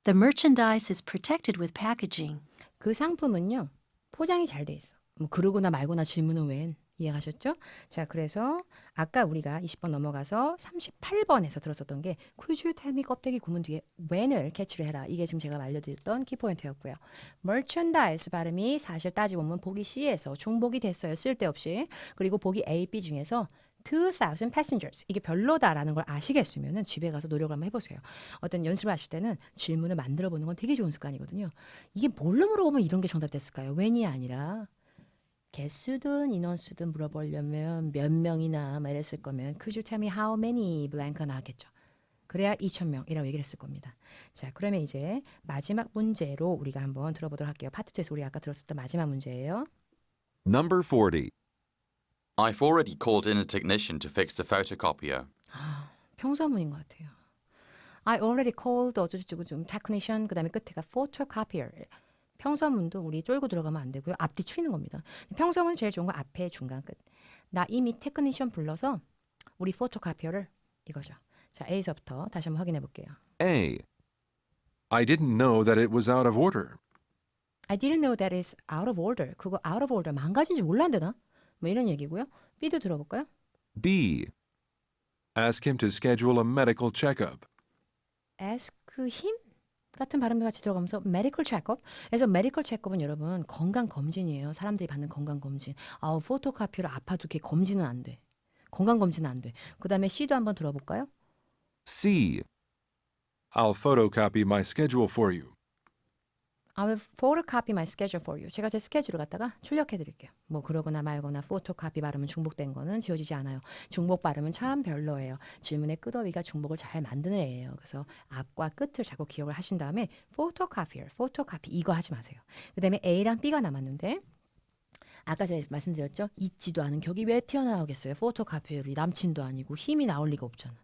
The merchandise is protected with packaging. 그 상품은요. 포장이 잘 돼 있어. 뭐 그러거나 말거나 질문은 when. 이해가셨죠? 자, 그래서 아까 우리가 20번 넘어가서 38번에서 들었었던 게 Could you tell me 껍데기 구문 뒤에 when을 캐치를 해라. 이게 지금 제가 알려드렸던 키포인트였고요. merchandise 발음이 사실 따지고 보면 보기 C에서 중복이 됐어요. 쓸데없이. 그리고 보기 A, B 중에서 2,000 passengers 이게 별로다라는 걸 아시겠으면 집에 가서 노력을 한번 해보세요. 어떤 연습을 하실 때는 질문을 만들어 보는 건 되게 좋은 습관이거든요. 이게 뭘로 물어보면 이런 게 정답 됐을까요? when이 아니라 개수든 인원수든 물어보려면 몇 명이나 막 이랬을 거면 Could you tell me how many blank가 나왔겠죠. 그래야 2,000명이라고 얘기를 했을 겁니다. 자, 그러면 이제 마지막 문제로 우리가 한번 들어보도록 할게요. 파트 2에서 우리 아까 들었었던 마지막 문제예요. Number 40. I've already called in a technician to fix the photocopier. 평서문인 것 같아요. I already called 어쩌고저쩌고 좀 technician 그다음에 끝에가 photocopier. 평서문도 우리 쫄고 들어가면 안 되고요. 앞뒤 추리는 겁니다. 평서문 제일 좋은 거 앞에 중간 끝. 나 이미 테크니션 불러서 우리 포토카피어를 이거죠. 자, A서부터 다시 한번 확인해 볼게요. A. I didn't know that it was out of order. I didn't know that it's out of order. 그거 out of order 망가진 줄 몰랐는데나? 뭐 이런 얘기고요. B도 들어볼까요? B. Ask him to schedule a medical checkup. ask him? 같은 발음도 같이 들어가면서 medical checkup. 그래서 medical checkup은 여러분 건강 검진이에요. 사람들이 받는 건강 검진. 포토카피로 아파도 걔 검진은 안 돼. 건강 검진은 안 돼. 그 다음에 C도 한번 들어볼까요? C. I'll photocopy my schedule for you. I will photocopy my schedule for you. 제가 제 스케줄을 갖다가 출력해 드릴게요. 뭐 그러거나 말거나 photocopy 발음은 중복된 거는 지워지지 않아요. 중복 발음은 참 별로예요. 질문의 끄더위가 중복을 잘 만드는 애예요. 그래서 앞과 끝을 자꾸 기억을 하신 다음에 photocopy 이거 하지 마세요. 그 다음에 A랑 B가 남았는데 아까 제가 말씀드렸죠? 있지도 않은 격이 왜 튀어나오겠어요. photocopyer이 남친도 아니고 힘이 나올 리가 없잖아.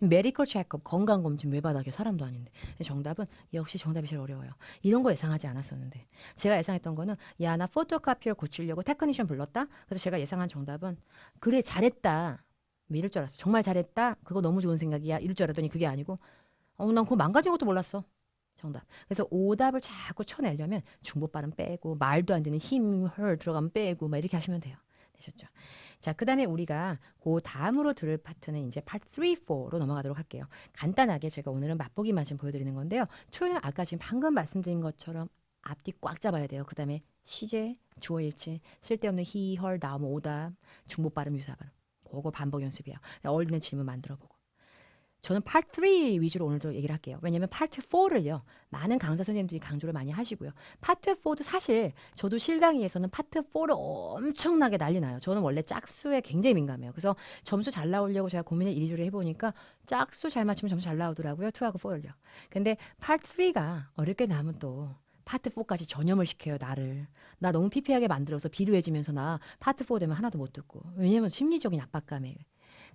메디컬 체크업 건강검진 왜 받아? 사람도 아닌데. 정답은 역시 정답이 제일 어려워요. 이런 거 예상하지 않았었는데 제가 예상했던 거는 야 나 포토카피를 고치려고 테크니션 불렀다. 그래서 제가 예상한 정답은 그래 잘했다. 뭐 이럴 줄 알았어. 정말 잘했다. 그거 너무 좋은 생각이야. 이럴 줄 알았더니 그게 아니고 난 그거 망가진 것도 몰랐어. 정답. 그래서 오답을 자꾸 쳐내려면 중복 발음 빼고 말도 안 되는 힘을 들어가면 빼고 막 이렇게 하시면 돼요. 되셨죠? 자, 그다음에 우리가 그 다음으로 들을 파트는 이제 파트 3, 4로 넘어가도록 할게요. 간단하게 제가 오늘은 맛보기만 좀 보여드리는 건데요. 초는 아까 지금 방금 말씀드린 것처럼 앞뒤 꽉 잡아야 돼요. 그다음에 시제, 주어 일치, 쓸데없는 he, her, 나오면 오답, 중복 발음, 유사 발음. 그거 반복 연습이에요. 어울리는 질문 만들어보고. 저는 파트 3 위주로 오늘도 얘기를 할게요. 왜냐하면 파트 4를요. 많은 강사 선생님들이 강조를 많이 하시고요. 파트 4도 사실 저도 실강의에서는 파트 4를 엄청나게 난리 나요. 저는 원래 짝수에 굉장히 민감해요. 그래서 점수 잘 나오려고 제가 고민을 이리저리 해보니까 짝수 잘 맞추면 점수 잘 나오더라고요. 2하고 4를요. 근데 파트 3가 어렵게 나면 또 파트 4까지 전염을 시켜요. 나를. 나 너무 피폐하게 만들어서 비루해지면서 나 파트 4 되면 하나도 못 듣고. 왜냐면 심리적인 압박감에.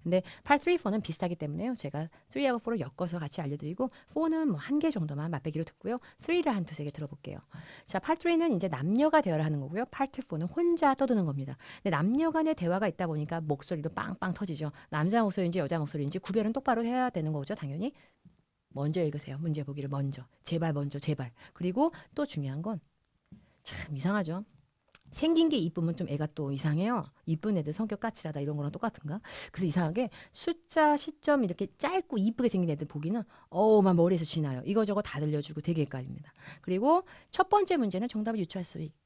근데 파트 3, 4는 비슷하기 때문에요. 제가 3하고 4를 엮어서 같이 알려드리고 4는 뭐 한 개 정도만 맛배기로 듣고요. 3를 한 두세 개 들어볼게요. 자, 파트 3는 이제 남녀가 대화를 하는 거고요. 파트 4는 혼자 떠드는 겁니다. 근데 남녀 간의 대화가 있다 보니까 목소리도 빵빵 터지죠. 남자 목소리인지 여자 목소리인지 구별은 똑바로 해야 되는 거죠. 당연히. 먼저 읽으세요. 문제 보기를 먼저. 제발 먼저 제발. 그리고 또 중요한 건 참 이상하죠. 생긴 게 이쁘면 좀 애가 또 이상해요. 이쁜 애들 성격 까칠하다 이런 거랑 똑같은가? 그래서 이상하게 숫자, 시점 이렇게 짧고 이쁘게 생긴 애들 보기는 막 머리에서 지나요. 이거저거 다 들려주고 되게 헷갈립니다. 그리고 첫 번째 문제는 정답을 유추할 수 있다.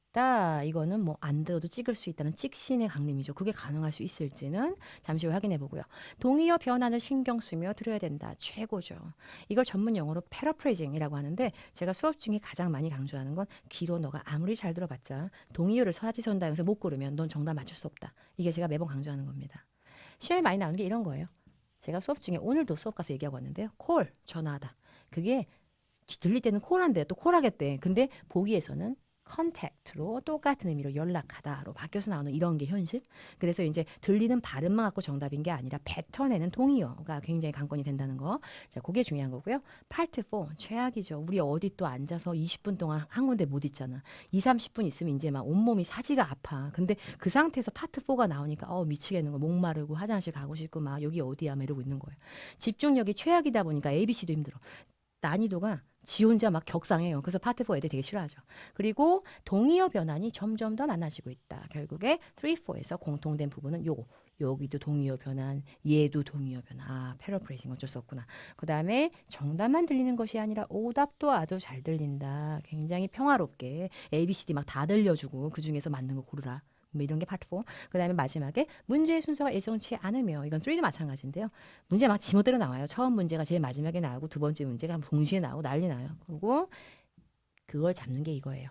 이거는 뭐 안 들어도 찍을 수 있다는 찍신의 강림이죠. 그게 가능할 수 있을지는 잠시 후에 확인해 보고요. 동의어 변환을 신경 쓰며 들어야 된다. 최고죠. 이걸 전문 용어로 패러프레이징이라고 하는데 제가 수업 중에 가장 많이 강조하는 건 귀로 너가 아무리 잘 들어봤자 동의어를 사지선다해서 못 고르면 넌 정답 맞출 수 없다. 이게 제가 매번 강조하는 겁니다. 시험에 많이 나오는 게 이런 거예요. 제가 수업 중에 오늘도 수업 가서 얘기하고 왔는데요. 콜, 전화하다. 그게 들릴 때는 콜한대요. 또 콜하겠대. 근데 보기에서는 contact로 똑같은 의미로 연락하다로 바뀌어서 나오는 이런 게 현실. 그래서 이제 들리는 발음만 갖고 정답인 게 아니라 뱉어내는 동의어가 굉장히 관건이 된다는 거. 자, 그게 중요한 거고요. 파트 4 최악이죠. 우리 어디 또 앉아서 20분 동안 한 군데 못 있잖아. 2, 30분 있으면 이제 막 온몸이 사지가 아파. 근데 그 상태에서 파트 4가 나오니까 미치겠는 거. 목마르고 화장실 가고 싶고 막 여기 어디야 막 이러고 있는 거예요. 집중력이 최악이다 보니까 ABC도 힘들어. 난이도가 지 혼자 막 격상해요. 그래서 파트 4 애들 되게 싫어하죠. 그리고 동의어 변환이 점점 더 많아지고 있다. 결국에 3, 4에서 공통된 부분은 요거. 여기도 동의어 변환, 얘도 동의어 변환. 패러프레이징 어쩔 수 없구나. 그 다음에 정답만 들리는 것이 아니라 오답도 아주 잘 들린다. 굉장히 평화롭게 ABCD 막 다 들려주고 그중에서 맞는 거 고르라. 뭐 이런 게 파트 4. 그 다음에 마지막에 문제의 순서가 일정치 않으며 이건 3도 마찬가지인데요. 문제 막 지멋대로 나와요. 처음 문제가 제일 마지막에 나오고 두 번째 문제가 동시에 나오고 난리 나요. 그리고 그걸 잡는 게 이거예요.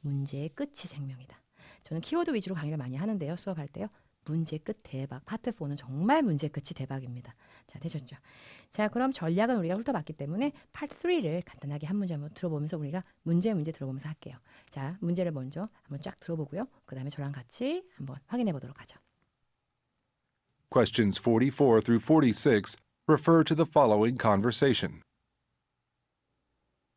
문제의 끝이 생명이다. 저는 키워드 위주로 강의를 많이 하는데요. 수업할 때요. 문제 끝 대박. 파트 4는 정말 문제 끝이 대박입니다. 자, 되셨죠? 자, 그럼 전략은 우리가 훑어봤기 때문에 파트 3를 간단하게 한 문제 한번 들어보면서 우리가 문제 들어보면서 할게요. 자, 문제를 먼저 한번 쫙 들어보고요. 그 다음에 저랑 같이 한번 확인해 보도록 하죠. Questions 44 through 46 refer to the following conversation.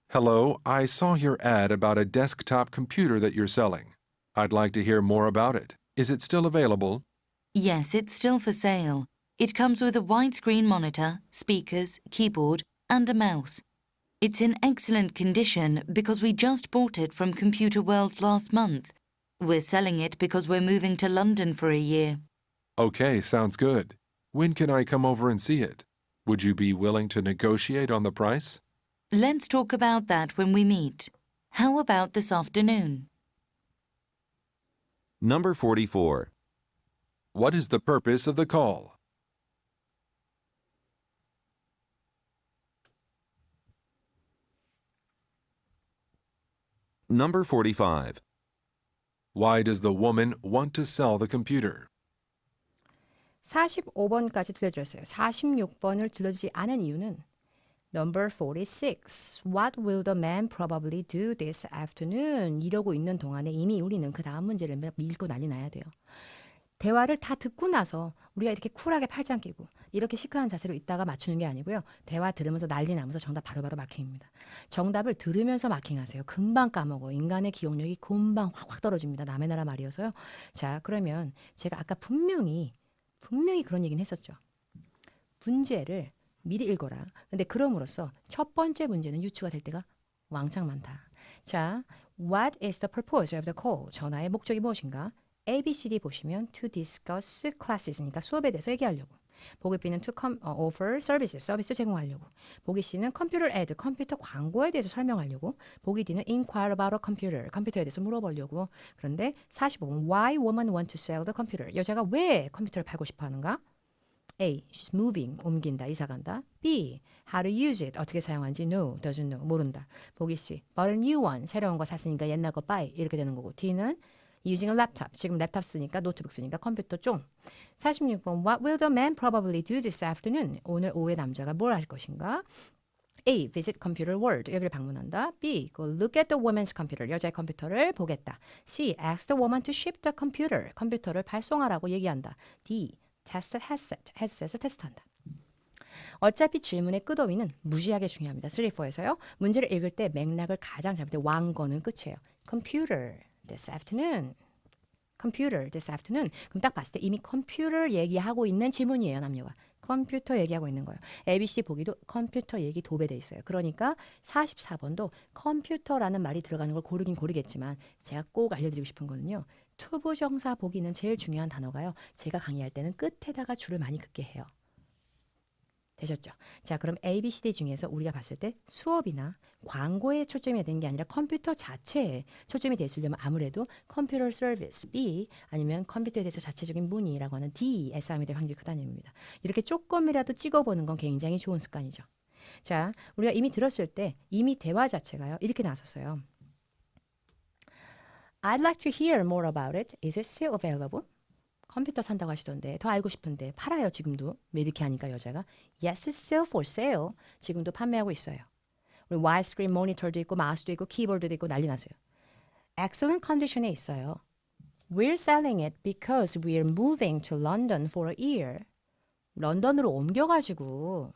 Hello, I saw your ad about a desktop computer that you're selling. I'd like to hear more about it. Is it still available? Yes, it's still for sale. It comes with a widescreen monitor, speakers, keyboard, and a mouse. It's in excellent condition because we just bought it from Computer World last month. We're selling it because we're moving to London for a year. Okay, sounds good. When can I come over and see it? Would you be willing to negotiate on the price? Let's talk about that when we meet. How about this afternoon? Number 44. What is the purpose of the call? Number 45. Why does the woman want to sell the computer? 45번까지 들려드렸어요. 46번을 들려주지 않은 이유는 Number 46. What will the man probably do this afternoon? 이러고 있는 동안에 이미 우리는 그 다음 문제를 읽고 난리 나야 돼요. 대화를 다 듣고 나서 우리가 이렇게 쿨하게 팔짱 끼고 이렇게 시크한 자세로 있다가 맞추는 게 아니고요. 대화 들으면서 난리 나면서 정답 바로바로 마킹입니다. 정답을 들으면서 마킹하세요. 금방 까먹어. 인간의 기억력이 금방 확 떨어집니다. 남의 나라 말이어서요. 자, 그러면 제가 아까 분명히 그런 얘기는 했었죠. 문제를 미리 읽어라. 근데 그럼으로써 첫 번째 문제는 유추가 될 때가 왕창 많다. 자, what is the purpose of the call? 전화의 목적이 무엇인가? A, B, C, D 보시면 to discuss classes니까 수업에 대해서 얘기하려고. 보기 B는 to offer services, 서비스 제공하려고. 보기 C는 computer ad, 컴퓨터 광고에 대해서 설명하려고. 보기 D는 inquire about a computer, 컴퓨터에 대해서 물어보려고. 그런데 45번 why woman want to sell the computer? 여자가 왜 컴퓨터를 팔고 싶어 하는가? A, she's moving, 옮긴다, 이사간다. B, how to use it, 어떻게 사용하는지 no, doesn't know, 모른다. 보기 C, but a new one, 새로운 거 샀으니까 옛날 거 buy, 이렇게 되는 거고. D는 using a laptop, 지금 랩탑 쓰니까 노트북 쓰니까 컴퓨터 쫑. 46번, what will the man probably do this afternoon? 오늘 오후에 남자가 뭘 할 것인가? A, visit computer world, 여기를 방문한다. B, go look at the woman's computer, 여자의 컴퓨터를 보겠다. C, ask the woman to ship the computer, 컴퓨터를 발송하라고 얘기한다. D, test headset, 헤드셋을 테스트한다. 어차피 질문의 끝어휘는 무지하게 중요합니다. 3, 4에서요. 문제를 읽을 때 맥락을 가장 잘못해 왕거는 끝이에요. Computer this afternoon. Computer this afternoon. 그럼 딱 봤을 때 이미 컴퓨터 얘기하고 있는 지문이에요. 남녀가. 컴퓨터 얘기하고 있는 거예요. ABC 보기도 컴퓨터 얘기 도배돼 있어요. 그러니까 44번도 컴퓨터라는 말이 들어가는 걸 고르긴 고르겠지만 제가 꼭 알려드리고 싶은 거는요. 투부정사 보기는 제일 중요한 단어가요. 제가 강의할 때는 끝에다가 줄을 많이 긋게 해요. 되셨죠? 자, 그럼 A, B, C, D 중에서 우리가 봤을 때 수업이나 광고에 초점이 되는 게 아니라 컴퓨터 자체에 초점이 됐으려면 아무래도 컴퓨터 서비스 B 아니면 컴퓨터에 대해서 자체적인 문의라고 하는 D에 싸움이 될 확률이 크다는 얘기입니다. 이렇게 조금이라도 찍어보는 건 굉장히 좋은 습관이죠. 자, 우리가 이미 들었을 때 이미 대화 자체가요. 이렇게 나왔었어요. I'd like to hear more about it. Is it still available? 컴퓨터 산다고 하시던데 더 알고 싶은데 팔아요 지금도. 왜 이렇게 하니까 여자가 Yes, it's still for sale. 지금도 판매하고 있어요. 우리 widescreen 모니터도 있고 마우스도 있고 키보드도 있고 난리 났어요. Excellent condition에 있어요. We're selling it because we're moving to London for a year. 런던으로 옮겨가지고.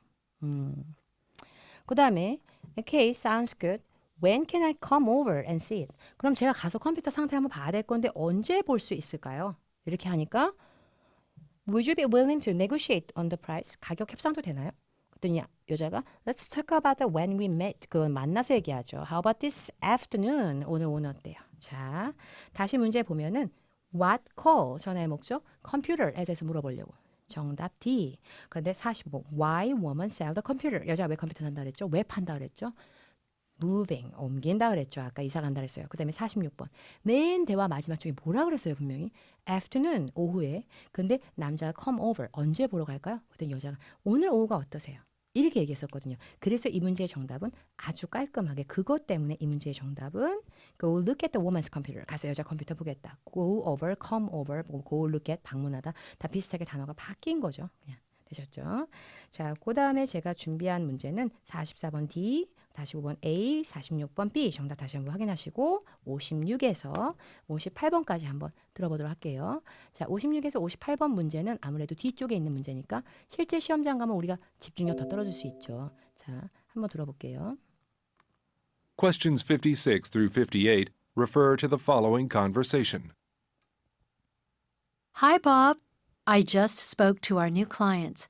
그 다음에 Okay, sounds good. When can I come over and see it? 그럼 제가 가서 컴퓨터 상태를 한번 봐야 될 건데 언제 볼 수 있을까요? 이렇게 하니까 Would you be willing to negotiate on the price? 가격 협상도 되나요? 그랬더니 여자가 Let's talk about it when we met. 그건 만나서 얘기하죠. How about this afternoon? 오늘 어때요? 자, 다시 문제 보면은 What call? 전화의 목적 컴퓨터에 대해서 물어보려고. 정답 D. 그런데 45. Why woman sell the computer? 여자가 왜 컴퓨터 산다 그랬죠? 왜 판다 그랬죠? moving, 옮긴다 그랬죠. 아까 이사 간다 그랬어요. 그 다음에 46번. 맨 대화 마지막 중에 뭐라 그랬어요, 분명히? afternoon, 오후에. 근데 남자가 come over, 언제 보러 갈까요? 그랬더니 여자가 오늘 오후가 어떠세요? 이렇게 얘기했었거든요. 그래서 이 문제의 정답은 아주 깔끔하게 그것 때문에 이 문제의 정답은 go look at the woman's computer. 가서 여자 컴퓨터 보겠다. go over, come over, go look at, 방문하다. 다 비슷하게 단어가 바뀐 거죠. 그냥 되셨죠? 자, 그 다음에 제가 준비한 문제는 44번 D, 45번 A, 46번 B 정답 다시 한번 확인하시고 56에서 58번까지 한번 들어보도록 할게요. 자, 56에서 58번 문제는 아무래도 뒤쪽에 있는 문제니까 실제 시험장 가면 우리가 집중력 더 떨어질 수 있죠. 자, 한번 들어볼게요. Questions 56 through 58 refer to the following conversation. Hi, Bob. I just spoke to our new clients.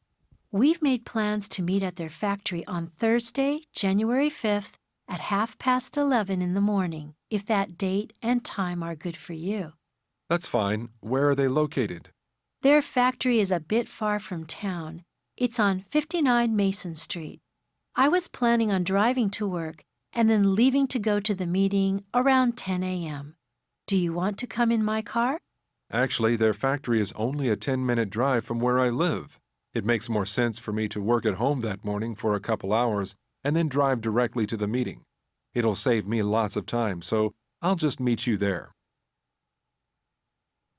We've made plans to meet at their factory on Thursday, January 5th at 11:30 in the morning, if that date and time are good for you. That's fine. Where are they located? Their factory is a bit far from town. It's on 59 Mason Street. I was planning on driving to work and then leaving to go to the meeting around 10 a.m. Do you want to come in my car? Actually, their factory is only a 10-minute drive from where I live. It makes more sense for me to work at home that morning for a couple hours and then drive directly to the meeting. It'll save me lots of time, so I'll just meet you there.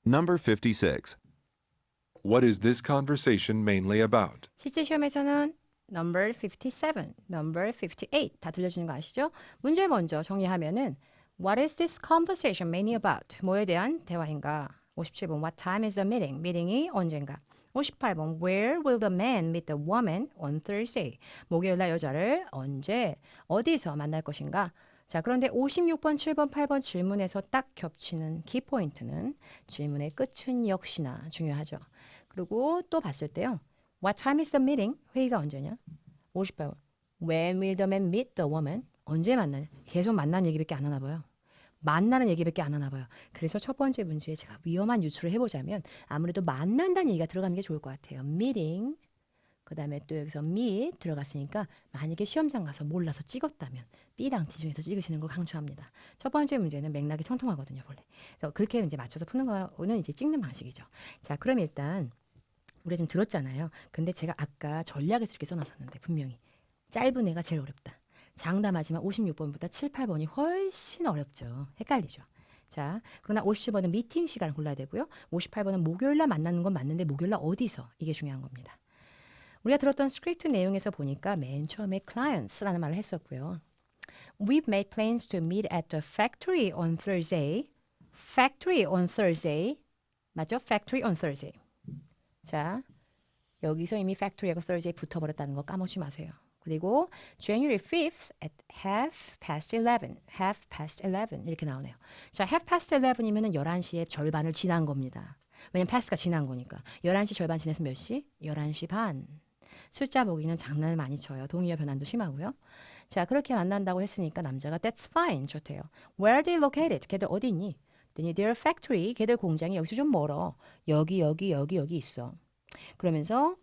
Number 56. What is this conversation mainly about? 실제 시험에서는 number 57, number 58 다 들려주는 거 아시죠? 문제 먼저 정리하면은 What is this conversation mainly about? 뭐에 대한 대화인가? 57번 What time is the meeting? 미팅이 언젠가. 58번 Where will the man meet the woman on Thursday? 목요일 날 여자를 언제 어디서 만날 것인가? 자, 그런데 56번, 7번, 8번 질문에서 딱 겹치는 키포인트는 질문의 끝은 역시나 중요하죠. 그리고 또 봤을 때요. What time is the meeting? 회의가 언제냐? 58번 When will the man meet the woman? 언제 만나냐? 계속 만나는 얘기밖에 안 하나 봐요. 만나는 얘기밖에 안 하나 봐요. 그래서 첫 번째 문제에 제가 위험한 유추를 해보자면 아무래도 만난다는 얘기가 들어가는 게 좋을 것 같아요. meeting, 그 다음에 또 여기서 meet 들어갔으니까 만약에 시험장 가서 몰라서 찍었다면 B랑 D 중에서 찍으시는 걸 강추합니다. 첫 번째 문제는 맥락이 통통하거든요, 원래. 그래서 그렇게 이제 맞춰서 푸는 거는 이제 찍는 방식이죠. 자, 그럼 일단 우리가 좀 들었잖아요. 근데 제가 아까 전략에서 이렇게 써놨었는데 분명히 짧은 애가 제일 어렵다. 장담하지만 56번보다 7, 8번이 훨씬 어렵죠. 헷갈리죠. 자, 그러나 57번은 미팅 시간을 골라야 되고요. 58번은 목요일날 만나는 건 맞는데 목요일날 어디서? 이게 중요한 겁니다. 우리가 들었던 스크립트 내용에서 보니까 맨 처음에 clients라는 말을 했었고요. We've made plans to meet at the factory on Thursday. Factory on Thursday. 맞죠? Factory on Thursday. 자, 여기서 이미 factory하고 Thursday 붙어버렸다는 거 까먹지 마세요. 그리고 January 5th at 11:30. 11:30 이렇게 나오네요. 자, 11:30이면 11시의 절반을 지난 겁니다. 왜냐면 past가 지난 거니까. 11시 절반 지나서 몇 시? 11시 반. 숫자 보기는 장난을 많이 쳐요. 동의어 변환도 심하고요. 자, 그렇게 만난다고 했으니까 남자가 That's fine. 좋대요. Where are they located? 걔들 어디 있니? Their factory. 걔들 공장이 여기서 좀 멀어. 여기 있어. 그러면서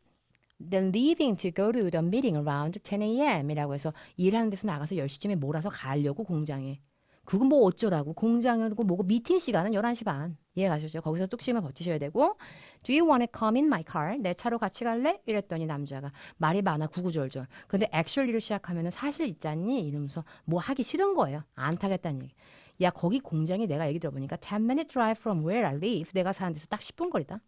Then leaving to go to the meeting around 10 a.m. 이라고 해서 일하는 데서 나가서 10시쯤에 몰아서 가려고 공장에. 그건 뭐 어쩌라고. 공장이고 뭐고 미팅 시간은 11시 반. 이해가셨죠? 거기서 뚝심을 버티셔야 되고 Do you want to come in my car? 내 차로 같이 갈래? 이랬더니 남자가 말이 많아 구구절절. 근데 actually로 시작하면 사실 있잖니? 이러면서 뭐 하기 싫은 거예요. 안 타겠다는 얘기. 야, 거기 공장이 내가 얘기 들어보니까 10-minute drive from where I live. 내가 사는 데서 딱 10분 거리다.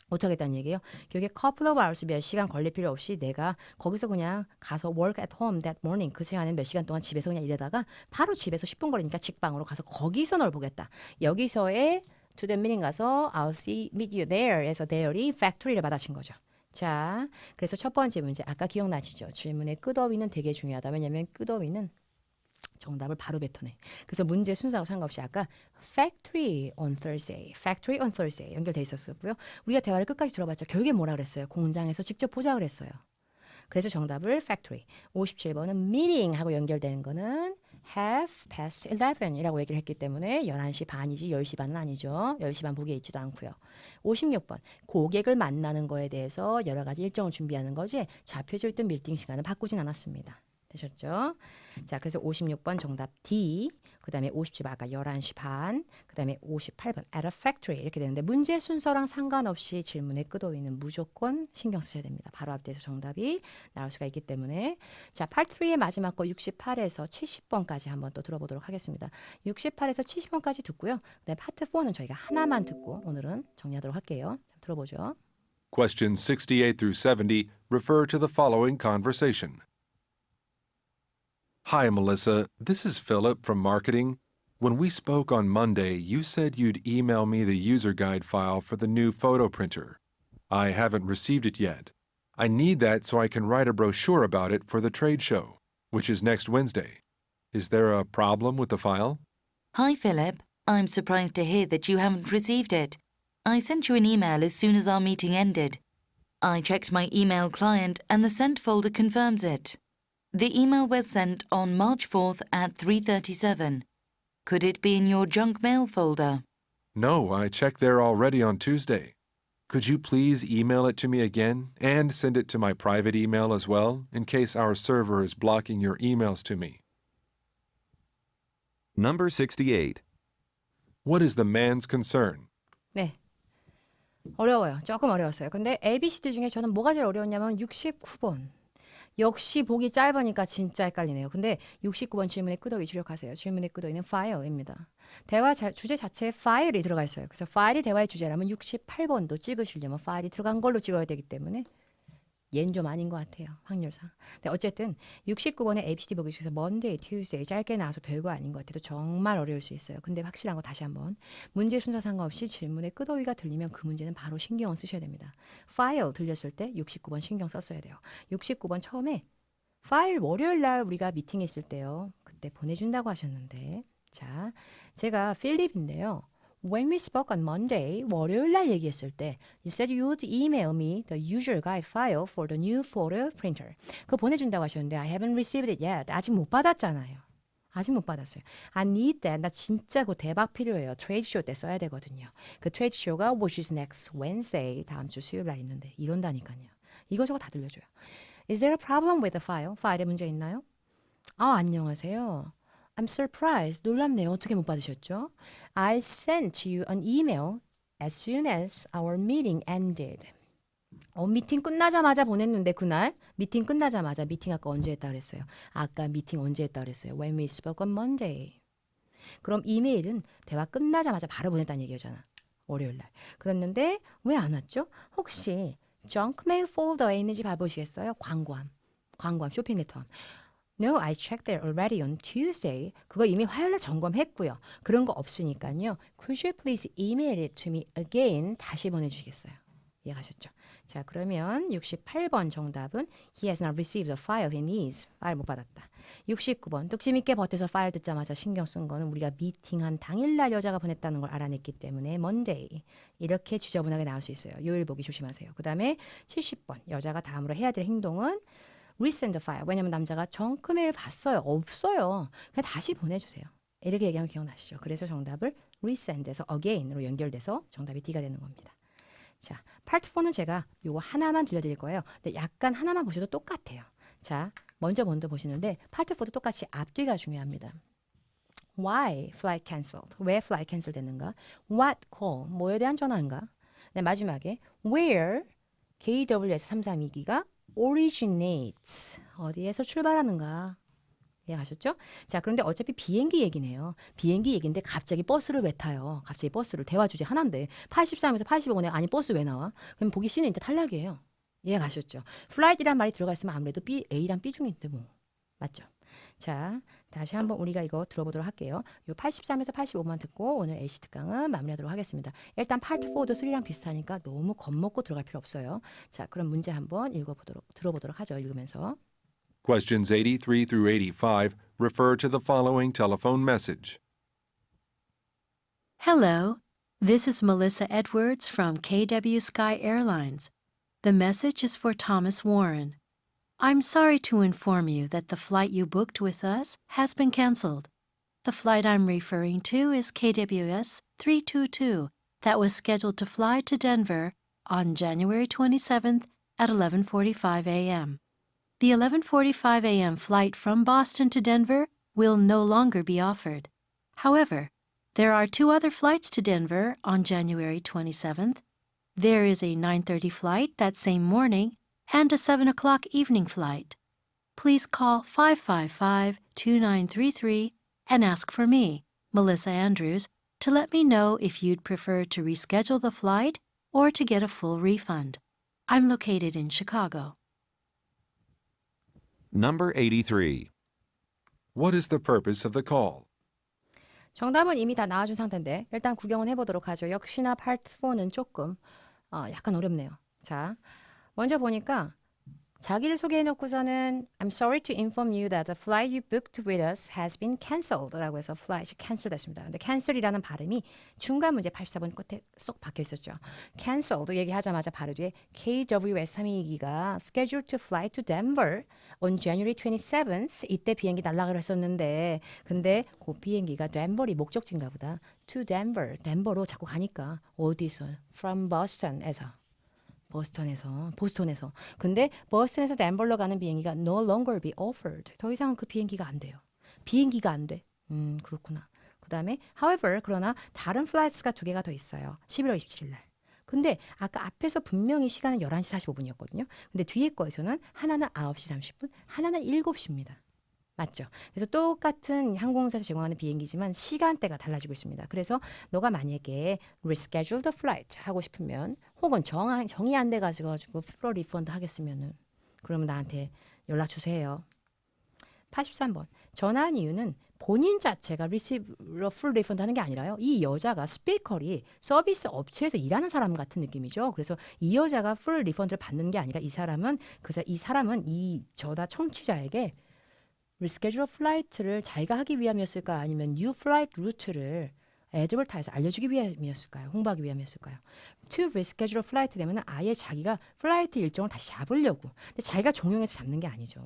못하겠다는 얘기예요. 그게 couple of hours 몇 시간 걸릴 필요 없이 내가 거기서 그냥 가서 work at home that morning 그 시간에 몇 시간 동안 집에서 그냥 일하다가 바로 집에서 10분 거리니까 직방으로 가서 거기서 널 보겠다. 여기서의 to the meeting 가서 I'll meet you there 에서 there이 factory를 받아친 거죠. 자, 그래서 첫 번째 문제 아까 기억나시죠? 질문의 끄더위는 되게 중요하다. 왜냐하면 끄더위는 정답을 바로 뱉어내. 그래서 문제 순서하고 상관없이 아까 factory on Thursday 연결돼 있었고요. 우리가 대화를 끝까지 들어봤죠. 결국에 뭐라 그랬어요? 공장에서 직접 보자 그랬어요. 그래서 정답을 factory. 57번은 meeting 하고 연결되는 거는 11:30이라고 얘기를 했기 때문에 11시 반이지 10시 반은 아니죠. 10시 반 보기에 있지도 않고요. 56번 고객을 만나는 거에 대해서 여러 가지 일정을 준비하는 거지 잡혀져 있던 밀팅 시간은 바꾸진 않았습니다. 되셨죠? 자, 그래서 56번 정답 D, 그 다음에 57번 아까 11시 반, 그 다음에 58번 at a factory 이렇게 되는데 문제 순서랑 상관없이 질문의 끄도위는 무조건 신경 쓰셔야 됩니다. 바로 앞뒤에서 정답이 나올 수가 있기 때문에 자, Part 3의 마지막 거 68에서 70번까지 한번 또 들어보도록 하겠습니다. 68에서 70번까지 듣고요. 그다음에 Part 4는 저희가 하나만 듣고 오늘은 정리하도록 할게요. 자, 들어보죠. Questions 68 through 70 refer to the following conversation. Hi, Melissa. This is Philip from marketing. When we spoke on Monday, you said you'd email me the user guide file for the new photo printer. I haven't received it yet. I need that so I can write a brochure about it for the trade show, which is next Wednesday. Is there a problem with the file? Hi, Philip. I'm surprised to hear that you haven't received it. I sent you an email as soon as our meeting ended. I checked my email client and the sent folder confirms it. The email was sent on March 4th at 3:37. Could it be in your junk mail folder? No, I checked there already on Tuesday. Could you please email it to me again and send it to my private email as well, in case our server is blocking your emails to me? Number 68. What is the man's concern? 네. 어려워요. 조금 어려웠어요. 근데 ABCD 중에 저는 뭐가 제일 어려웠냐면 69번. 역시 보기 짧으니까 진짜 헷갈리네요. 근데 69번 질문의 끄더위 주력하세요. 질문의 끄더위는 file입니다. 대화 주제 자체에 file이 들어가 있어요. 그래서 file이 대화의 주제라면 68번도 찍으시려면 file이 들어간 걸로 찍어야 되기 때문에 얘는 좀 아닌 것 같아요. 확률상. 근데 어쨌든 69번의 ABCD 보기 중에서 Monday, Tuesday 짧게 나와서 별거 아닌 것 같아도 정말 어려울 수 있어요. 근데 확실한 거 다시 한번. 문제 순서 상관없이 질문에 끄더위가 들리면 그 문제는 바로 신경을 쓰셔야 됩니다. File 들렸을 때 69번 신경 썼어야 돼요. 69번 처음에 파일 월요일 날 우리가 미팅 했을 때요. 그때 보내준다고 하셨는데 자, 제가 필립인데요. When we spoke on Monday, 월요일 날 얘기했을 때 You said you would email me the usual guide file for the new photo printer. 그거 보내준다고 하셨는데 I haven't received it yet. 아직 못 받았잖아요. 아직 못 받았어요. I need that. 나 진짜 그 대박 필요해요. 트레이드 쇼 때 써야 되거든요. 그 트레이드 쇼가 which is next Wednesday. 다음 주 수요일 날 있는데 이런다니까요. 이거저거 다 들려줘요. Is there a problem with the file? 파일에 문제 있나요? 안녕하세요. I'm surprised. 놀랍네요. 어떻게 못 받으셨죠? I sent you an email as soon as our meeting ended. 미팅 끝나자마자 보냈는데 그날 미팅 끝나자마자 미팅 아까 언제 했다 그랬어요? 아까 미팅 언제 했다 그랬어요? When we spoke on Monday. 그럼 이메일은 대화 끝나자마자 바로 보냈다는 얘기잖아. 월요일 날. 그랬는데 왜 안 왔죠? 혹시 junk mail folder에 있는지 봐보시겠어요? 광고함 쇼핑 레터. No, I checked there already on Tuesday. 그거 이미 화요일날 점검했고요. 그런 거 없으니까요. Could you please email it to me again? 다시 보내주시겠어요? 이해가셨죠? 자, 그러면 68번 정답은 He has not received the file he needs. 파일 못 받았다. 69번 뚝심 있게 버텨서 파일 듣자마자 신경 쓴 거는 우리가 미팅한 당일날 여자가 보냈다는 걸 알아냈기 때문에 Monday. 이렇게 지저분하게 나올 수 있어요. 요일 보기 조심하세요. 그 다음에 70번 여자가 다음으로 해야 될 행동은 resend the file. 왜냐면 남자가 정크메일 봤어요. 없어요. 그냥 다시 보내주세요. 이렇게 얘기하면 기억나시죠? 그래서 정답을 resend에서 again으로 연결돼서 정답이 D가 되는 겁니다. 자, 파트 4는 제가 요거 하나만 들려드릴 거예요. 근데 약간 하나만 보셔도 똑같아요. 자, 먼저 보시는데 파트 4도 똑같이 앞뒤가 중요합니다. Why flight cancelled? 왜 flight cancel 됐는가? What call? 뭐에 대한 전화인가? 네, 마지막에 where KWS 332기가 originates 어디에서 출발하는가? 이해가셨죠? 자, 그런데 어차피 비행기 얘기네요. 비행기 얘기인데 갑자기 버스를 왜 타요? 갑자기 버스를 대화 주제 하나인데 83에서 85원에 아니 버스 왜 나와? 그럼 보기 C는 일단 탈락이에요. 이해가셨죠? flight이란 말이 들어가 있으면 아무래도 A랑 B 중인데 뭐 맞죠? 자, 다시 한번 우리가 이거 들어보도록 할게요. 요 83에서 85만 듣고 오늘 AC 특강은 마무리하도록 하겠습니다. 일단 파트 4도 3랑 비슷하니까 너무 겁먹고 들어갈 필요 없어요. 자, 그럼 문제 한번 들어보도록 하죠. 읽으면서. Questions 83 through 85 refer to the following telephone message. Hello, this is Melissa Edwards from KW Sky Airlines. The message is for Thomas Warren. I'm sorry to inform you that the flight you booked with us has been canceled. The flight I'm referring to is KWS 322 that was scheduled to fly to Denver on January 27th at 11:45 a.m. The 11:45 a.m. flight from Boston to Denver will no longer be offered. However, there are two other flights to Denver on January 27th. There is a 9:30 flight that same morning and a 7 o'clock evening flight. Please call 555-2933 and ask for me, Melissa Andrews, to let me know if you'd prefer to reschedule the flight or to get a full refund. I'm located in Chicago. Number 83. What is the purpose of the call? 정답은 이미 다 나와준 상태인데 일단 구경은 해보도록 하죠. 역시나 파트 4는 조금 약간 어렵네요. 자, 먼저 보니까 자기를 소개해놓고서는 I'm sorry to inform you that the flight you booked with us has been cancelled 라고 해서 flight이 cancel 됐습니다. 근데 cancel이라는 발음이 중간 문제 84번 끝에 쏙 박혀 있었죠. cancelled 얘기하자마자 바로 뒤에 KWS 322기가 scheduled to fly to Denver on January 27th 이때 비행기 날락을 했었는데 근데 그 비행기가 덴버이 목적지인가 보다. to Denver, 덴버로 자꾸 가니까 어디서? from 보스턴에서. 근데 보스턴에서 덴버로 가는 비행기가 no longer be offered. 더 이상 그 비행기가 안 돼요. 비행기가 안 돼. 그렇구나. 그 다음에 however, 그러나 다른 플라이트가 두 개가 더 있어요. 11월 27일 날. 근데 아까 앞에서 분명히 시간은 11시 45분이었거든요. 근데 뒤에 거에서는 하나는 9시 30분, 하나는 7시입니다. 맞죠? 그래서 똑같은 항공사에서 제공하는 비행기지만 시간대가 달라지고 있습니다. 그래서 너가 만약에 reschedule the flight 하고 싶으면 혹은 정이 안 돼가지고 full refund 하겠으면은 그러면 나한테 연락 주세요. 83번. 전화한 이유는 본인 자체가 full refund 하는 게 아니라요. 이 여자가 스피커리 서비스 업체에서 일하는 사람 같은 느낌이죠. 그래서 이 여자가 full refund를 받는 게 아니라 이 사람은 이 저다 청취자에게 reschedule flight를 자기가 하기 위함이었을까 아니면 new flight route를 애드버타이즈 알려주기 위함이었을까요? 홍보하기 위함이었을까요? to reschedule flight 되면은 아예 자기가 플라이트 일정을 다시 잡으려고. 근데 자기가 종용해서 잡는 게 아니죠.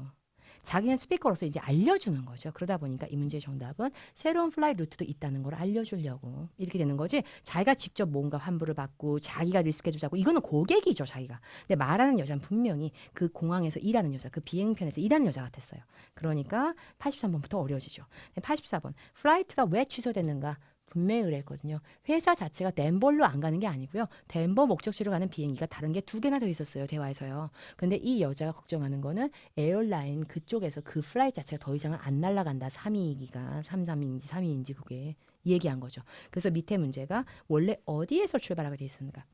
자기는 스피커로서 이제 알려주는 거죠. 그러다 보니까 이 문제의 정답은 새로운 플라이 루트도 있다는 걸 알려주려고 이렇게 되는 거지. 자기가 직접 뭔가 환불을 받고 자기가 리스케줄 잡고 이거는 고객이죠, 자기가. 근데 말하는 여자는 분명히 그 공항에서 일하는 여자, 그 비행편에서 일하는 여자 같았어요. 그러니까 83번부터 어려워지죠. 84번. 플라이트가 왜 취소됐는가? 분명히 그랬거든요. 회사 자체가 덴버로 안 가는 게 아니고요. 덴버 목적지로 가는 비행기가 다른 게 2개나 더 있었어요. 대화에서요. 근데 이 여자가 걱정하는 거는 에어라인 그쪽에서 그 플라이트 자체가 더 이상은 안 날아간다. 322기가 33인지 32인지 그게 얘기한 거죠. 그래서 밑에 문제가 원래 어디에서 출발하게 돼 있었는가?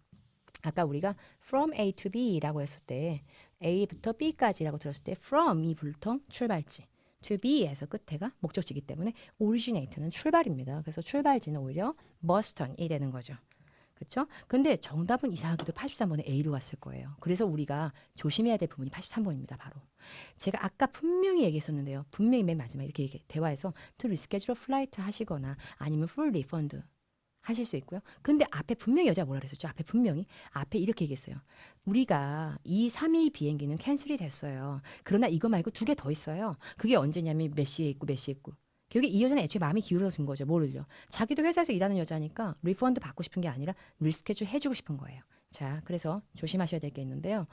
아까 우리가 from A to B라고 했을 때 A부터 B까지라고 들었을 때 from이 보통 출발지. to be에서 끝에가 목적지이기 때문에 originate는 출발입니다. 그래서 출발지는 오히려 Boston이 되는 거죠. 그렇죠? 근데 정답은 이상하게도 83번에 A로 왔을 거예요. 그래서 우리가 조심해야 될 부분이 83번입니다. 바로. 제가 아까 분명히 얘기했었는데요. 분명히 맨 마지막에 이렇게 대화에서 to reschedule flight 하시거나 아니면 full refund 하실 수 있고요. 근데 앞에 분명히 여자가 뭐라 그랬었죠? 앞에 이렇게 얘기했어요. 우리가 이 3위 비행기는 캔슬이 됐어요. 그러나 이거 말고 2개 더 있어요. 그게 언제냐면 몇 시에 있고 몇 시에 있고. 결국에 이 여자는 애초에 마음이 기울어진 거죠. 뭐를요? 자기도 회사에서 일하는 여자니까 리펀드 받고 싶은 게 아니라 리스케줄 해주고 싶은 거예요. 자, 그래서 조심하셔야 될 게 있는데요.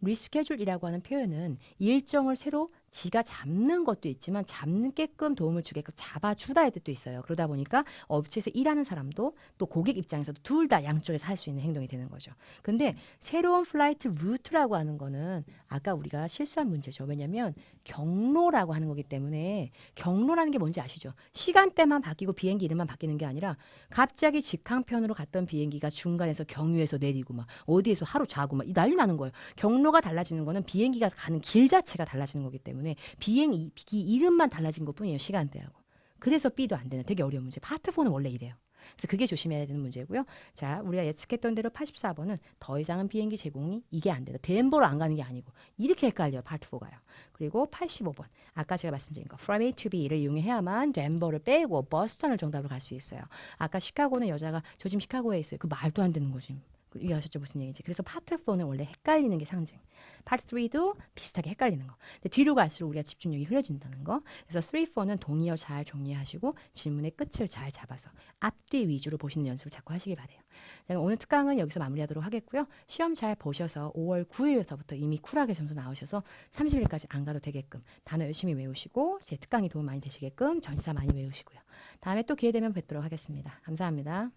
리스케줄이라고 하는 표현은 일정을 새로 지가 잡는 것도 있지만 잡게끔 도움을 주게끔 잡아주다의 뜻도 있어요. 그러다 보니까 업체에서 일하는 사람도 또 고객 입장에서도 둘 다 양쪽에서 할 수 있는 행동이 되는 거죠. 근데 새로운 플라이트 루트라고 하는 거는 아까 우리가 실수한 문제죠. 왜냐하면 경로라고 하는 거기 때문에 경로라는 게 뭔지 아시죠? 시간대만 바뀌고 비행기 이름만 바뀌는 게 아니라 갑자기 직항편으로 갔던 비행기가 중간에서 경유해서 내리고 막 어디에서 하루 자고 막 난리 나는 거예요. 경로가 달라지는 거는 비행기가 가는 길 자체가 달라지는 거기 때문에 비행기 이름만 달라진 것뿐이에요. 시간대하고. 그래서 B도 안 되는 되게 어려운 문제. 파트 4는 원래 이래요. 그래서 그게 조심해야 되는 문제고요. 자, 우리가 예측했던 대로 84번은 더 이상은 비행기 제공이 이게 안 된다. 덴버로 안 가는 게 아니고 이렇게 헷갈려요. 파트 4가요. 그리고 85번. 아까 제가 말씀드린 거 from A to B를 이용해야만 덴버를 빼고 버스턴을 정답으로 갈 수 있어요. 아까 시카고는 여자가 저 지금 시카고에 있어요. 그 말도 안 되는 거지. 이해하셨죠? 무슨 얘기인지. 그래서 파트 4는 원래 헷갈리는 게 상징. 파트 3도 비슷하게 헷갈리는 거. 근데 뒤로 갈수록 우리가 집중력이 흐려진다는 거. 그래서 3, 4는 동의어 잘 정리하시고 질문의 끝을 잘 잡아서 앞뒤 위주로 보시는 연습을 자꾸 하시길 바래요. 오늘 특강은 여기서 마무리하도록 하겠고요. 시험 잘 보셔서 5월 9일부터 이미 쿨하게 점수 나오셔서 30일까지 안 가도 되게끔 단어 열심히 외우시고 제 특강이 도움 많이 되시게끔 전시사 많이 외우시고요. 다음에 또 기회 되면 뵙도록 하겠습니다. 감사합니다.